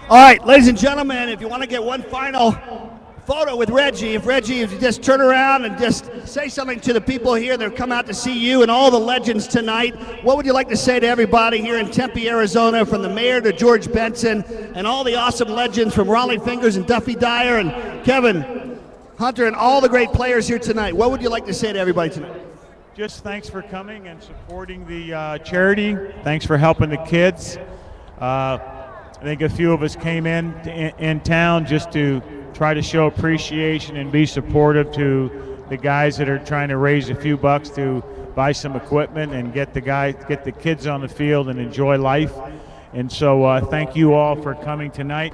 All right, ladies and gentlemen, if you want to get one final photo with Reggie, if you just turn around and just say something to the people here that have come out to see you and all the legends tonight, what would you like to say to everybody here in Tempe, Arizona, from the mayor to George Benson and all the awesome legends from Raleigh Fingers and Duffy Dyer and Kevin Hunter and all the great players here tonight? What would you like to say to everybody tonight? Just thanks for coming and supporting the charity. Thanks for helping the kids. I think a few of us came in town just to try to show appreciation and be supportive to the guys that are trying to raise a few bucks to buy some equipment and get the kids on the field and enjoy life. And so thank you all for coming tonight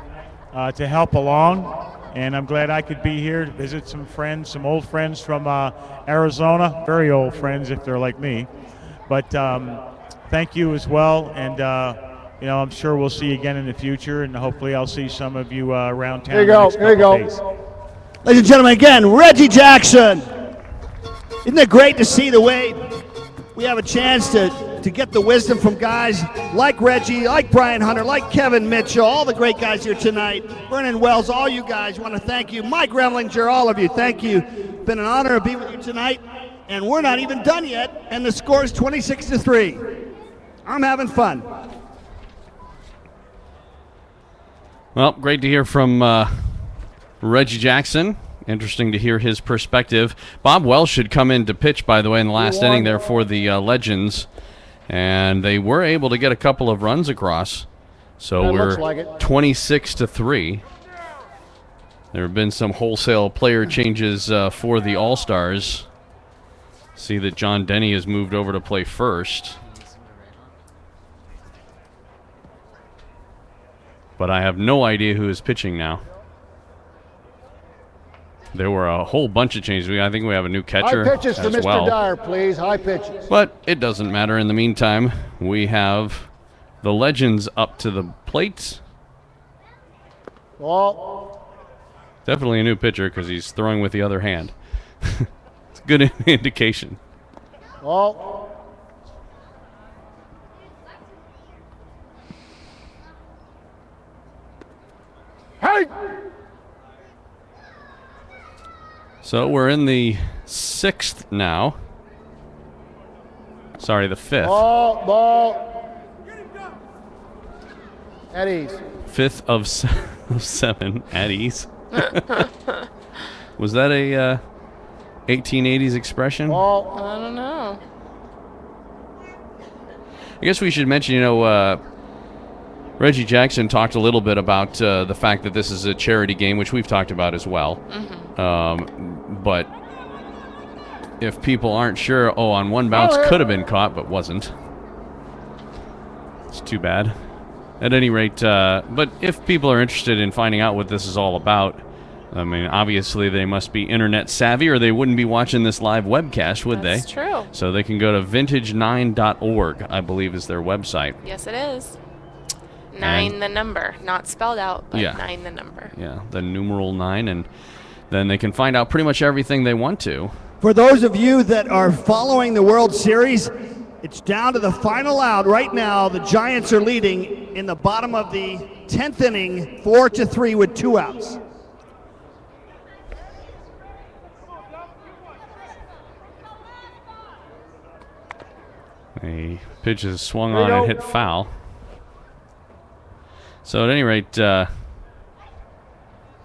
to help along. And I'm glad I could be here to visit some friends, some old friends from Arizona, very old friends if they're like me. But thank you as well. And I'm sure we'll see you again in the future, and hopefully I'll see some of you around town. Here you go. Ladies and gentlemen, again, Reggie Jackson. Isn't it great to see the way we have a chance to get the wisdom from guys like Reggie, like Brian Hunter, like Kevin Mitchell, all the great guys here tonight. Vernon Wells, all you guys, want to thank you. Mike Remlinger, all of you, thank you. It's been an honor to be with you tonight, and we're not even done yet, and the score is 26-3. I'm having fun. Well, great to hear from Reggie Jackson. Interesting to hear his perspective. Bob Wells should come in to pitch, by the way, in the last inning there for the Legends. And they were able to get a couple of runs across. So we're 26-3. There have been some wholesale player changes for the All-Stars. See that John Denny has moved over to play first. But I have no idea who is pitching now. There were a whole bunch of changes. I think we have a new catcher High pitches for as Mr. well. Dyer, please. High pitches. But it doesn't matter. In the meantime, we have the Legends up to the plate. Ball. Definitely a new pitcher because he's throwing with the other hand. It's a good indication. Ball. Hey! So we're in the 6th now. Sorry, the 5th. Ball. At ease. 5th of 7 at ease. Was that a 1880s expression? Ball. I don't know. I guess we should mention, Reggie Jackson talked a little bit about the fact that this is a charity game, which we've talked about as well. Mm-hmm. But if people aren't sure, on one bounce could have been caught, but wasn't. It's too bad. At any rate, but if people are interested in finding out what this is all about, I mean, obviously they must be internet savvy or they wouldn't be watching this live webcast, would they? That's true. So they can go to vintage9.org, I believe is their website. Yes, it is. 9 the number, not spelled out, but 9 the number. Yeah, the numeral 9, and then they can find out pretty much everything they want to. For those of you that are following the World Series, it's down to the final out right now. The Giants are leading in the bottom of the 10th inning, 4-3 with 2 outs. A pitch is swung on and hit foul. So at any rate,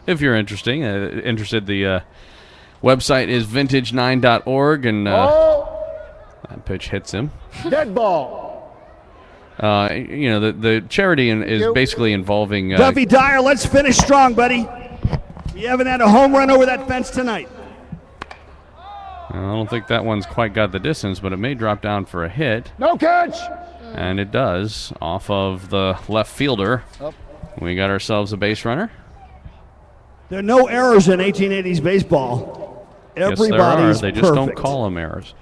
if you're interested, the website is vintage9.org, and that pitch hits him. Dead ball. The charity is basically involving. Duffy Dyer, let's finish strong, buddy. You haven't had a home run over that fence tonight. I don't think that one's quite got the distance, but it may drop down for a hit. No catch. And it does, off of the left fielder. Oh. We got ourselves a base runner. There are no errors in 1880s baseball. Yes, there are. They just don't call them errors.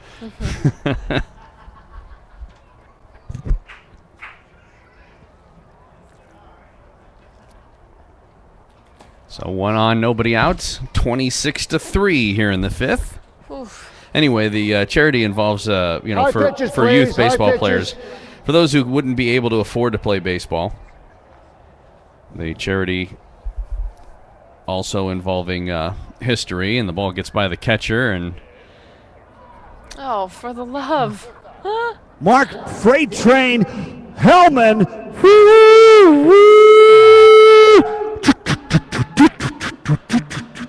So 1 on, nobody out. 26-3 here in the 5th. Oof. Anyway, the charity involves, for please. youth baseball High players. pitches. For those who wouldn't be able to afford to play baseball, the charity also involving history, and the ball gets by the catcher, and Oh, for the love. Huh? Mark Freight Train Hellman.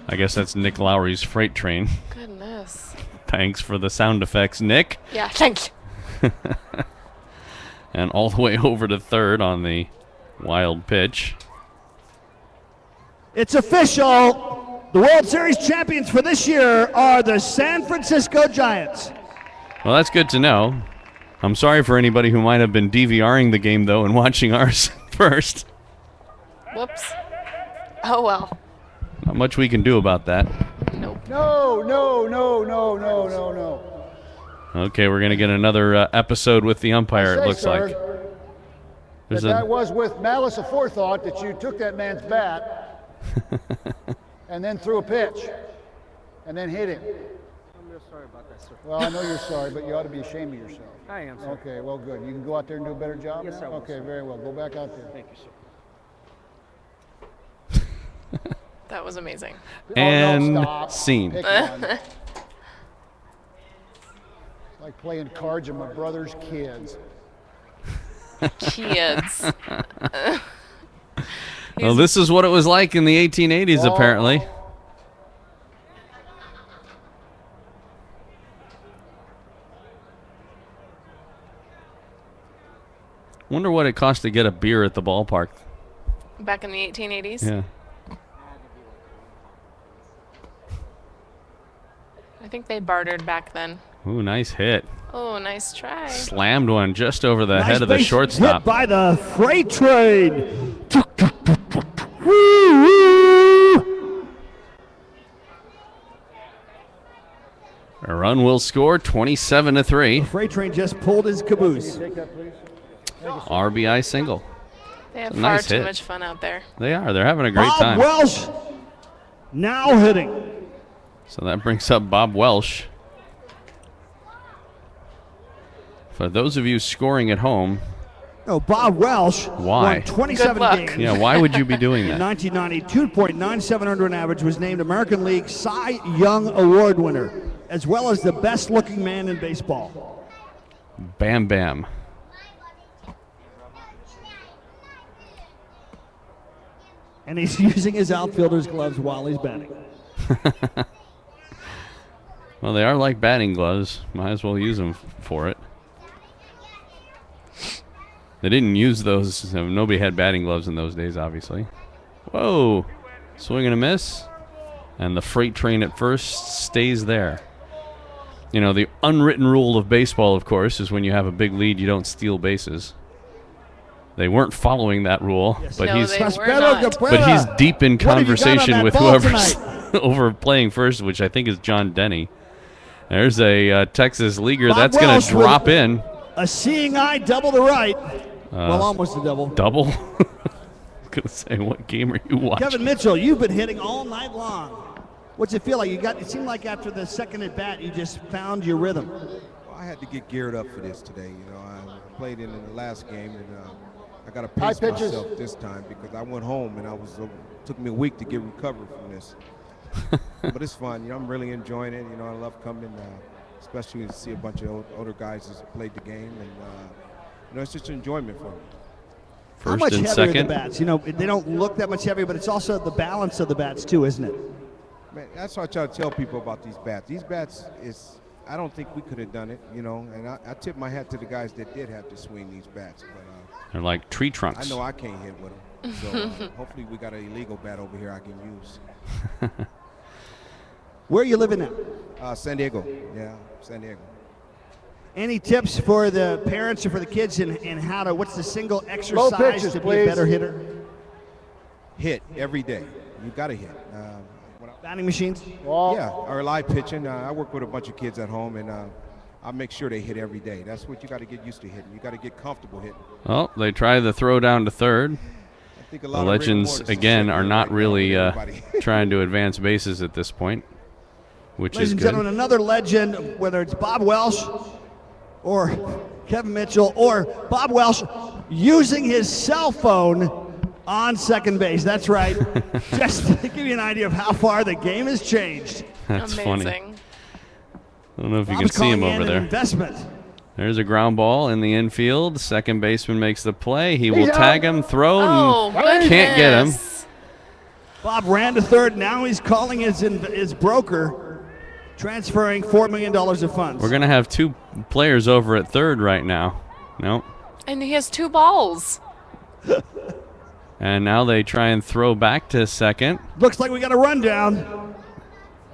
I guess that's Nick Lowry's freight train. Goodness. Thanks for the sound effects, Nick. Yeah, thanks. And all the way over to third on the wild pitch. It's official. The World Series champions for this year are the San Francisco Giants. Well, that's good to know. I'm sorry for anybody who might have been DVRing the game, though, and watching ours first. Whoops. Oh, well. Not much we can do about that. Nope. No. Okay, we're going to get another episode with the umpire, it looks like. That was with malice aforethought that you took that man's bat and then threw a pitch and then hit him. I'm real sorry about that, sir. Well, I know you're sorry, but you ought to be ashamed of yourself. I am, sir. Okay, well, good. You can go out there and do a better job? Yes, now? I will, Okay, sir. very well. Go back out there. Thank you, sir. That was amazing. And no, stop. scene. Pick one. It's like playing cards with my brother's kids. Kids. Well, this is what it was like in the 1880s, apparently. Wonder what it cost to get a beer at the ballpark. Back in the 1880s? Yeah. I think they bartered back then. Ooh, nice hit. Oh, nice try. Slammed one just over the Nice head of the base shortstop. hit by the Freight Train. A run will score 27-3. Freight Train just pulled his caboose. RBI single. They have It's a far nice too hit. much fun out there. They are. They're having a great Bob time. Welsh now hitting. So that brings up Bob Welsh. For those of you scoring at home, No, Bob Welsh Why? won 27 Good luck. games. yeah, why would you be doing In that? 1990, 2.97 average, was named American League Cy Young Award winner, as well as the best-looking man in baseball. Bam Bam. And he's using his outfielder's gloves while he's batting. Well, they are like batting gloves. Might as well use them for it. They didn't use those. Nobody had batting gloves in those days, obviously. Whoa. Swing and a miss. And the freight train at first stays there. You know, the unwritten rule of baseball, of course, is when you have a big lead, you don't steal bases. They weren't following that rule, but No, he's they were not. but he's deep in What have you got on conversation that with ball whoever's over playing first, which I think is John Denny. There's a Texas leaguer Bob that's going Welsh to with drop in. A seeing eye double to right. Well, almost a double. Double? I was going to say, what game are you watching? Kevin Mitchell, you've been hitting all night long. What's it feel like? It seemed like after the second at bat, you just found your rhythm. Well, I had to get geared up for this today. You know, I played in the last game, and I got to pace pitches. myself this time because I went home and took me a week to get recovered from this. But it's fun. You know, I'm really enjoying it. You know, I love coming, especially to see a bunch of older guys that played the game, and you know, it's just enjoyment for me. How much heavier are the bats? You know, they don't look that much heavier, but it's also the balance of the bats too, isn't it? Man, that's what I try to tell people about these bats. These bats I don't think we could have done it, you know, and I tip my hat to the guys that did have to swing these bats. But they're like tree trunks. I know I can't hit with them, so hopefully we got an illegal bat over here I can use. Where are you living now? San Diego. Yeah, San Diego. Any tips for the parents or for the kids in how to, what's the single exercise to be a better hitter? Hit every day. You got to hit. Batting machines? Yeah, or live pitching. I work with a bunch of kids at home, and I make sure they hit every day. That's what you got to get used to hitting. You got to get comfortable hitting. Oh, they try the throw down to third. The Legends, again, are not really trying to advance bases at this point, which Ladies is and good. gentlemen, another legend, whether it's Bob Welsh or Kevin Mitchell or Bob Welsh using his cell phone on second base. That's right. Just to give you an idea of how far the game has changed. That's Amazing. funny. I don't know if you Bob's can see him calling over in there. an investment. There's a ground ball in the infield. Second baseman makes the play. He will He's out. tag him, throw, Oh, and can't get him. Bob ran to third. Now he's calling his broker, transferring $4 million of funds. We're going to have two players over at third right now. Nope. And he has 2 balls. And now they try and throw back to second. Looks like we got a rundown.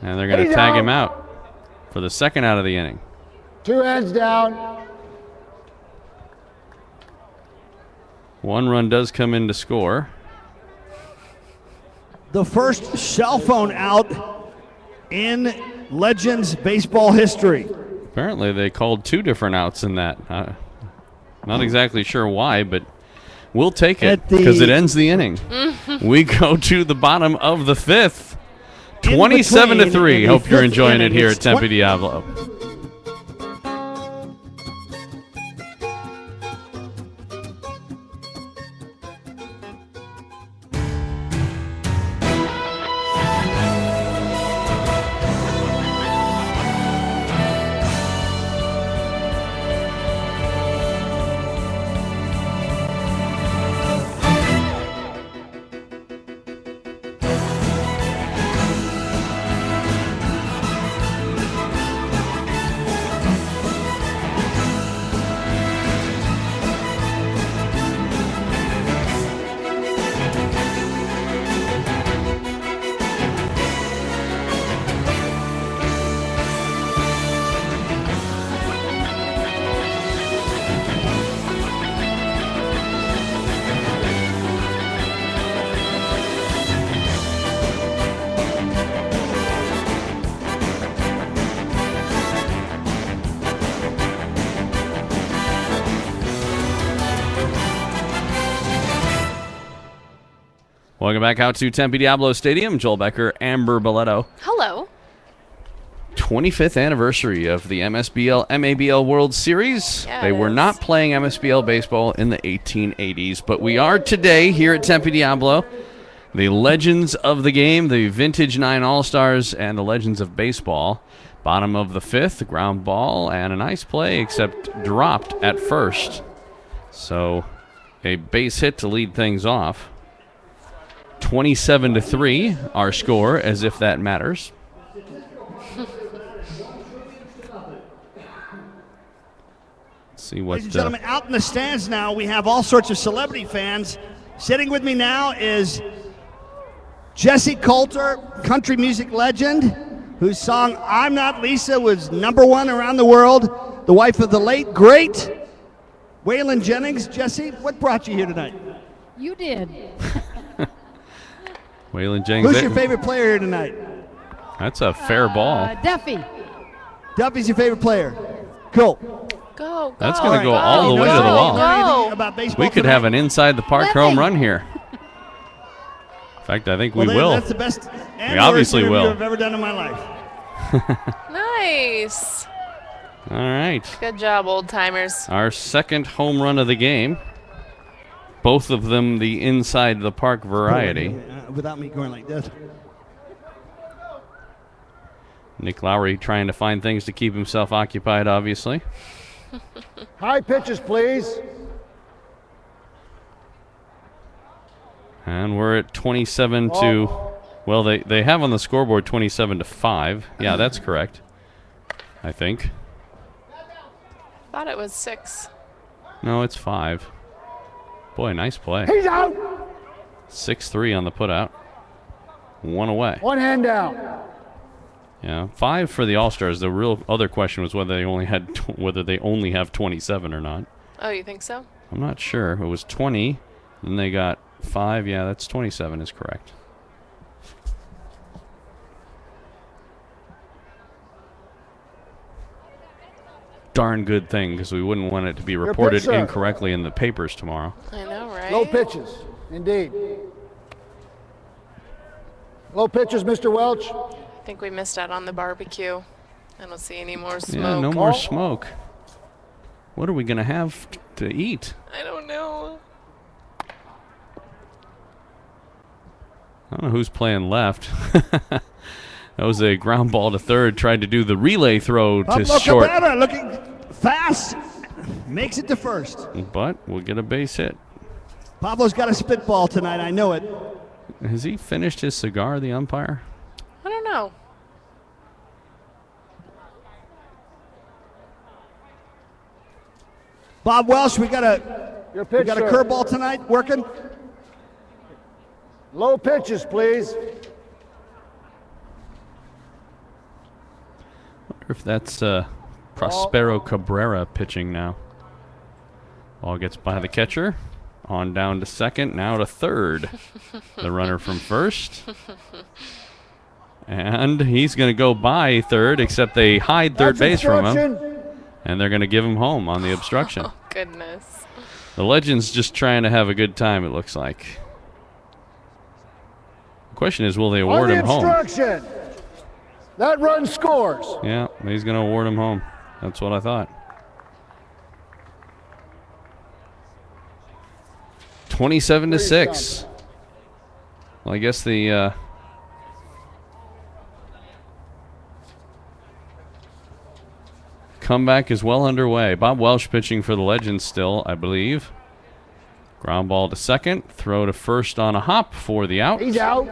And they're going to tag him out for the second out of the inning. 2 hands down. 1 run does come in to score. The first cell phone out in Legends baseball history. Apparently they called 2 different outs in that. Not exactly sure why, but we'll take it because it ends the inning. We go to the bottom of the 5th. 27-3. Hope you're enjoying it here at Tempe Diablo. Welcome back out to Tempe Diablo Stadium. Joel Becker, Amber Boletto. Hello. 25th anniversary of the MSBL MABL World Series. Yes. They were not playing MSBL baseball in the 1880s, but we are today here at Tempe Diablo. The legends of the game, the Vintage 9 All-Stars, and the legends of baseball. Bottom of the 5th, ground ball, and a nice play, except dropped at first. So a base hit to lead things off. 27-3, our score, as if that matters. Let's see what. Ladies and gentlemen, out in the stands now, we have all sorts of celebrity fans. Sitting with me now is Jessie Coulter, country music legend, whose song "I'm Not Lisa" was #1 around the world. The wife of the late great Waylon Jennings. Jessie, what brought you here tonight? You did. Waylon Jennings. Who's your favorite player here tonight? That's a fair ball. Duffy. Duffy's your favorite player. Cool. Go. That's going to go all the way to the wall. About baseball We could have an inside the park home run here. In fact, I think we will. That's the best. We obviously will. I've ever done in my life. Nice. All right. Good job, old timers. Our second home run of the game. Both of them the inside the park variety. Without me going like this. Nick Lowry trying to find things to keep himself occupied, obviously. High pitches, please. And we're at 27 to, well, they have on the scoreboard 27 to 5. Yeah, that's correct, I think. Thought it was 6. No, it's 5. Boy, nice play. He's out. 6-3 on the putout. 1 away. One hand down. Yeah, 5 for the All-Stars. The real other question was whether they only have 27 or not. Oh, you think so? I'm not sure. It was 20, then they got 5. Yeah, that's 27 is correct. Darn good thing, because we wouldn't want it to be reported incorrectly in the papers tomorrow. I know, right? Low pitches, indeed. Low pitches, Mr. Welch. I think we missed out on the barbecue. I don't see any more smoke. Yeah, no more smoke. What are we going to have to eat? I don't know. I don't know who's playing left. That was a ground ball to third. Tried to do the relay throw to short. Cabrera looking fast. Makes it to first. But we'll get a base hit. Pablo's got a spitball tonight. I know it. Has he finished his cigar, the umpire? I don't know. Bob Welsh, we got a curveball tonight working. Low pitches, please. Wonder if that's Prospero Cabrera pitching now. Ball gets by the catcher. On down to second, now to third. The runner from first. And he's going to go by third, except they hide third base from him. And they're going to give him home on the obstruction. Oh, goodness. The Legends just trying to have a good time, it looks like. The question is, will they award him home? Obstruction. That run scores. Yeah, he's going to award him home. That's what I thought. 27 to 6. Well, I guess the comeback is well underway. Bob Welsh pitching for the Legends still, I believe. Ground ball to second. Throw to first on a hop for the out. He's out.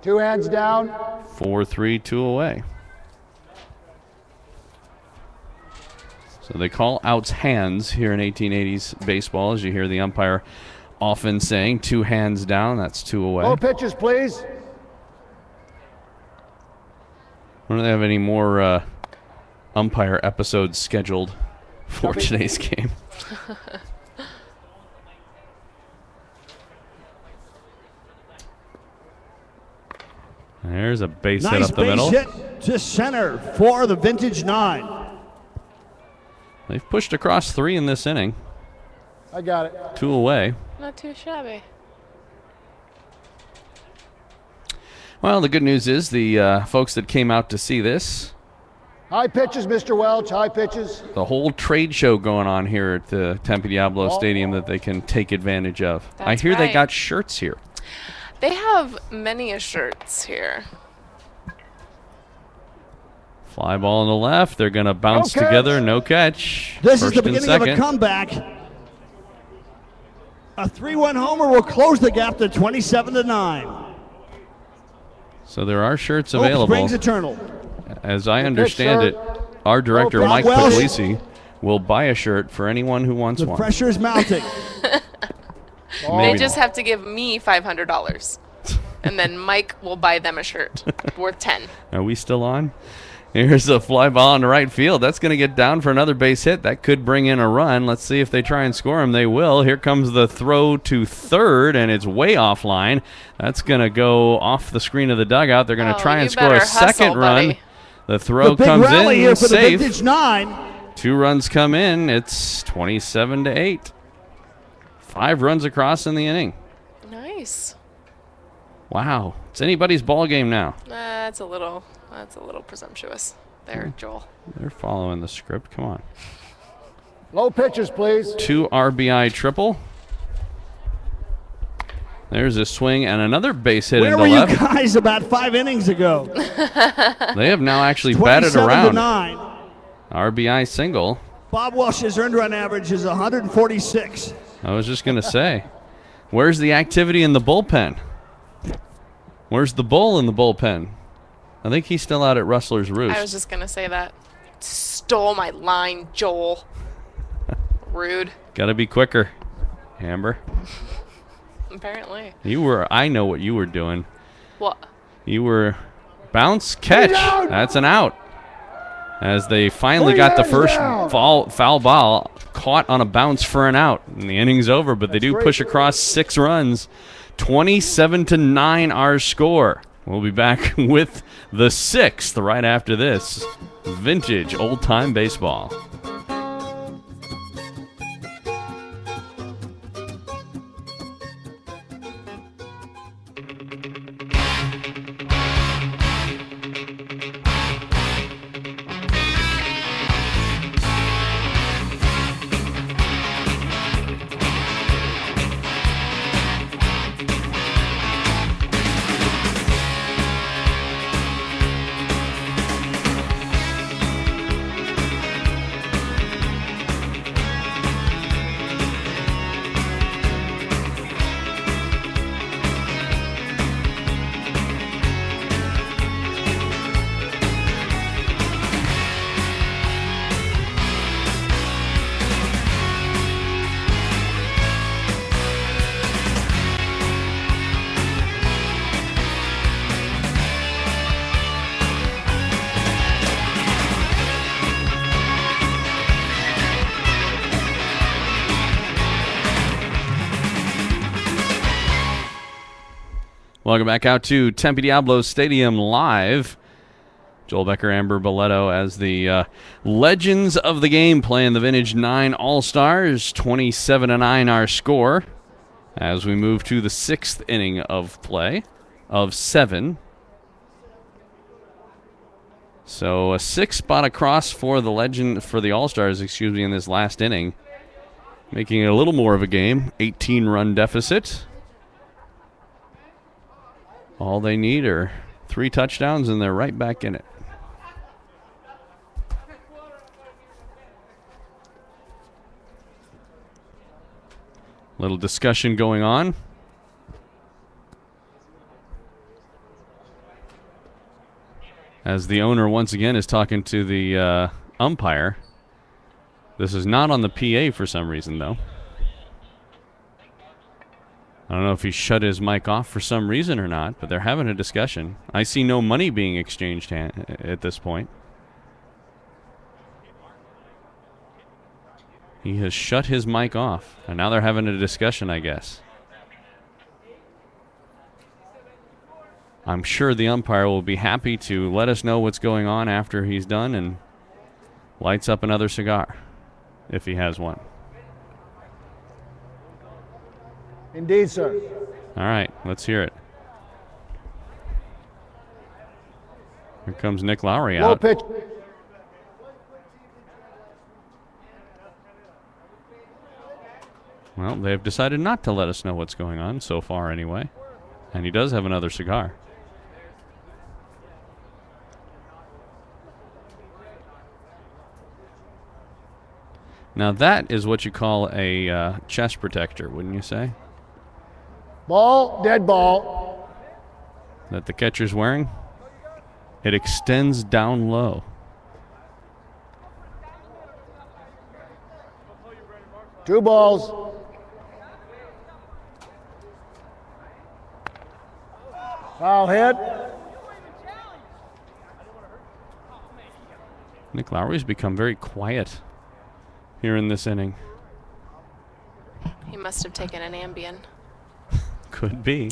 2 hands down. 4-3, 2 away. So they call outs hands here in 1880s baseball, as you hear the umpire often saying 2 hands down, that's 2 away. Low pitches, please. Don't they have any more umpire episodes scheduled for today's game? There's a base hit up the middle. Nice base hit to center for the Vintage 9. They've pushed across 3 in this inning. I got it. 2 away. Not too shabby. Well, the good news is the folks that came out to see this, High pitches, Mr. Welch. High pitches. the whole trade show going on here at the Tempe Diablo Stadium that they can take advantage of. I That's hear they right. got shirts here. They have many shirts here. Fly ball on the left. They're going to bounce No catch. together. No catch. This First is the and beginning of a second. comeback. A 3-1 homer will close the gap to 27 to 9. So there are shirts Hope available. springs eternal. As I understand it, our director, Bob Mike Welsh. Puglisi, will buy a shirt for anyone who wants The one. pressure is mounting. They Maybe just have to give me $500. And then Mike will buy them a shirt worth 10. Are we still on? Here's a fly ball in the right field. That's going to get down for another base hit. That could bring in a run. Let's see if they try and score him. They will. Here comes the throw to third, and it's way offline. That's going to go off the screen of the dugout. They're going to try and score a second run. The throw The big comes rally in here for safe. the Vintage 9. 2 runs come in. It's 27 to 8. 5 runs across in the inning. Nice. Wow. It's anybody's ball game now. That's a little presumptuous there, Joel. They're following the script. Come on. Low pitches, please. 2 RBI triple. There's a swing and another base hit Where into were left. you guys about 5 innings ago? They have now actually batted 27 to around. 9. RBI single. Bob Welsh's earned run average is 146. I was just going to say. Where's the activity in the bullpen? Where's the bull in the bullpen? I think he's still out at Rustler's Roost. I was just going to say that. Stole my line, Joel. Rude. Gotta be quicker, Amber. Apparently. I know what you were doing. What? You were bounce, catch. That's an out. As they finally got the first foul ball caught on a bounce for an out. And the inning's over, but they do push across 6 runs. 27-9 our score. We'll be back with the 6th right after this. Vintage old-time baseball. Welcome back out to Tempe Diablo Stadium live. Joel Becker, Amber Boletto as the legends of the game playing the Vintage 9 All-Stars. 27-9 our score as we move to the 6th inning of play of 7. So a 6 spot across for the All-Stars, in this last inning. Making it a little more of a game. 18-run deficit. All they need are 3 touchdowns, and they're right back in it. Little discussion going on. As the owner once again is talking to the umpire. This is not on the PA for some reason, though. I don't know if he shut his mic off for some reason or not, but they're having a discussion. I see no money being exchanged at this point. He has shut his mic off, and now they're having a discussion, I guess. I'm sure the umpire will be happy to let us know what's going on after he's done and lights up another cigar, if he has one. Indeed, sir. All right, let's hear it. Here comes Nick Lowry out. Low pitch. Well, they've decided not to let us know what's going on so far anyway. And he does have another cigar. Now that is what you call a chest protector, wouldn't you say? Ball, dead ball. That the catcher's wearing? It extends down low. Two balls. Foul hit. Nick Lowry's become very quiet here in this inning. He must have taken an Ambien. Could be.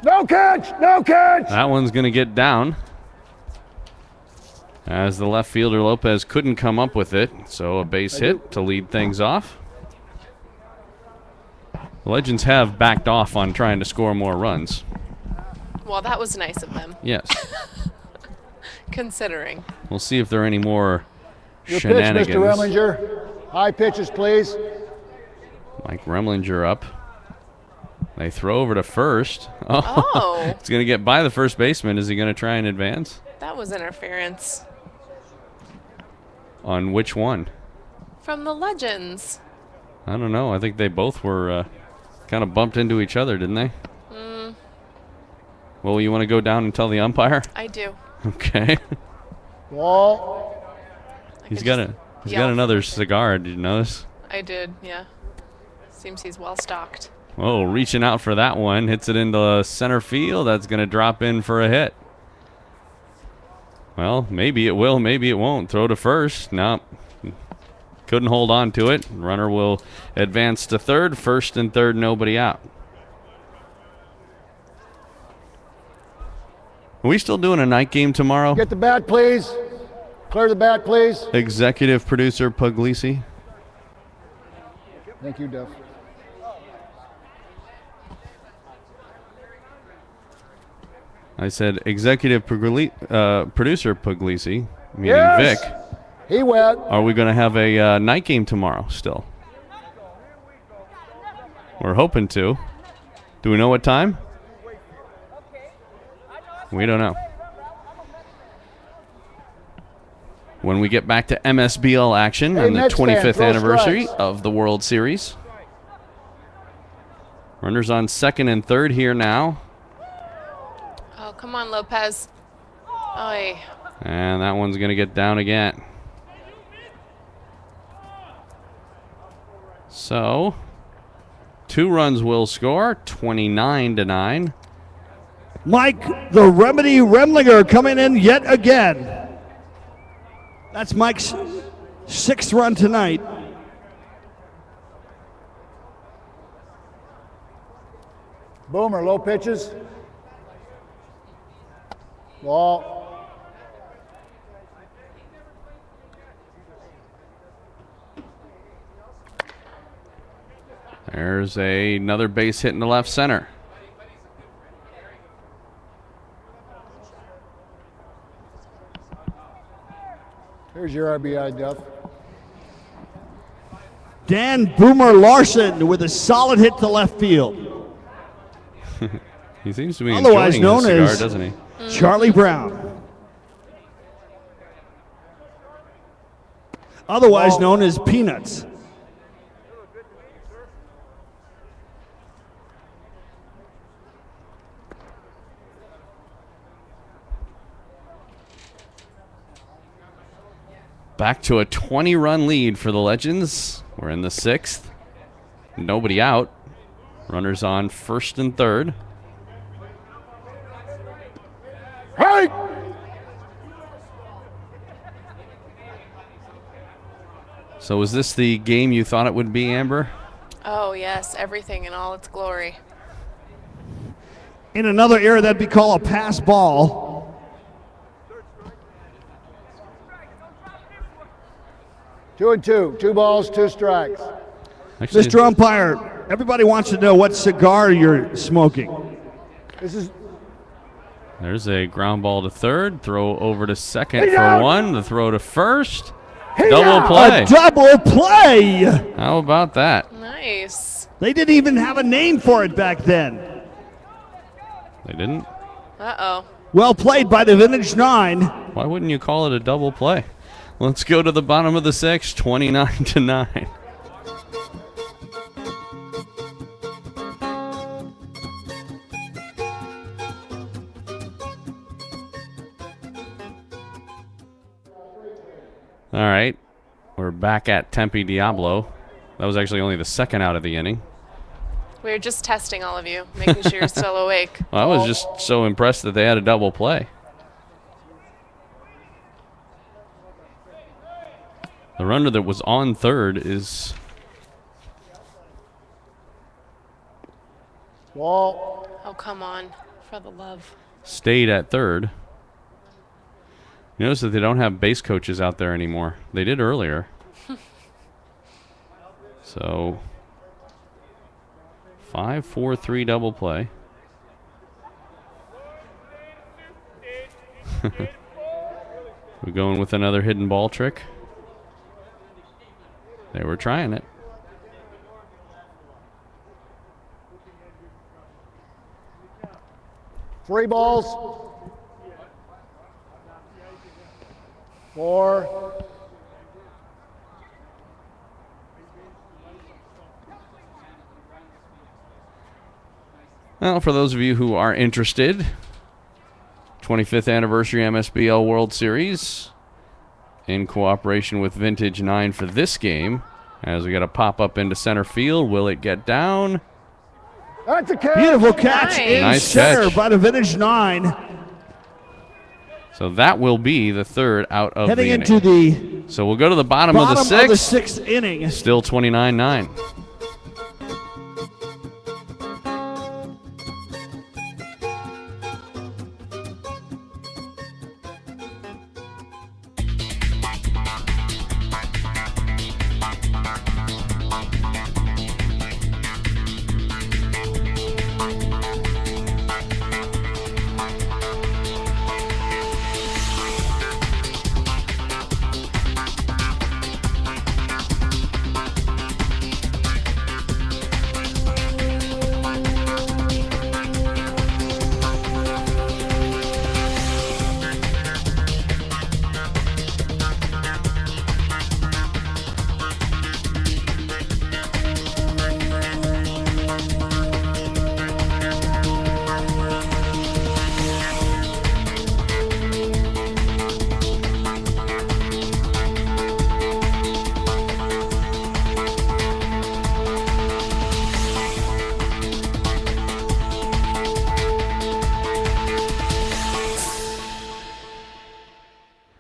No catch! No catch! That one's going to get down. As the left fielder Lopez couldn't come up with it, so a base hit to lead things off. The Legends have backed off on trying to score more runs. Well, that was nice of them. Yes. Considering. We'll see if there are any more Your shenanigans. pitch, Mr. Remlinger. High pitches, please. Mike Remlinger up. They throw over to first. Oh. It's going to get by the first baseman. Is he going to try and advance? That was interference. On which one? from the Legends? I don't know. I think they both were kind of bumped into each other, didn't they? Well, you want to go down and tell the umpire? I do. Okay. Ball. He's got another cigar. Did you notice? I did, yeah. Seems he's well stocked. Oh, reaching out for that one. Hits it into center field. That's going to drop in for a hit. Well, maybe it will, maybe it won't. Throw to first. No. Couldn't hold on to it. Runner will advance to third. First and third, nobody out. Are we still doing a night game tomorrow? Get the bat, please. Clear the bat, please. Executive producer Puglisi. Thank you, Duff. I said executive producer Puglisi, meaning Yes. Vic. He went. Are we going to have a night game tomorrow still? We're hoping to. Do we know what time? We don't know. When we get back to MSBL action on the next man, 25th throw anniversary strikes. of the World Series. Runners on second and third here now. Oh, come on, Lopez. Oy. And that one's going to get down again. So, 2 runs will score, 29-9. Mike, the Remedy Remlinger, coming in yet again. That's Mike's 6th run tonight. Boomer, low pitches. Ball. There's another base hit in the left center. Here's your RBI, Duff. Dan Boomer Larson with a solid hit to left field. He seems to be Otherwise enjoying known his cigar, as doesn't he? Charlie Brown. Otherwise known as Peanuts. Back to a 20-run lead for the Legends. We're in the 6th. Nobody out. Runners on first and third. Hey! So is this the game you thought it would be, Amber? Oh, yes, everything in all its glory. In another era, that'd be called a pass ball. Two and two. 2 balls, 2 strikes. Actually, Mr. Umpire, everybody wants to know what cigar you're smoking. This is there's a ground ball to third. Throw over to second Hey, for down. 1. The throw to first. Hey, Double now, play. a double play. How about that? Nice. They didn't even have a name for it back then. They didn't? Uh-oh. Well played by the Vintage 9. Why wouldn't you call it a double play? Let's go to the bottom of the 6th, 29-9. All right, we're back at Tempe Diablo. That was actually only the second out of the inning. We were just testing all of you, making sure you're still awake. Well, I was just so impressed that they had a double play. The runner that was on third is ball. Oh, come on, for the love. stayed at third. You notice that they don't have base coaches out there anymore. They did earlier. So 5-4-3 double play. We're going with another hidden ball trick. They were trying it. Three balls. 4. Well, for those of you who are interested, 25th anniversary MSBL World Series in cooperation with Vintage 9 for this game. As we got a pop up into center field, will it get down? That's a catch. Beautiful catch in Nice center catch. by the Vintage 9. So that will be the third out of Heading the into inning. So we'll go to the bottom of the sixth. Inning. Still 29-9.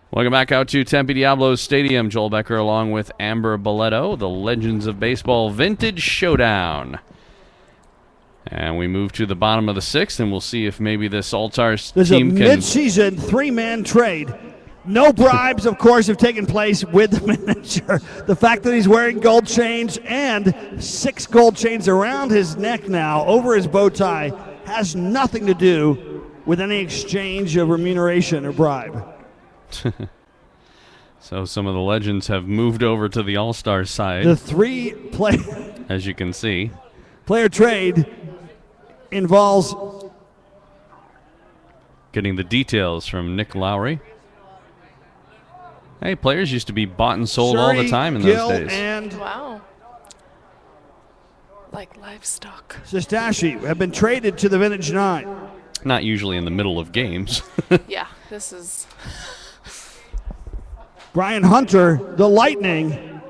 Welcome back out to Tempe Diablos Stadium. Joel Becker along with Amber Boletto, the Legends of Baseball Vintage Showdown. And we move to the bottom of the sixth, and we'll see if maybe this All-Stars team There's a mid-season three-man trade. No bribes, of course, have taken place with the manager. The fact that he's wearing gold chains and 6 gold chains around his neck now, over his bow tie, has nothing to do with any exchange of remuneration or bribe. So some of the legends have moved over to the All-Star side. The three-player as you can see. Player trade involves getting the details from Nick Lowry. Hey, players used to be bought and sold all the time in Gill those days. And wow. Like livestock. Sistashi have been traded to the Vintage 9. Not usually in the middle of games. Yeah, this is... Brian Hunter, the Lightning,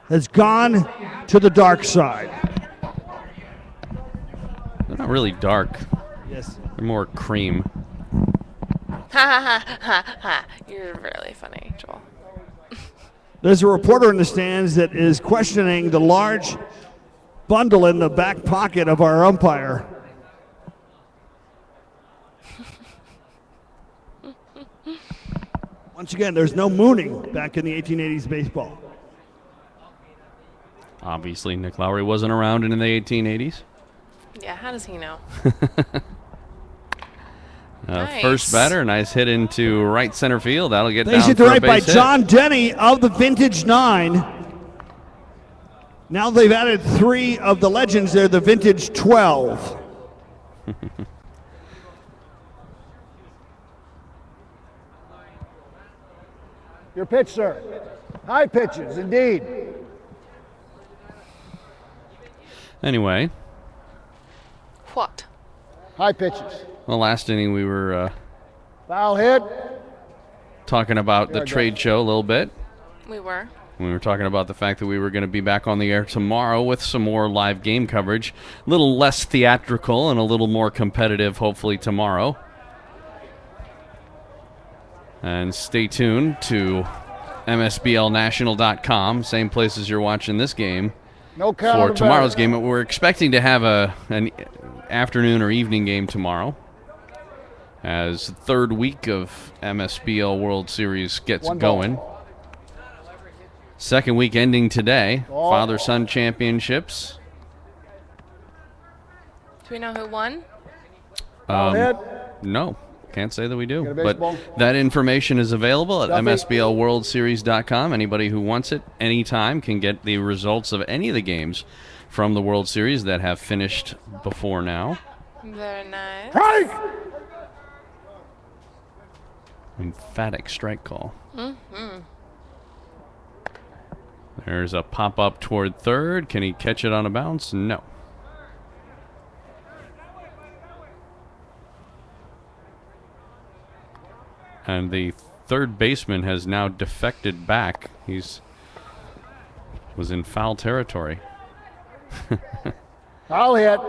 has gone to the dark side. They're not really dark. Yes. They're more cream. Ha ha ha ha ha. You're really funny, Joel. There's a reporter in the stands that is questioning the large bundle in the back pocket of our umpire. Once again, there's no mooning back in the 1880s baseball. Obviously, Nick Lowry wasn't around in the 1880s. Yeah, how does he know? Nice. First batter, nice hit into right center field. That'll get Base down hit for to a right by base hit. John Denny of the Vintage 9. Now they've added 3 of the legends. They're the Vintage 12. Your pitch, sir. High pitches, indeed. Anyway, What? High pitches. the last inning we were Foul hit. talking about the trade show a little bit. We were. We were talking about the fact that we were going to be back on the air tomorrow with some more live game coverage. A little less theatrical and a little more competitive, hopefully, tomorrow. And stay tuned to MSBLNational.com, same place as you're watching this game, No count for tomorrow's game. We're expecting to have an afternoon or evening game tomorrow, as the third week of MSBL World Series gets going. Second week ending today. Father-son championships. Do we know who won? No, can't say that we do. Get a But baseball? that information is available at Duffy. MSBLWorldSeries.com. Anybody who wants it anytime can get the results of any of the games from the World Series that have finished before now. Very nice. Emphatic strike call. Mm-hmm. There's a pop-up toward third. Can he catch it on a bounce? No. And the third baseman has now defected back. Was in foul territory. Foul hit.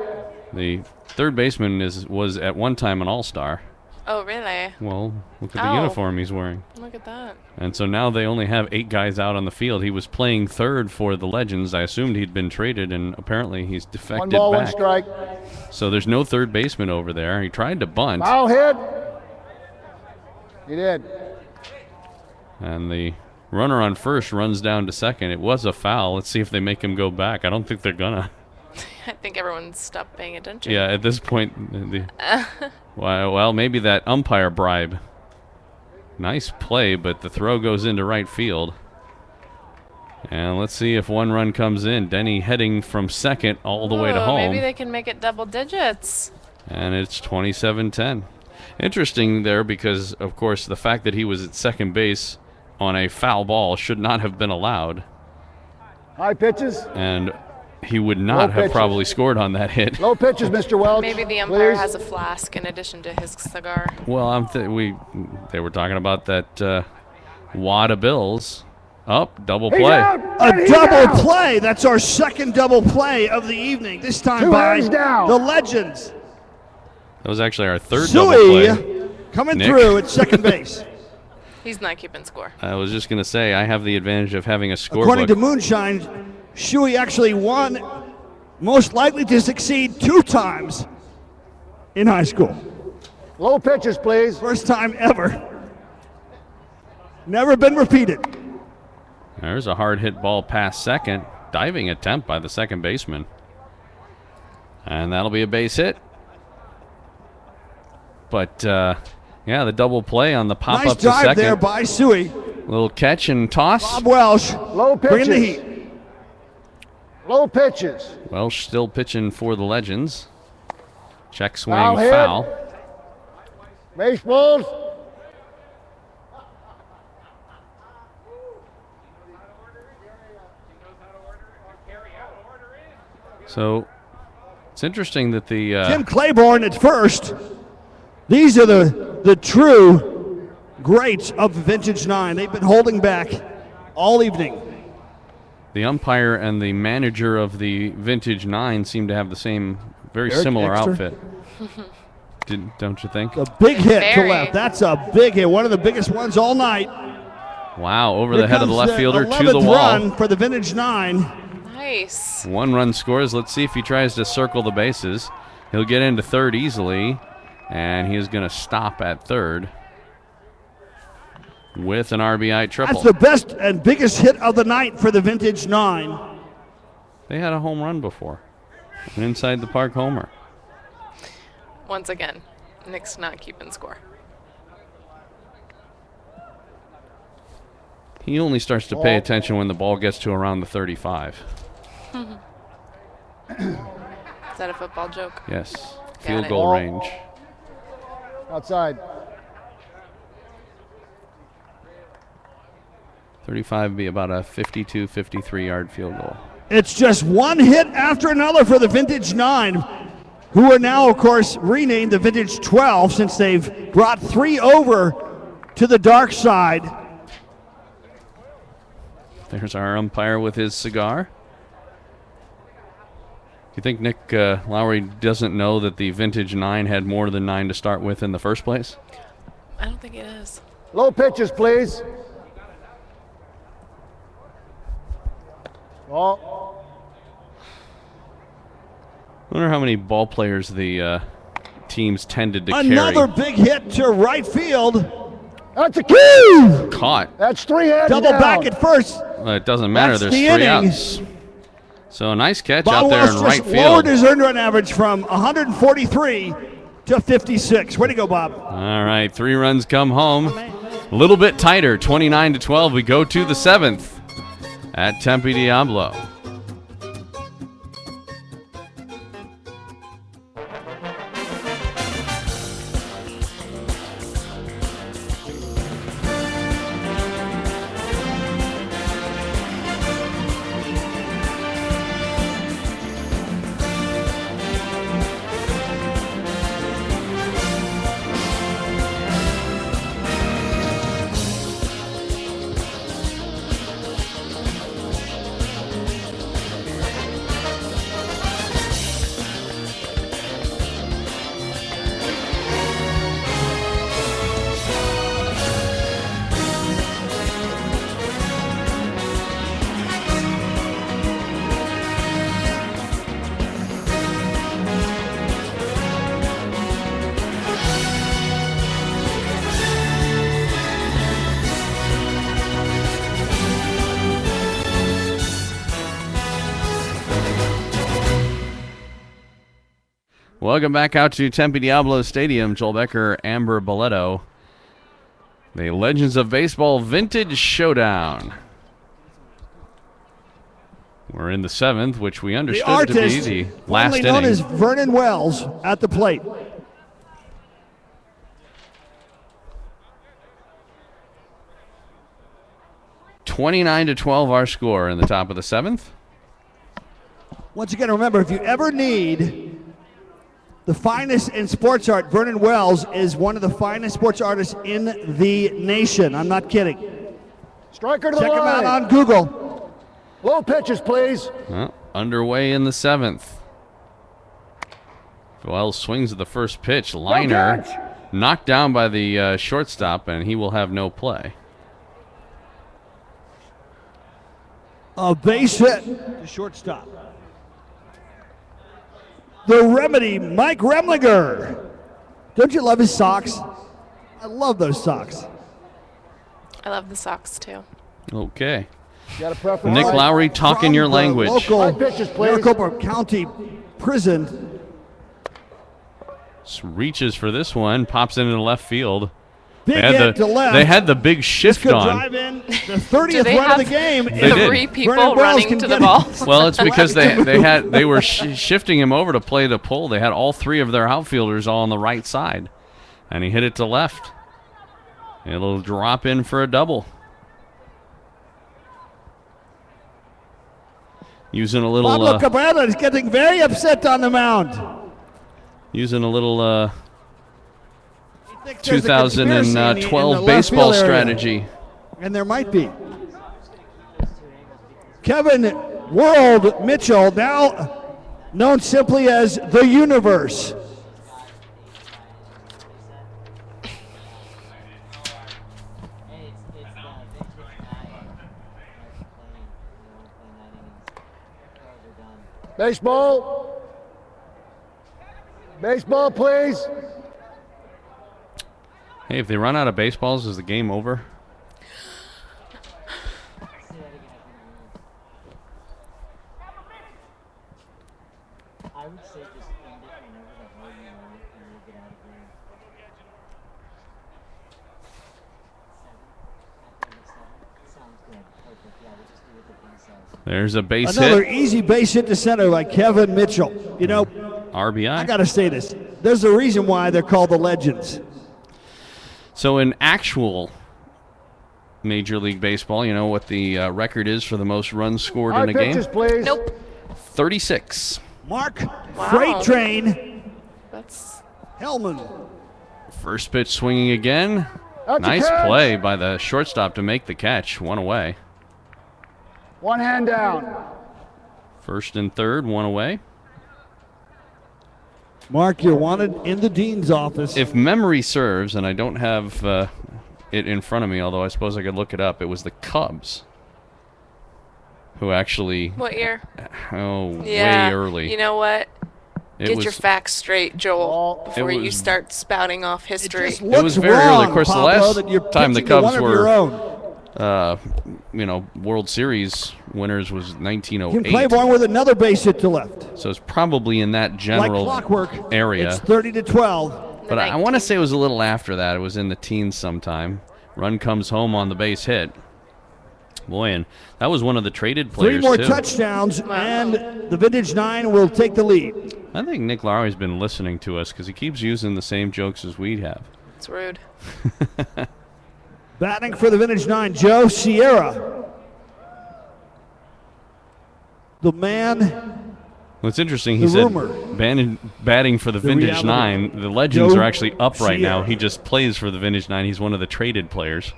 The third baseman was at one time an all-star. Oh, really? Well, look at the uniform he's wearing. Look at that. And so now they only have 8 guys out on the field. He was playing third for the Legends. I assumed he'd been traded, and apparently he's defected One ball, back. one strike. So there's no third baseman over there. He tried to bunt. Foul hit. He did. And the runner on first runs down to second. It was a foul. Let's see if they make him go back. I don't think they're gonna. I think everyone stopped paying attention. Yeah, at this point, well, maybe that umpire bribe. Nice play, but the throw goes into right field. And let's see if one run comes in. Denny heading from second all the way to home. Maybe they can make it double digits. And it's 27-10. Interesting there because, of course, the fact that he was at second base on a foul ball should not have been allowed. High pitches. And he would not have probably scred on that hit. Low pitches, Mr. Welch. Maybe the umpire please. has a flask in addition to his cigar. Well, they were talking about that wad of bills. Up, double play. A double play. That's our second double play of the evening. This time 2 by hands down. the Legends. That was actually our third double play. Coming Nick. through at second base. He's not keeping score. I was just going to say, I have the advantage of having a scorebook. According to Moonshine, Shuey actually won, most likely to succeed 2 times in high school. Low pitches, please. First time ever. Never been repeated. There's a hard hit ball past second. Diving attempt by the second baseman. And that'll be a base hit. But, yeah, the double play on the pop Nice up to dive second. there by Suey. Little catch and toss. Bob Welsh Low pitches. bringing the heat. Low pitches. Welsh still pitching for the Legends. Check swing Foul hit. foul. Baseballs. So it's interesting that the Tim Claiborne at first. These are the true greats of Vintage 9. They've been holding back all evening. the umpire and the manager of the Vintage 9 seem to have the same, very Eric similar Exter. outfit. Don't you think? A big hit to Very. left. That's a big hit. One of the biggest ones all night. Wow, over Here the head of the comes left fielder to the 11th wall. run for the Vintage 9. Nice. 1 run scores. Let's see if he tries to circle the bases. He'll get into third easily, and he is going to stop at third with an RBI triple. That's the best and biggest hit of the night for the Vintage 9. They had a home run before, an inside the park homer. Once again, Nick's not keeping score. He only starts to pay attention when the ball gets to around the 35. Is that a football joke? Yes, Got field it. goal range. Outside. 35 would be about a 52, 53-yard field goal. It's just one hit after another for the Vintage 9, who are now, of course, renamed the Vintage 12 since they've brought 3 over to the dark side. There's our umpire with his cigar. Do you think Nick Lowry doesn't know that the Vintage 9 had more than 9 to start with in the first place? I don't think it is. Low pitches, please. Ball. I wonder how many ball players the teams tended to Another carry. big hit to right field. That's a key. Caught. That's 3 hands Double down. back at first. Well, it doesn't matter. That's There's the 3 inning. outs. So a nice catch Bob out there Welsh in right just lowered field. his earned run average from 143 to 56. Way to go, Bob. All right, 3 runs come home. A little bit tighter, 29-12. We go to the 7th at Tempe Diablo. Welcome back out to Tempe Diablo Stadium. Joel Becker, Amber Boletto. The Legends of Baseball Vintage Showdown. We're in the 7th, which we understood to be the last inning. Known as Vernon Wells at the plate. (29-12) our score in the top of the 7th. Once again, remember, if you ever need the finest in sports art, Vernon Wells is one of the finest sports artists in the nation. I'm not kidding. Striker to the Check him line. out on Google. Low pitches, please. Well, underway in the 7th. Wells swings at the first pitch. Liner knocked down by the shortstop, and he will have no play. A base hit to shortstop. The Remedy, Mike Remlinger. Don't you love his socks? I love those socks. I love the socks too. Okay. Got a preference? Nick Lowry talking your language. Local pitches, please. Maricopa County Prison. Reaches for this one, pops into the left field. Big hit to left. They had the big shift This could on. drive in the 30th run of the game. They did. 3 people running to the ball. Well, it's because they were shifting him over to play the pull. They had all 3 of their outfielders all on the right side, and he hit it to left. It'll drop in for a double. Using a little. Pablo Cabrera is getting very upset on the mound. Using a little 2012 2012 baseball strategy. And there might be. Kevin World Mitchell, now known simply as the Universe. Baseball. Baseball, please. Hey, if they run out of baseballs, is the game over? I would say just end it whenever the hell you want and we'll get out of here. 7. Sounds good. Perfect. Yeah, we'll just do what the thing says. There's a base Another hit. easy base hit to center by Kevin Mitchell. You know, RBI. I got to say this. There's a reason why they're called the Legends. So in actual Major League Baseball, you know what the record is for the most runs scored in a game? Please. Nope. 36. Mark Wow. Freight Train That's Hellman. First pitch swinging again. That's a Nice catch. play by the shortstop to make the catch. One away. One hand down. First and third, one away. Mark, you're wanted in the dean's office. If memory serves, and I don't have it in front of me, although I suppose I could look it up, it was the Cubs who actually... what year? Oh, Yeah. way early. You know what? It Get was- your facts straight, Joel, before you was- start spouting off history. just It was looks very wrong, early. Of course, Pablo, the last that you're time the pitching to Cubs one of your own. were, World Series winners was You can 1908. play one with another base hit to left. So it's probably in that Like general clockwork, area. it's 30-12. But I want to say it was a little after that. It was in the teens sometime. Run comes home on the base hit. Boy, and that was one of the traded 3 players, more too. touchdowns, and the Vintage 9 will take the lead. I think Nick Lowry's been listening to us because he keeps using the same jokes as we have. It's rude. Batting for the Vintage 9, Joe Sierra. The man, What's interesting, he The said rumor. batting for the Vintage reality. 9. The Legends Joe are actually up right now. Sierra. He just plays for the Vintage 9. He's one of the traded players,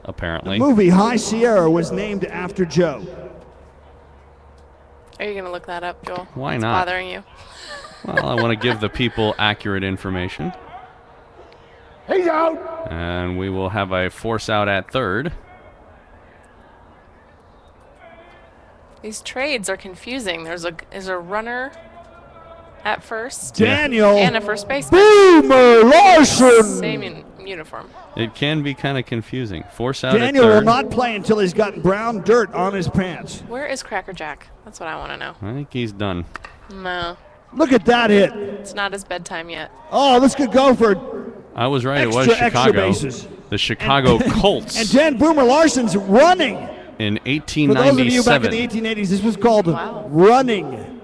apparently. the movie High Sierra was named after Joe. Are you going to look that up, Joel? Why It's not? bothering you. Well, I want to give the people accurate information. He's out. And we will have a force out at third. These trades are confusing. There's a runner at first. Daniel And a first baseman. Boomer Larson. Same uniform. It can be kind of confusing. Force out Daniel at will third. not play until he's gotten brown dirt on his pants. Where is Cracker Jack? That's what I want to know. I think he's done. No. Look at that hit. It's not his bedtime yet. Oh, this could go for I was right. It was extra Chicago. bases. The Chicago Colts. And Dan Boomer Larson's running. In For those of you back 1897. in the 1880s, this was called running.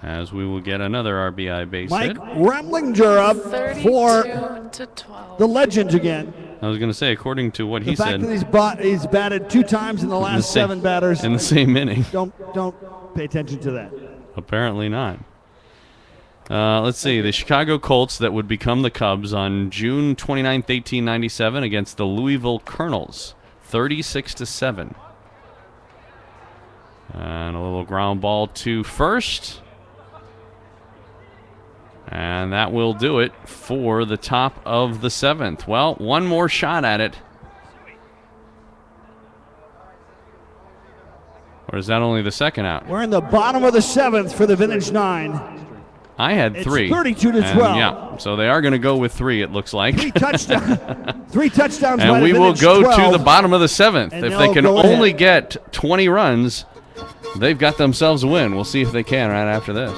As we will get another RBI base Mike hit. Remlinger up for 32-12. the Legends again. I was going to say, according to what The he fact said, that he's batted 2 times in the last 7 batters. in the same inning. Don't pay attention to that. Apparently not. Let's see. The Chicago Colts that would become the Cubs on June 29th, 1897 against the Louisville Colonels, 36-7. And a little ground ball to first. And that will do it for the top of the 7th. Well, one more shot at it. Or is that only the second out? We're in the bottom of the 7th for the Vintage 9. I had It's 3. 32-12. And yeah, so they are going to go with 3, it looks like. 3 touchdowns. 3 touchdowns. And by we the will Vintage go 12. to the bottom of the 7th. And If they they'll can go only ahead. get 20 runs, they've got themselves a win. We'll see if they can right after this.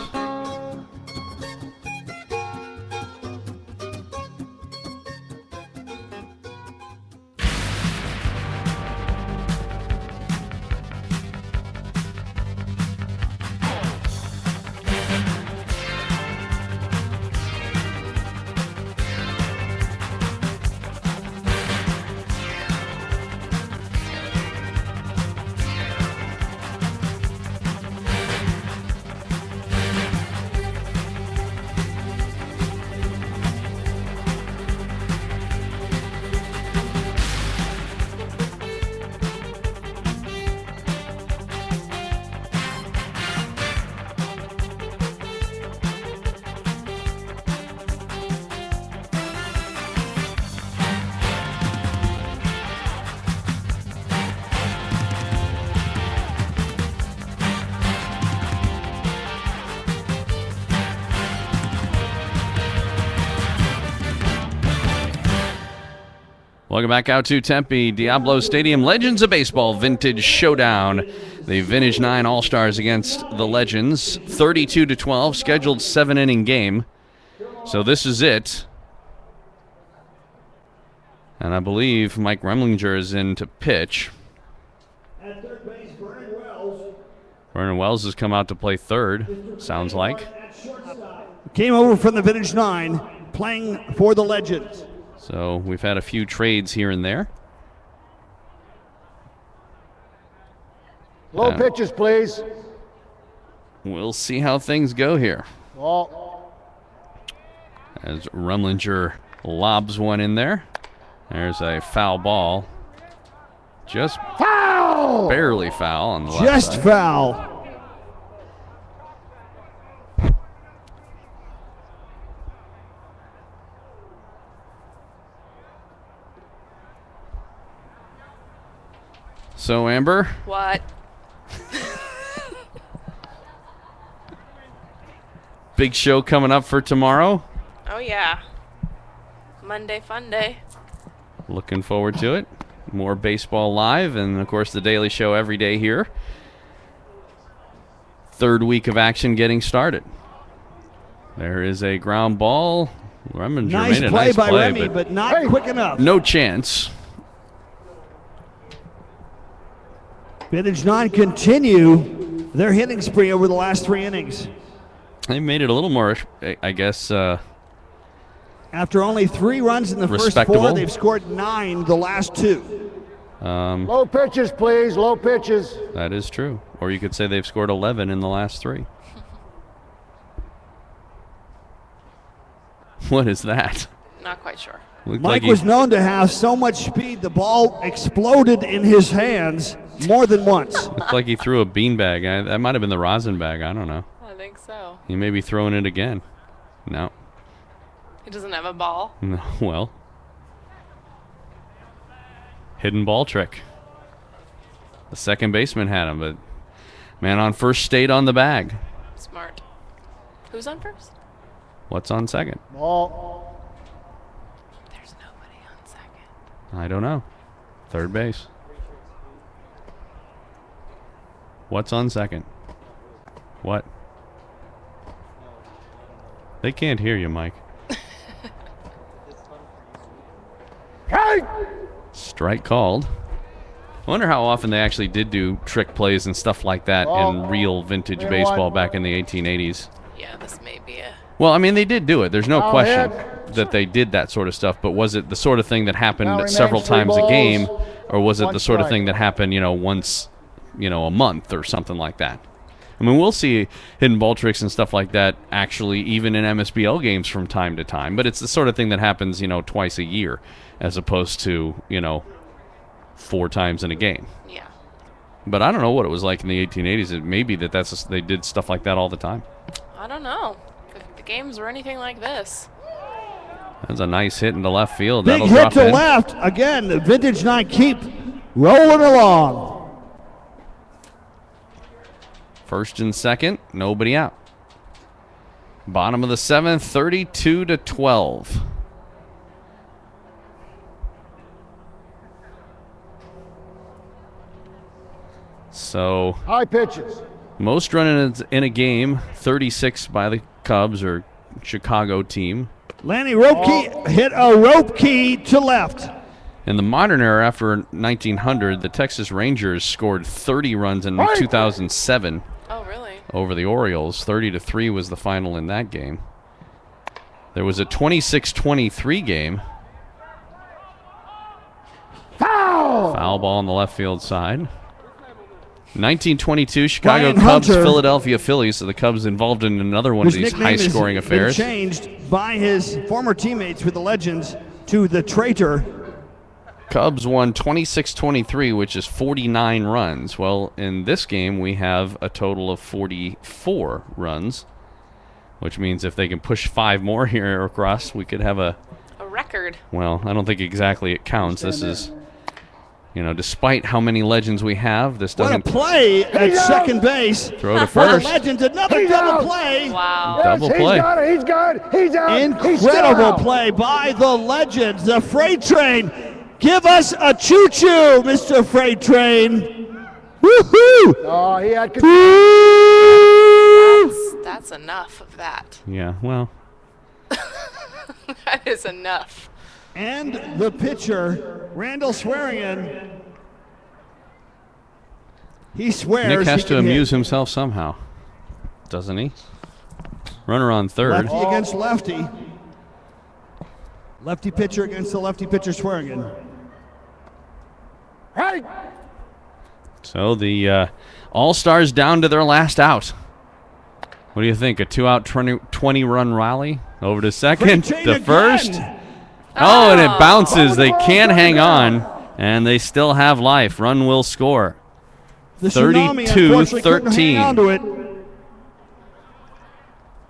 Welcome back out to Tempe Diablo Stadium. Legends of Baseball Vintage Showdown. The Vintage 9 All-Stars against the Legends. 32-12, scheduled 7-inning game. So this is it. And I believe Mike Remlinger is in to pitch. At third base, Vernon Wells. Vernon Wells has come out to play third, sounds like. Came over from the Vintage 9, playing for the Legends. So we've had a few trades here and there. Low pitches, please. We'll see how things go here. Ball. As Remlinger lobs one in there. There's a foul ball. Just foul! Barely foul on the left Just side. foul. So, Amber, What? big show coming up for tomorrow. Oh, yeah. Monday fun day. Looking forward to it. More baseball live, and of course the Daily Show every day here. Third week of action getting started. There is a ground ball. Remlinger Nice made a play nice by play, Remy, but not quick enough. no chance. Vintage 9 continue their hitting spree over the last 3 innings. They made it a little more, I guess. After only 3 runs in the first 4, Respectable. they've scored 9 the last 2. Low pitches, please. Low pitches. That is true. Or you could say they've scored 11 in the last 3. What is that? Not quite sure. Looked Mike like he- was known to have so much speed, the ball exploded in his hands more than once. Looked like he threw a beanbag. That might have been the rosin bag. I don't know. I think so. He may be throwing it again. No. He doesn't have a ball. No. Well. Hidden ball trick. The second baseman had him, but man on first stayed on the bag. Smart. Who's on first? What's on second? Ball. There's nobody on second. I don't know. Third base. What's on second? What? They can't hear you, Mike. Strike called. I wonder how often they actually did do trick plays and stuff like that in real vintage baseball back in the 1880s. Yeah, this may be a... Well, I mean, they did do it. There's no question that they did that sort of stuff. But was it the sort of thing that happened several times a game, or was it the sort of thing that happened, once, a month or something like that? I mean, we'll see hidden ball tricks and stuff like that actually even in MSBL games from time to time. But it's the sort of thing that happens, twice a year as opposed to, 4 times in a game. Yeah. But I don't know what it was like in the 1880s. It may be they did stuff like that all the time. I don't know. If the games were anything like this. That's a nice hit into left field. Big That'll hit drop to in. left. Again, the Vintage 9 keep rolling along. First and second, nobody out. Bottom of the 7th, 32-12. So high pitches. Most run in a game, 36 by the Cubs or Chicago team. Lanny Ropke hit a rope key to left. In the modern era, after 1900, the Texas Rangers scored 30 runs in 2007. Oh, really? Over the Orioles. 30-3 was the final in that game. There was a 26-23 game. Foul ball on the left field side. 1922, Chicago Ryan Cubs, Hunter, Philadelphia Phillies. So the Cubs involved in another one of these high-scoring affairs. Been changed by his former teammates with the Legends to the Traitor. Cubs won 26-23, which is 49 runs. Well, in this game, we have a total of 44 runs, which means if they can push 5 more here across, we could have a record. Well, I don't think exactly it counts. This is, despite how many Legends we have, this doesn't. What a play at second base. Throw to For the first. Legends, another double play. Wow. Double play. He's got it. He's out. Incredible play by the Legends. The Freight Train. Give us a choo-choo, Mr. Freight Train. Woohoo! Oh, he had That's enough of that. Yeah, well. That is enough. And the pitcher, Randall Swearingen. He swears Nick has he to can amuse hit. himself somehow, doesn't he? Runner on third. Lefty against lefty. Lefty pitcher against the lefty pitcher, Swearingen. Hey! So the All-Stars down to their last out. What do you think? A 2-out 20-run rally? Over to second, to first. Oh, and it bounces. They can't hang on, and they still have life. Run will score. The Tsunami, unfortunately, couldn't hang on 32-13. to it.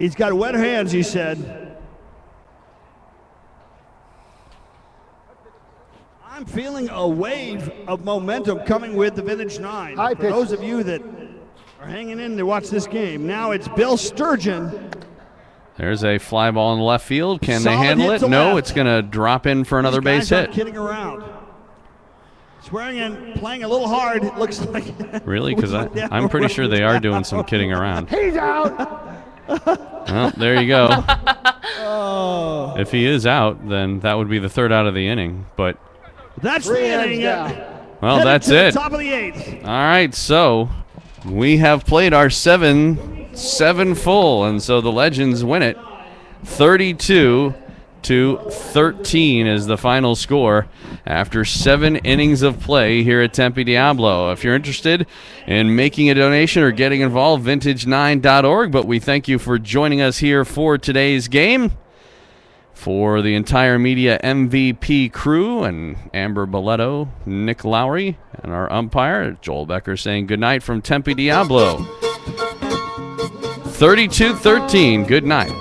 He's got wet hands, he said. I'm feeling a wave of momentum coming with the Vintage 9. For those of you that are hanging in to watch this game, now it's Bill Sturgeon. There's a fly ball in the left field. Can they Solid handle hit it? to No, left. it's going to drop in for another These base guys aren't hit. kidding around. Swearingen playing a little hard, it looks like. Really? Because I'm pretty sure they are doing some kidding around. He's out. Well, there you go. Oh. If he is out, then that would be the 3rd out of the inning. But That's Three the hands inning. down. well, Headed that's to the it. Top of the 8th. All right, so we have played our 7 full, and so the Legends win it. 32-13 is the final score after 7 innings of play here at Tempe Diablo. If you're interested in making a donation or getting involved, vintage9.org. But we thank you for joining us here for today's game. For the entire media MVP crew and Amber Boletto, Nick Lowry, and our umpire, Joel Becker, saying goodnight from Tempe Diablo. 32-13, good night.